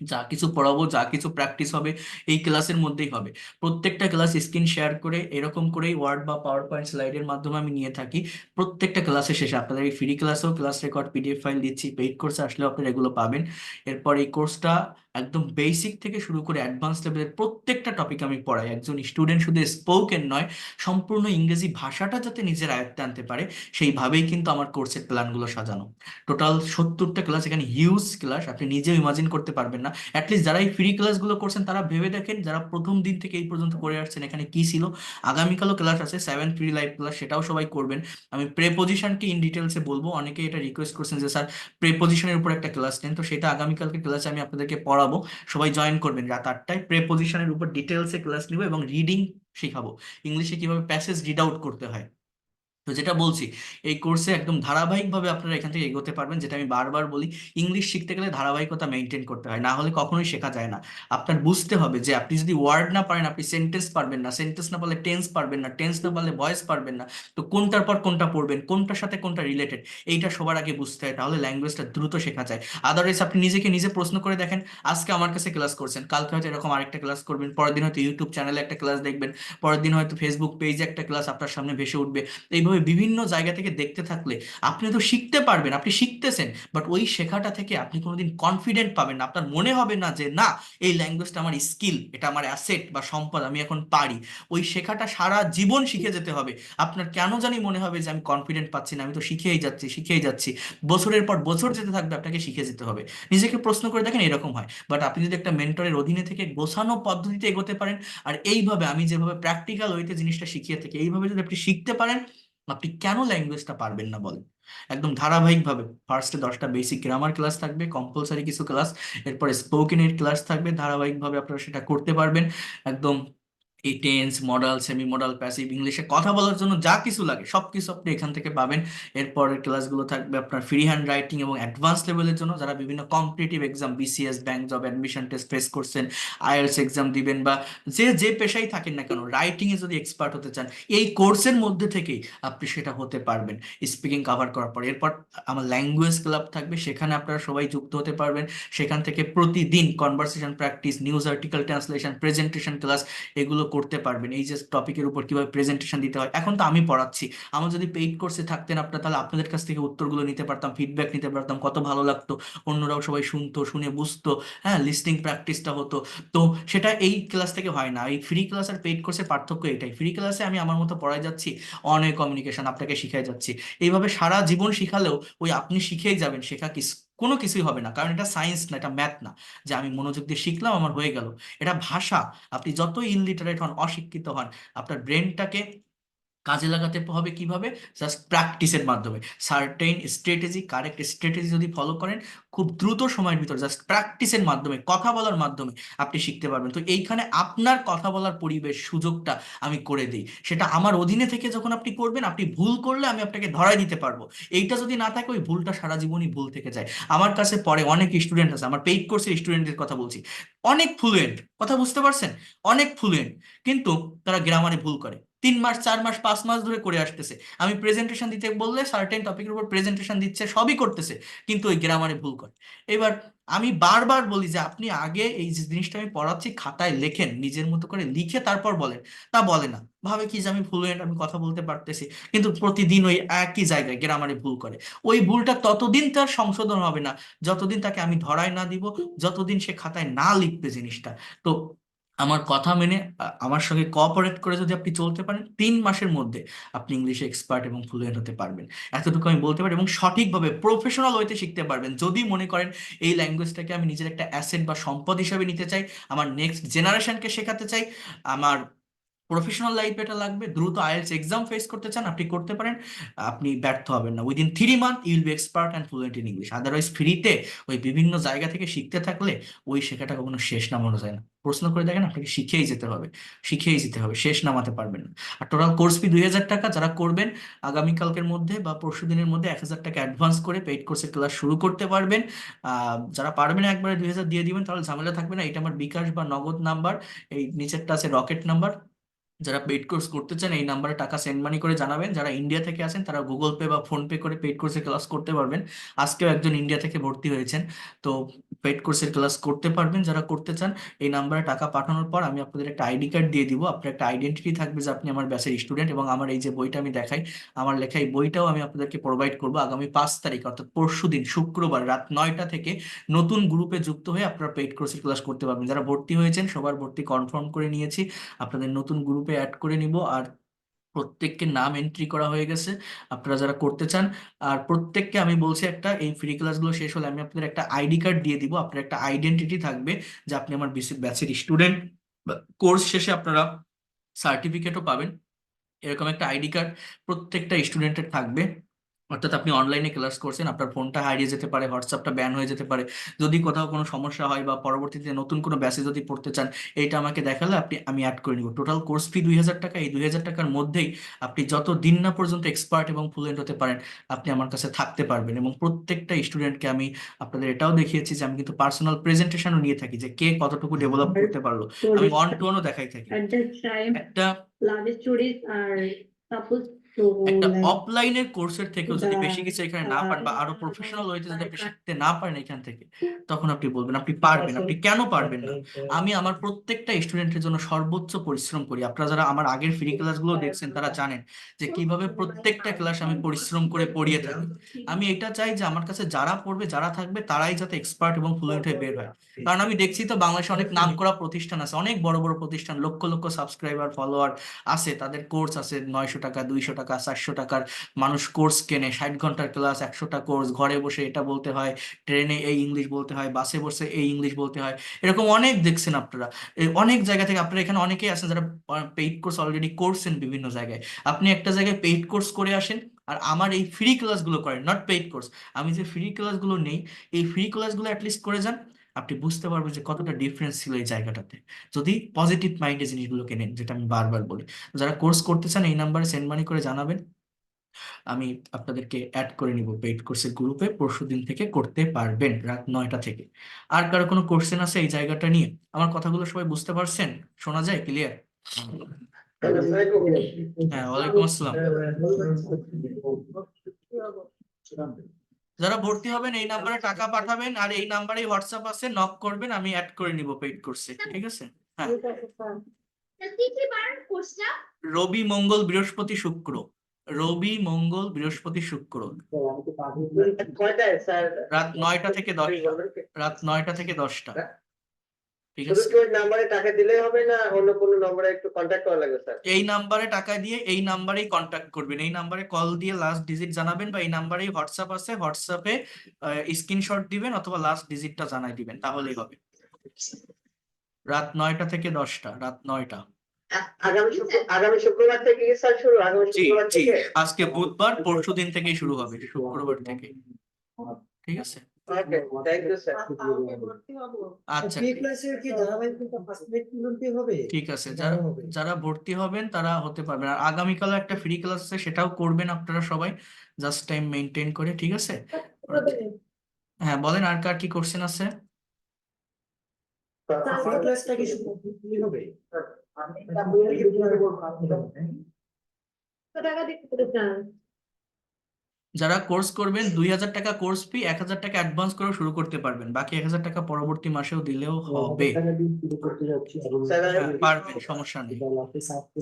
যা কিছু পড়াবো, যা কিছু প্র্যাকটিস হবে এই ক্লাসের মধ্যেই হবে। প্রত্যেকটা ক্লাস স্ক্রিন শেয়ার করে এরকম করেই ওয়ার্ড বা পাওয়ার পয়েন্ট স্লাইডের মাধ্যমে আমি নিয়ে থাকি। প্রত্যেকটা ক্লাসের শেষে আপনাদের এই ফ্রি ক্লাসেও ক্লাস রেকর্ড পিডিএফ ফাইল দিচ্ছি, পেইড কোর্সে আসলেও আপনারা এগুলো পাবেন। এরপর এই কোর্সটা একদম বেসিক থেকে শুরু করে অ্যাডভান্স লেভেলের প্রত্যেকটা টপিক আমি পড়াই। একজন স্টুডেন্ট শুধু স্পোকেন নয়, সম্পূর্ণ ইংরেজি ভাষাটা যাতে নিজের আয়ত্তে আনতে পারে, সেইভাবেই কিন্তু আমার কোর্সের প্ল্যানগুলো সাজানো। টোটাল 70টা ক্লাস, এখানে হিউজ ক্লাস, আপনি নিজেও ইমাজিন করতে পারবেন না। অ্যাটলিস্ট যারা এই ফ্রি ক্লাসগুলো করছেন তারা ভেবে দেখেন, যারা প্রথম দিন থেকে এই পর্যন্ত করে আসছেন এখানে কি ছিল। আগামীকালও ক্লাস আছে, 7 ফ্রি লাইভ ক্লাস, সেটাও সবাই করবেন। আমি প্রেপোজিশনকে ইন ডিটেলসে বলবো। অনেকে এটা রিকোয়েস্ট করছেন যে স্যার প্রেপোজিশনের উপর একটা ক্লাস নেন, তো সেটা আগামীকালকে ক্লাসে আমি আপনাদেরকে পড়াবো। সবাই জয়েন করবেন রাত 8টায়। প্রেপোজিশনের উপর ডিটেলসে ক্লাস নিব এবং রিডিং শেখাবো, ইংলিশে কিভাবে প্যাসেজ রিড আউট করতে হয়। তো যেটা বলছি, এই কোর্সে একদম ধারাবাহিকভাবে আপনারা এখান থেকে এগোতে পারবেন। যেটা আমি বারবার বলি, ইংলিশ শিখতে গেলে ধারাবাহিকতা মেনটেন করতে হয়, না হলে কখনোই শেখা যায় না। আপনার বুঝতে হবে যে আপনি যদি ওয়ার্ড না পারেন আপনি সেন্টেন্স পারবেন না, সেন্টেন্স না পারলে টেন্স পারবেন না, টেন্স না পারলে ভয়েস পারবেন না। তো কোনটার পর কোনটা পড়বেন, কোনটার সাথে কোনটা রিলেটেড, এইটা সবার আগে বুঝতে হয়, তাহলে ল্যাঙ্গুয়েজটা দ্রুত শেখা যায়। আদারওয়াইজ আপনি নিজেকে নিজে প্রশ্ন করে দেখেন, আজকে আমার কাছে ক্লাস করছেন, কালকে হয়তো এরকম আরেকটা ক্লাস করবেন, পরের দিন হয়তো ইউটিউব চ্যানেলে একটা ক্লাস দেখবেন, পরের দিন হয়তো ফেসবুক পেজে একটা ক্লাস আপনার সামনে ভেসে উঠবে। এইভাবে এইভাবে বিভিন্ন জায়গা থেকে দেখতে থাকলে আপনি তো শিখতে পারবেন, আপনি শিখতেছেন, বাট ওই শেখাটা থেকে আপনি কোনোদিন কনফিডেন্ট পাবেন না। আপনার মনে হবে না যে না, এই ল্যাঙ্গুয়েজটা আমার স্কিল, এটা আমার অ্যাসেট বা সম্পদ, আমি এখন পারি। ওই শেখাটা সারা জীবন শিখে যেতে হবে। আপনার কেন জানি মনে হবে যে আমি কনফিডেন্ট পাচ্ছি না, আমি তো শিখেই যাচ্ছি শিখেই যাচ্ছি। বছরের পর বছর যেতে থাকবে, আপনাকে শিখে যেতে হবে। নিজেকে প্রশ্ন করে দেখেন, এরকম হয়। বাট আপনি যদি একটা মেন্টরের অধীনে থেকে গোছানো পদ্ধতিতে এগোতে পারেন, আর এইভাবে আমি যেভাবে প্র্যাকটিক্যাল ওয়েতে জিনিসটা শিখিয়ে থাকি, এইভাবে যদি আপনি শিখতে পারেন, আপনি কেন ল্যাঙ্গুয়েজটা পারবেন না বলেন? একদম ধারাবাহিকভাবে ফার্স্টে 10টা বেসিক গ্রামার ক্লাস থাকবে, কম্পালসারি কিছু ক্লাস, এরপরে স্পোকেনের ক্লাস থাকবে, ধারাবাহিকভাবে আপনারা সেটা করতে পারবেন। একদম এই tense, modal, semi modal, passive, ইংলিশে কথা বলার জন্য যা কিছু লাগে সবকিছু আপনি এখান থেকে পাবেন। এরপরের ক্লাসগুলো থাকবে আপনার ফ্রি হ্যান্ড রাইটিং এবং অ্যাডভান্স লেভেলের জন্য, যারা বিভিন্ন competitive exam, BCS, bank job, admission test face করছেন, আইএলটিএস এক্সাম দিবেন, বা যে যে পেশায় থাকেন না কেন, রাইটিং এ যদি এক্সপার্ট হতে চান, এই কোর্সের মধ্যে থেকেই আপনি সেটা হতে পারবেন স্পিকিং কাভার করার পর। এরপর আমার ল্যাঙ্গুয়েজ ক্লাব থাকবে, সেখানে আপনারা সবাই যুক্ত হতে পারবেন। সেখান থেকে প্রতিদিন conversation practice, news article translation, presentation class, এগুলো করতে পারবেন। এই যে টপিকের উপর কিভাবে প্রেজেন্টেশন দিতে হয়, এখন তো আমি পড়াচ্ছি। আমার যদি পেইড কোর্সে থাকতেন আপনারা, তাহলে আপনাদের কাছ থেকে উত্তরগুলো নিতে পারতাম, ফিডব্যাক নিতে পারতাম, কত ভালো লাগতো, অন্যরাও সবাই শুনতো, শুনে বুঝতো, হ্যাঁ, লিসনিং প্র্যাকটিসটা হতো। তো সেটা এই ক্লাস থেকে হয় না। এই ফ্রি ক্লাস আর পেইড কোর্সের পার্থক্য এটাই, ফ্রি ক্লাসে আমি আমার মতো পড়াই যাচ্ছি, অনেক কমিউনিকেশন আপনাকে শিখাই যাচ্ছি। এইভাবে সারা জীবন শিখালেও ওই আপনি শিখেই যাবেন, শেখা কোনো কিছুই হবে না, কারণ এটা সায়েন্স না, এটা ম্যাথ না, যে আমি মনোযোগ দিয়ে শিখলাম আমার হয়ে গেল। এটা ভাষা। আপনি যত ইললিটারেট হন, অশিক্ষিত হন, আপনার ব্রেনটাকে কাজে লাগাতে হবে কিভাবে? জাস্ট প্র্যাকটিসের মাধ্যমে। সার্টেন স্ট্র্যাটেজি, কারেক্ট স্ট্র্যাটেজি যদি ফলো করেন, খুব দ্রুত সময়ের ভিতর জাস্ট প্র্যাকটিসের মাধ্যমে, কথা বলার মাধ্যমে আপনি শিখতে পারবেন। তো এইখানে আপনার কথা বলার পরিবেশ, সুযোগটা আমি করে দিই। সেটা আমার অধীনে থেকে যখন আপনি করবেন, আপনি ভুল করলে আমি আপনাকে ধরাই দিতে পারবো। এইটা যদি না থাকে, ওই ভুলটা সারা জীবনই ভুল থেকে যায়। আমার কাছে পরে অনেক স্টুডেন্ট আছে, আমার পেইড কোর্সের স্টুডেন্টের কথা বলছি, অনেক ফ্লুয়েন্ট, কথা বুঝতে পারছেন, অনেক ফ্লুয়েন্ট, কিন্তু তারা গ্রামারে ভুল করে। 3 মাস, 4 মাস, 5 মাস ধরে করে আসতেছে। আমি প্রেজেন্টেশন দিতে বললে সার্টেন টপিকের উপর প্রেজেন্টেশন দিচ্ছে, সবই করতেছে, কিন্তু ওই গ্রামারে ভুল করে। এবার আমি বারবার বলি যে আপনি আগে এই যে জিনিসটা আমি পড়াচ্ছি খাতায় লেখেন, নিজের মতো করে লিখে তারপর বলেন। তা বলে না, ভাবে কি যে আমি ফ্লুয়েন্ট, আমি কথা বলতে পারতেছি, কিন্তু প্রতিদিন ওই একই জায়গায় গ্রামারে ভুল করে। ওই ভুলটা ততদিন তার সংশোধন হবে না যতদিন তাকে আমি ধরায় না দিব, যতদিন সে খাতায় না লিখবে জিনিসটা। তো আমার কথা মেনে আমার সঙ্গে কোঅপারেট করে যদি আপনি চলতে পারেন, 3 মাসের মধ্যে আপনি ইংলিশে এক্সপার্ট এবং ফ্লুয়েন্ট হতে পারবেন। এতটুকু আমি বলতে পারি, এবং সঠিকভাবে প্রফেশনাল ওয়েতে শিখতে পারবেন। যদি মনে করেন এই ল্যাঙ্গুয়েজটাকে আমি নিজের একটা অ্যাসেট বা সম্পদ হিসাবে নিতে চাই, আমার নেক্সট জেনারেশনকে শেখাতে চাই, আমার প্রফেশনাল লাইফে এটা লাগবে, দ্রুত আইএলটিএস এক্সাম ফেস করতে চান, আপনি করতে পারেন। আপনি ব্যর্থ হবেন না। Within 3 month you'll be expert and fluent in English. Otherwise ফ্রিতে ওই বিভিন্ন জায়গা থেকে শিখতে থাকলে ওই শেখাটা কখনো শেষ নামানো যায় না। প্রশ্ন করে দেখেন, আপনাকে শিখেই যেতে হবে, শিখেই যেতে হবে, শেষ নামাতে পারবেন না। আর টোটাল কোর্স ফি 2,000 টাকা। যারা করবেন আগামীকালকের মধ্যে বা পরশু দিনের মধ্যে 1,000 টাকা অ্যাডভান্স করে পেইড কোর্সের ক্লাস শুরু করতে পারবেন। যারা পারবেন একবারে 2,000 দিয়ে দিবেন, তাহলে ঝামেলা থাকবে না। এটা আমার বিকাশ বা নগদ নাম্বার, এই নিচেরটা আছে রকেট নাম্বার। যারা পেইড কোর্স করতে চান এই নাম্বারে টাকা সেন্ড মানি করে জানাবেন। যারা ইন্ডিয়া থেকে আছেন তারা গুগল পে বা ফোন পে করে পেইড কোর্সের ক্লাস করতে পারবেন। আজকেও একজন ইন্ডিয়া থেকে ভর্তি হয়েছেন, তো পেইড কোর্সের ক্লাস করতে পারবেন যারা করতে চান। এই নাম্বারে টাকা পাঠানোর পর আমি আপনাদের একটা আইডি কার্ড দিয়ে দিব, আপনার একটা আইডেন্টিটি থাকবে যে আপনি আমার ব্যাচের স্টুডেন্ট। এবং আমার এই যে বইটা আমি দেখাই, আমার লেখা এই বইটাও আমি আপনাদেরকে প্রোভাইড করবো। আগামী 5 তারিখ অর্থাৎ পরশুদিন শুক্রবার রাত 9টা থেকে নতুন গ্রুপে যুক্ত হয়ে আপনারা পেইড কোর্সের ক্লাস করতে পারবেন। যারা ভর্তি হয়েছেন সবার ভর্তি কনফার্ম করে নিয়েছি, আপনাদের নতুন গ্রুপে অ্যাড করে নিব। আর প্রত্যেককে নাম এন্ট্রি করা হয়ে গেছে, আপনারা যারা করতে চান। আর প্রত্যেককে আমি বলছি, একটা এই ফ্রি ক্লাসগুলো শেষ হলে আমি আপনাদের একটা আইডি কার্ড দিয়ে দিব, আপনার একটা আইডেন্টিটি থাকবে যে আপনি আমার ব্যাচের স্টুডেন্ট। কোর্স শেষে আপনারা সার্টিফিকেটও পাবেন। এরকম একটা আইডি কার্ড প্রত্যেকটা স্টুডেন্টের থাকবে। অর্থাৎ আপনি অনলাইনে ক্লাস করছেন, আপনার ফোনটা হারিয়ে যেতে পারে, হোয়াটসঅ্যাপটা ব্যান হয়ে যেতে পারে, যদি কোথাও কোনো সমস্যা হয় বা পরবর্তীতে নতুন কোনো ব্যাচে যদি পড়তে চান, এইটা আমাকে দেখালে আমি অ্যাড করে নিব। টোটাল কোর্স ফি 2,000 টাকা। এই 2,000 টাকার মধ্যেই আপনি যত দিন না পর্যন্ত এক্সপার্ট এবং ফ্লুয়েন্ট হতে পারেন, আপনি আমার কাছে থাকতে পারবেন। এবং প্রত্যেকটা স্টুডেন্টকে আমি আপনাদের এটাও দেখিয়েছি যে আমি কিন্তু পার্সোনাল প্রেজেন্টেশনও নিয়ে থাকি, যে কে কতটুকু ডেভেলপ করতে পারলো। আমি Stories ওয়ান টু ওয়ানও দেখাই থাকি। at that time, একটা love stories are suppose একটা like অফলাইনের কোর্সের থেকেও যদি বেশি the কিছু এখানে না পারেন বা আরো প্রফেশনাল ওয়েতে যদি আপনি শিখতে না পারেন এখান থেকে, তখন আপনি বলবেন আপনি পারবেন। আপনি কেন পারবেন না? আমি আমার প্রত্যেকটা স্টুডেন্টের জন্য সর্বোচ্চ পরিশ্রম করি। আপনারা যারা আমার আগের ফ্রি ক্লাসগুলো দেখছেন তারা জানেন যে কিভাবে প্রত্যেকটা ক্লাস আমি পরিশ্রম করে পড়িয়ে থাকি। আমি এটা চাই যে আমার কাছে যারা পড়বে, যারা থাকবে, তারাই যাতে এক্সপার্ট এবং ফ্লুয়েন্ট হয়ে বের হয়। কারণ আমি দেখছি তো বাংলাদেশে অনেক নামকরা প্রতিষ্ঠান আছে, অনেক বড় বড় প্রতিষ্ঠান, লক্ষ লক্ষ সাবস্ক্রাইবার ফলোয়ার আছে, তাদের কোর্স আছে 900 টাকা, 200 টাকা, 400 টাকার। মানুষ কোর্স কেনে, 60 ঘন্টার ক্লাস, 100টা কোর্স, ঘরে বসে এটা বলতে হয়, ট্রেনে এই ইংলিশ বলতে হয়, বাসে বসে এই ইংলিশ বলতে হয়। এরকম অনেক দেখছেন আপনারা, অনেক জায়গা থেকে। আপনারা এখানে অনেকেই আছেন যারা পেইড কোর্স অলরেডি করছেন বিভিন্ন জায়গায়। আপনি একটা জায়গায় পেইড কোর্স করে আসেন আর আমার এই ফ্রি ক্লাসগুলো করেন, নট পেইড কোর্স। আমি যে ফ্রি ক্লাসগুলো নেই, এই ফ্রি ক্লাসগুলো অ্যাটলিস্ট করে যান। আপনি বুঝতে পারবেন যে কতটা ডিফারেন্স ছিল এই জায়গাটাতে, যদি পজিটিভ মাইন্ডে জিনিসগুলোকে নেন, যেটা আমি বারবার বলি। যারা কোর্স করতে চান এই নাম্বারে সেন্ড মানি করে জানাবেন, আমি আপনাদেরকে অ্যাড করে নিব পেইড কোর্সের গ্রুপে। পরশুদিন থেকে করতে পারবেন রাত 9টা থেকে। আর কারো কোনো কোশ্চেন আছে এই জায়গাটা নিয়ে? আমার কথাগুলো সবাই বুঝতে পারছেন? শোনা যায় ক্লিয়ার? হ্যাঁ, ওয়ালাইকুম আসসালাম। যারা ভর্তি হবেন এই নাম্বারে টাকা পাঠাবেন, আর এই নাম্বারেই হোয়াটসঅ্যাপ আছে, নক করবেন, আমি অ্যাড করে নিব পেইড কোর্সে, ঠিক আছে? হ্যাঁ, রবি মঙ্গল বৃহস্পতি শুক্র, রবি মঙ্গল বৃহস্পতি শুক্র, কয়টায় স্যার? রাত 9টা থেকে 10টা, রাত 9টা থেকে 10টা, ঠিক শুধু আছে? কি ওই নাম্বারে টাকা দিলেই হবে না অন্য কোনো নম্বরে একটু কন্ট্যাক্ট করা লাগবে স্যার? এই নাম্বারে টাকা দিয়ে এই নাম্বারেই কন্ট্যাক্ট করবেন, এই নাম্বারে কল দিয়ে লাস্ট ডিজিট জানাবেন, বা এই নাম্বারেই হোয়াটসঅ্যাপ আছে, হোয়াটসঅ্যাপে স্ক্রিনশট দিবেন অথবা লাস্ট ডিজিটটা জানাই দিবেন, তাহলেই হবে। রাত 9টা থেকে 10টা, রাত 9টা। আগামী শুক্রবার থেকে কি স্যার শুরু? আগামী জি শুক্রবার জি, থেকে? আজকে বুধবার, পরশুদিন থেকেই শুরু হবে, শুক্রবার থেকে, ঠিক আছে? ওকে, থ্যাংক ইউ স্যার। আচ্ছা, ফ্রি ক্লাসে কি ধারাবাহিকতা ফার্স্ট মিনিট কি হবে? ঠিক আছে। যারা যারা ভর্তি হবেন তারা হতে পারবেন। আর আগামীকালও একটা ফ্রি ক্লাস আছে, সেটাও করবেন আপনারা সবাই, জাস্ট টাইম মেনটেন করে, ঠিক আছে? হ্যাঁ বলেন, আর কার কি কোশ্চেন আছে? ফ্রি ক্লাসটা কি শুধু কি হবে? যারা কোর্স করবেন 2000 টাকা কোর্স ফি, 1000 টাকা অ্যাডভান্স করে শুরু করতে পারবেন, বাকি 1000 টাকা পরবর্তী মাসেও দিলেও হবে। হ্যাঁ, পারবেন, সমস্যা নেই,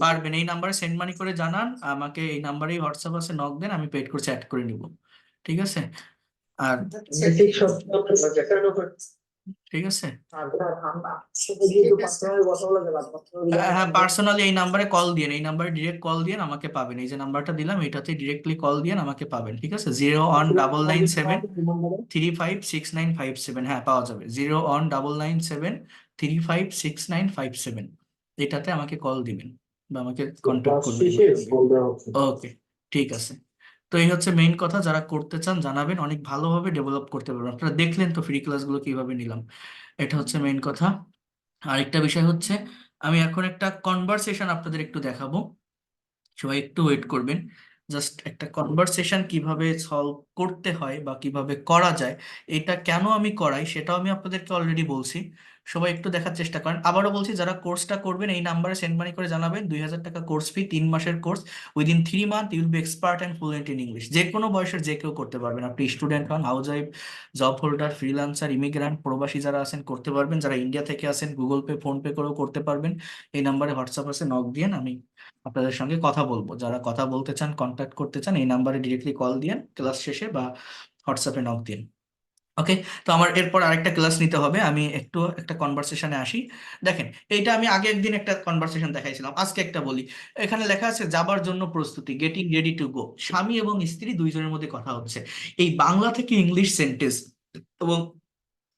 পারবেন। এই নাম্বারে সেন্ড মানি করে জানান আমাকে, এই নাম্বারেই হোয়াটসঅ্যাপ আছে, নক দেন, আমি পেড কোর্সে অ্যাড করে নিব, ঠিক আছে? আর ঠিক আছে, হ্যাঁ পার্সোনালি এই নাম্বারে কল দিন, এই নাম্বারে ডিরেক্ট কল দিন, আমাকে পাবেন। এই যে নাম্বারটা দিলাম এটাতে ডিরেক্টলি কল দিন, আমাকে পাবেন, ঠিক আছে? 01997356957, হ্যাঁ পাওয়া যাবে। 01997356957, এটাতে আমাকে কল দিবেন বা আমাকে কন্ট্যাক্ট করবেন। ওকে, ঠিক আছে। তো এই হচ্ছে মেইন কথা, যারা করতে চান জানাবেন, অনেক ভালোভাবে ডেভেলপ করতে পারবেন। আপনারা দেখলেন তো ফ্রি ক্লাসগুলো কিভাবে নিলাম, এটা হচ্ছে মেইন কথা। আরেকটা বিষয় হচ্ছে, আমি এখন একটা কনভারসেশন আপনাদের একটু দেখাবো, সবাই একটু ওয়েট করবেন। জাস্ট একটা কনভারসেশন কিভাবে সলভ করতে হয় বা কিভাবে করা যায়, এটা কেন আমি করাই সেটাও আমি আপনাদেরকে অলরেডি বলছি। সবাই একটু দেখার চেষ্টা করেন। আবারও বলছি, যারা কোর্সটা করবেন এই নাম্বারে সেন্ড মানি করে জানাবেন। 2000 টাকা কোর্স ফি, 3 মাসের course. Within 3 month you'll be expert and fluent in English. যে কোনো বয়সের যে কেউ করতে পারবেন। আপনি স্টুডেন্ট হন, house wife, job holder, freelancer, immigrant, প্রবাসী যারা আছেন করতে পারবেন। যারা ইন্ডিয়া থেকে আছেন গুগল পে, ফোন পে করেও করতে পারবেন। এই নাম্বারে হোয়াটসঅ্যাপ আছে, নক দিয়ে আমি আপনাদের সঙ্গে কথা বলবো। যারা কথা বলতে চান, কন্ট্যাক্ট করতে চান, এই নাম্বারে ডিরেক্টলি কল দিন ক্লাস শেষে, বা হোয়াটসঅ্যাপে নক দিন। ওকে, তো আমার এরপর আরেকটা ক্লাস নিতে হবে, আমি একটু একটা কনভারসেশনে আসি। দেখেন, এইটা আমি আগে একদিন একটা কনভারসেশন দেখাইছিলাম, আজকে একটা বলি। এখানে লেখা আছে যাবার জন্য প্রস্তুতি, গেটিং রেডি টু গো। স্বামী এবং স্ত্রী দুইজনের মধ্যে কথা হচ্ছে। এই বাংলা থেকে ইংলিশ সেন্টেন্স এবং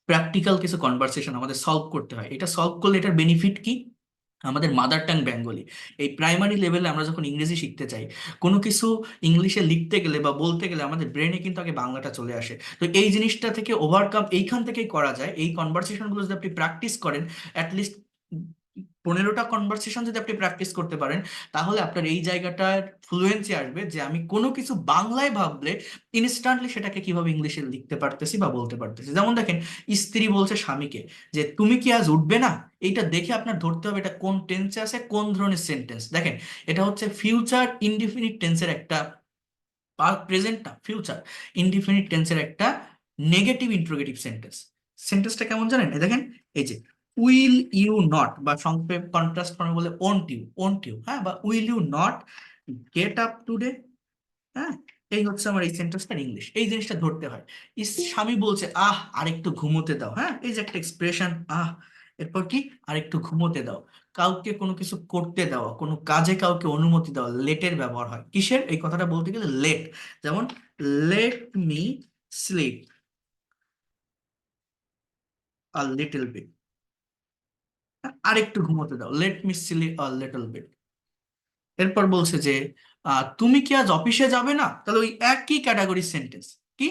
প্র্যাকটিক্যাল কিছু কনভারসেশন আমাদের সলভ করতে হয়। এটা সলভ করলে এটার বেনিফিট কি? আমাদের মাদার টাং বেঙ্গলি, এই প্রাইমারি লেভেলে আমরা যখন ইংরেজি শিখতে চাই, কোনো কিছু ইংলিশে লিখতে গেলে বা বলতে গেলে আমাদের ব্রেনে কিন্তু আগে বাংলাটা চলে আসে। তো এই জিনিসটা থেকে ওভারকাম এইখান থেকেই করা যায়। এই কনভারসেশনগুলো যদি আপনি প্র্যাকটিস করেন, অ্যাটলিস্ট 15টা কনভারসেশন যদি আপনি প্র্যাকটিস করতে পারেন, তাহলে আপনার এই জায়গাটার ফ্লুয়েন্সি আসবে যে আমি কোনো কিছু বাংলায় ভাবলে ইনস্ট্যান্টলি সেটাকে কিভাবে ইংলিশে লিখতে পারতেছি বা বলতে পারতেছি। যেমন দেখেন, স্ত্রী বলছে স্বামীকে যে তুমি কি আজ উঠবে না, এইটা দেখে আপনার ধরতে হবে এটা কোন টেন্সে আছে, কোন ধরনের সেন্টেন্স। দেখেন, এটা হচ্ছে ফিউচার ইনডিফিনিট টেন্সের একটা, প্রেজেন্ট না, ফিউচার ইনডিফিনিট টেন্সের একটা নেগেটিভ ইন্ট্রোগেটিভ সেন্টেন্স। সেন্টেন্সটা কেমন জানেন? এই দেখেন, এই যে উইল ইউ নট, বা সংক্ষেপ কন্ট্রাস্ট ফর্মে বলে ওন্ট ইউ, হ্যাঁ, বা will you not get up today, হ্যাঁ, এই হচ্ছে আমার এই সেন্টেন্সটার ইংলিশ। এই জিনিসটা ধরতে হয়। স্বামী বলছে আরেকটু ঘুমোতে দাও, হ্যাঁ, এই যে একটা এক্সপ্রেশন এরপর কি, আরেকটু ঘুমোতে দাও। কাউকে কোনো কিছু করতে দেওয়া, কোনো কাজে কাউকে অনুমতি দেওয়া, লেটের ব্যবহার হয় কিসের, এই কথাটা বলতে গেলে লেট। যেমন let me sleep a little bit, আরেকটু ঘুমোতে দাও, let me sleep a little bit. এরপর বলছে যে তুমি কি আজ অফিসে যাবে না, তাহলে ওই একই ক্যাটাগরি সেন্টেন্স কি,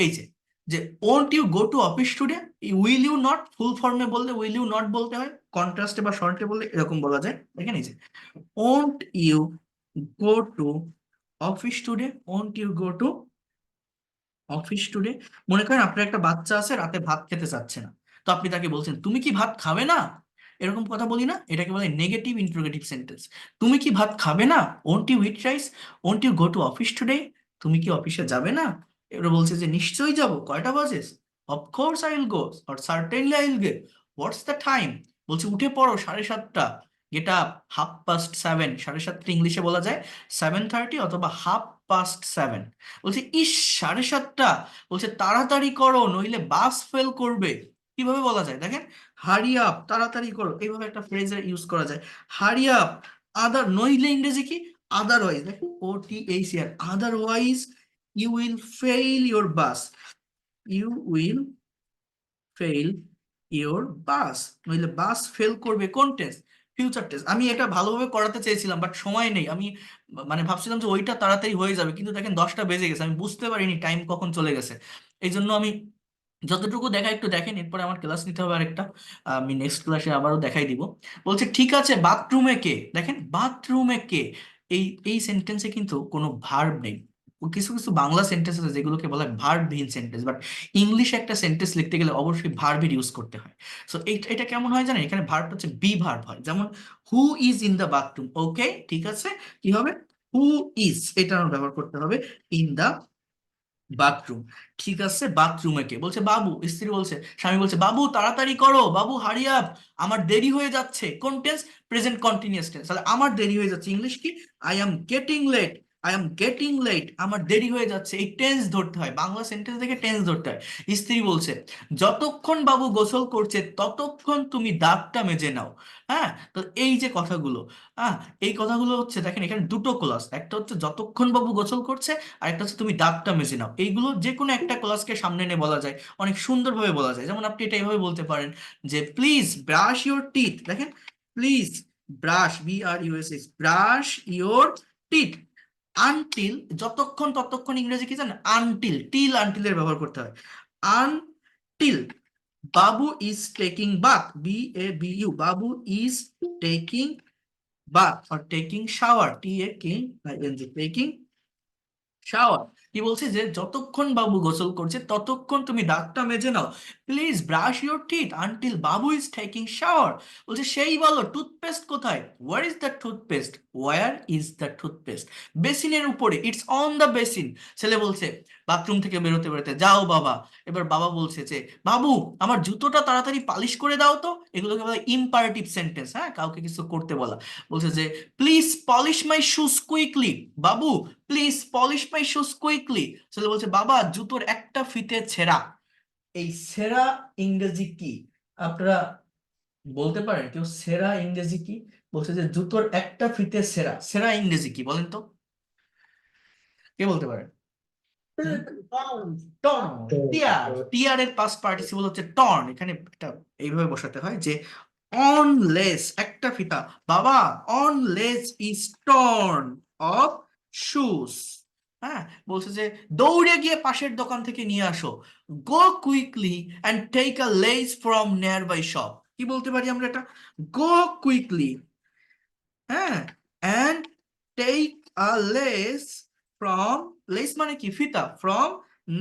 এই যে যে won't you go to office today, will you not full ফর্মে বললে উইল ইউ নট বলতে হয়, কন্ট্রাস্টে বা শর্টে বললে এরকম বলা যায়। দেখেন, এই যে won't you go to office today, won't you go to office today. মনে করেন আপনার একটা বাচ্চা আছে, রাতে ভাত খেতে চাচ্ছে না, তো আপনি তাকে বলছেন তুমি কি ভাত খাবে না, এরকম কথা বলি না, এটাকে বলে নেগেটিভ ইন্টারোগেটিভ সেন্টেন্স। তুমি কি ভাত খাবে না, won't you eat rice, won't you go to office today, তুমি কি অফিসে যাবে না। এবার বলছে যে নিশ্চয়ই যাব, কয়টা বাজে, of course I will go, or certainly I will go, what's the time, বলছে উঠে পড়ো 7:30, গেট আপ 7:30, 7:30 ইংলিশে বলা যায় 7:30 অথবা 7:30। বলছে ইস 7:30, বলছে তাড়াতাড়ি করো নইলে বাস ফেল করবে। কিভাবে বলা যায় দেখেন, হারি আপ, তাড়াতাড়ি করো, এইভাবে একটা ফ্রেজের ইউজ করা যায়। হারি আপ, নইলে ইংরেজি কি, আদারওয়াইজ, দেখেন OTHR, otherwise you will fail your bus, you will fail your bus, নইলে বাস ফেল করবে। কোন টেন্স, ফিউচার টেন্স। আমি এটা ভালোভাবে করাতে চেয়েছিলাম বাট সময় নেই, আমি মানে ভাবছিলাম যে ওইটা তাড়াতাড়ি হয়ে যাবে, কিন্তু দেখেন 10টা বেজে গেছে, আমি বুঝতে পারিনি টাইম কখন চলে গেছে। এই জন্য আমি যতটুকু দেখা একটু দেখেন, এরপরে আমার ক্লাস নিতে হবে আরেকটা, আমি নেক্সট ক্লাসে আবারও দেখাই দিব। বলছে ঠিক আছে বাথরুমে কে, দেখেন বাথরুমে কে, এই এই সেন্টেন্সে কিন্তু কোনো ভার্ব নেই। কিছু কিছু বাংলা সেন্টেন্স আছে যেগুলোকে বলা হয় ভার্বহীন সেন্টেন্স, বাট ইংলিশে একটা সেন্টেন্স লিখতে গেলে অবশ্যই ভার্বের ইউজ করতে হয়। সো এটা কেমন হয় জানেন, এখানে ভার্বটা হচ্ছে বি ভার্ব হয়। যেমন who is in the bathroom, okay ঠিক আছে, কি হবে, হু ইজ, এটা আমরা ব্যবহার করতে হবে, ইন দ্য বাথরুম, ঠিক আছে, বাথরুমে কে, বলছে বাবু, স্ত্রী বলছে, স্বামী বলছে বাবু তাড়াতাড়ি করো, বাবু হারি আপ, আমার দেরি হয়ে যাচ্ছে। কোন টেন্স, প্রেজেন্ট কন্টিনিউয়াস টেন্স। তাহলে আমার দেরি হয়ে যাচ্ছে ইংলিশ কি, I am getting late, I am getting late, আমার দেরি হয়ে যাচ্ছে। এই টেন্স ধরতে হয়, বাংলা সেন্টেন্স দেখে টেন্স ধরতে হয়। স্ত্রী বলছে যতক্ষণ বাবু গোসল করছে ততক্ষণ তুমি দাঁতটা মেজে নাও, হ্যাঁ। তো এই যে কথাগুলো, হ্যাঁ, এই কথাগুলো হচ্ছে দেখেন এখানে দুটো ক্লজ, একটা হচ্ছে যতক্ষণ বাবু গোসল করছে, আর একটা হচ্ছে তুমি দাঁতটা মেজে নাও। এইগুলো যে কোনো একটা ক্লাসকে সামনে এনে বলা যায়, অনেক সুন্দরভাবে বলা যায়। যেমন আপনি এটা এইভাবে বলতে পারেন যে প্লিজ ব্রাশ ইউর টিথ, দেখেন please brush, BRUSH, brush your teeth until, যতক্ষণ ততক্ষণ ইংরেজি কি জানেন, আনটিল, আনটিলের ব্যবহার করতে হয়, until Babu is taking bath, BABU, Babu is taking bath, or taking shower, TAKING, taking shower. কি বলছে যে যতক্ষণ বাবু গোসল করছে ততক্ষণ তুমি দাঁতটা মেজে নাও, please brush your teeth until Babu is taking shower. বলছে সেই বলো টুথপেস্ট কোথায়, where is the toothpaste, where is the toothpaste, বেসিনের উপরে, ইটস অন দ্য বেসিন। ছেলে বলছে বাথরুম থেকে বেরোতে বেরোতে, যাও বাবা। এবার বাবা বলছে যে বাবু আমার জুতোটা তাড়াতাড়ি পালিশ করে দাও তো। এগুলোকে বলে ইম্পারেটিভ সেন্টেন্স, হ্যাঁ, কাউকে কিছু করতে বলা। বলছে যে please polish my shoes quickly, Babu please polish my shoes quickly. ছেলে বলছে বাবা জুতোর একটা ফিতে ছেঁড়া। এই ছেঁড়া ইংরেজি কি, আপনারা বলতে পারেন কেউ ছেঁড়া ইংরেজি কি? বলছে যে জুতোর একটা ফিতে ছেঁড়া, ছেঁড়া ইংরেজি কি বলেন তো, কে বলতে পারেন? টর্ন, টিয়ার এর পাস্ট পার্টিসিপল হচ্ছে টর্ন। এখানে একটা এইভাবে বসাতে হয় যে অন লেস, একটা ফিতা, বাবা on lace is torn off shoes, হ্যাঁ। বলছে যে দৌড়ে গিয়ে পাশের দোকান থেকে নিয়ে আসো, go quickly and take a lace from nearby shop. কি বলতে পারি আমরা এটা? গো কুইকলি, হ্যাঁ, and take a lace from, lace মানে কি, ফিতা, from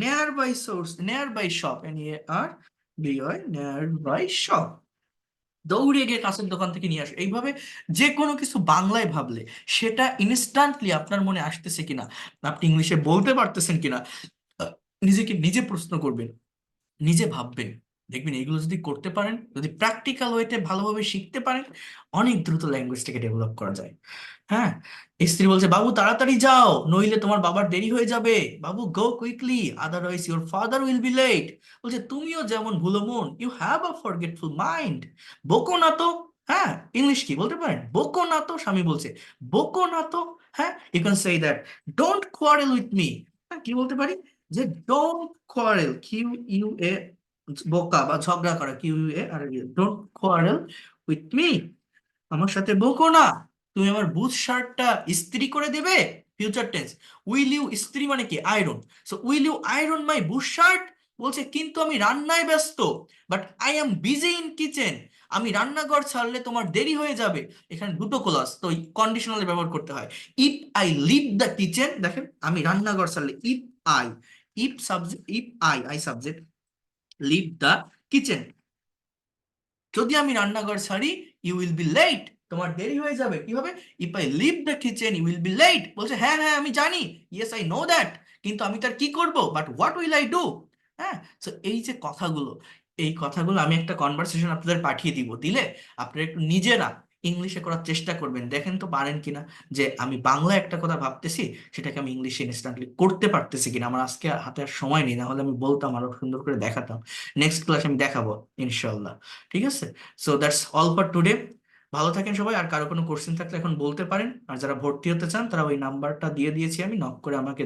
nearby source, nearby shop, NEARBY, nearby shop, দৌড়ে গিয়ে কাছের দোকান থেকে নিয়ে আসো। এইভাবে যে কোনো কিছু বাংলায় ভাবলে সেটা ইনস্ট্যান্টলি আপনার মনে আসতেছে কিনা, আপনি ইংলিশে বলতে পারতেছেন কিনা, আহ, নিজেকে নিজে প্রশ্ন করবেন, নিজে ভাববেন। দেখবেন এগুলো যদি করতে পারেন, যদি প্র্যাকটিক্যাল ওয়েতে ভালোভাবে শিখতে পারেন, অনেক দ্রুত ল্যাঙ্গুয়েজটাকে ডেভেলপ করা যায়। হ্যাঁ, স্ত্রী বলছে, বাবু তাড়াতাড়ি যাও, নইলে তোমার বাবার দেরি হয়ে যাবে। Babu go quickly, otherwise your father will be late. বলছে, তুমিও যেমন ভুলো মন, you have a forgetful mind. বকো না তো। হ্যাঁ, ইংলিশ কি বলতে পারেন? বকো না তো। স্বামী বলছে, বকো না তো। হ্যাঁ, you can say that, don't quarrel with me. হ্যাঁ, কি বলতে পারি? যে ডোন্ট কোয়ারেল, QUA, বোকা বা ঝগড়া করা, QUA, আর ডোন্ট কোয়ারেল উইথ মি, আমার সাথে বকো না। তুমি আমার বুট শার্টটা ইস্ত্রি করে দেবে। ফিউচার টেন্স, উইল ইউ, ইস্ত্রি মানে কি, iron. So will you iron my boot shirt? বলছে, কিন্তু আমি রান্নায় ব্যস্ত, but I am busy in kitchen. আমি রান্নাঘর ছাড়লে তোমার দেরি হয়ে যাবে। এখানে দুটো ক্লজ, তো কন্ডিশনালে ব্যবহার করতে হয়। If I leave the kitchen, দেখেন আমি রান্নাঘর ছাড়লে, if I, if subject, if I subject, leave the kitchen, যদি আমি রান্নাঘর ছাড়ি, ইউ উইল বি লেট, তোমার দেরি হয়ে যাবে। কি হবে? If I leave the kitchen you will be late. বলছে, হ্যাঁ হ্যাঁ আমি জানি, ইয়েস আই নো দ্যাট, কিন্তু আমি তার কি করব, but what will I do. হ্যাঁ, তো এই যে কথাগুলো, এই কথাগুলো আমি একটা কনভারসেশন আপনাদের পাঠিয়ে দিব, দিলে আপনারা একটু নিজেরা ইংলিশে করার চেষ্টা করবেন, দেখেন তো পারেন কিনা, যে আমি বাংলায় একটা কথা ভাবতেছি, সেটাকে আমি ইংলিশে ইনস্ট্যান্টলি করতে পারতেছি কিনা। আমার আজকে হাতে আর সময় নেই, না হলে আমি বলতাম, আরো সুন্দর করে দেখাতাম। নেক্সট ক্লাসে আমি দেখাবো ইনশাল্লাহ। ঠিক আছে? So that's all for today. ভালো থাকেন সবাই। আর কারো কোনো কোশ্চেন থাকলে এখন বলতে পারেন। আর যারা ভর্তি হতে চান, তারা ওই নাম্বারটা দিয়ে দিয়েছি আমি, নক করে আমাকে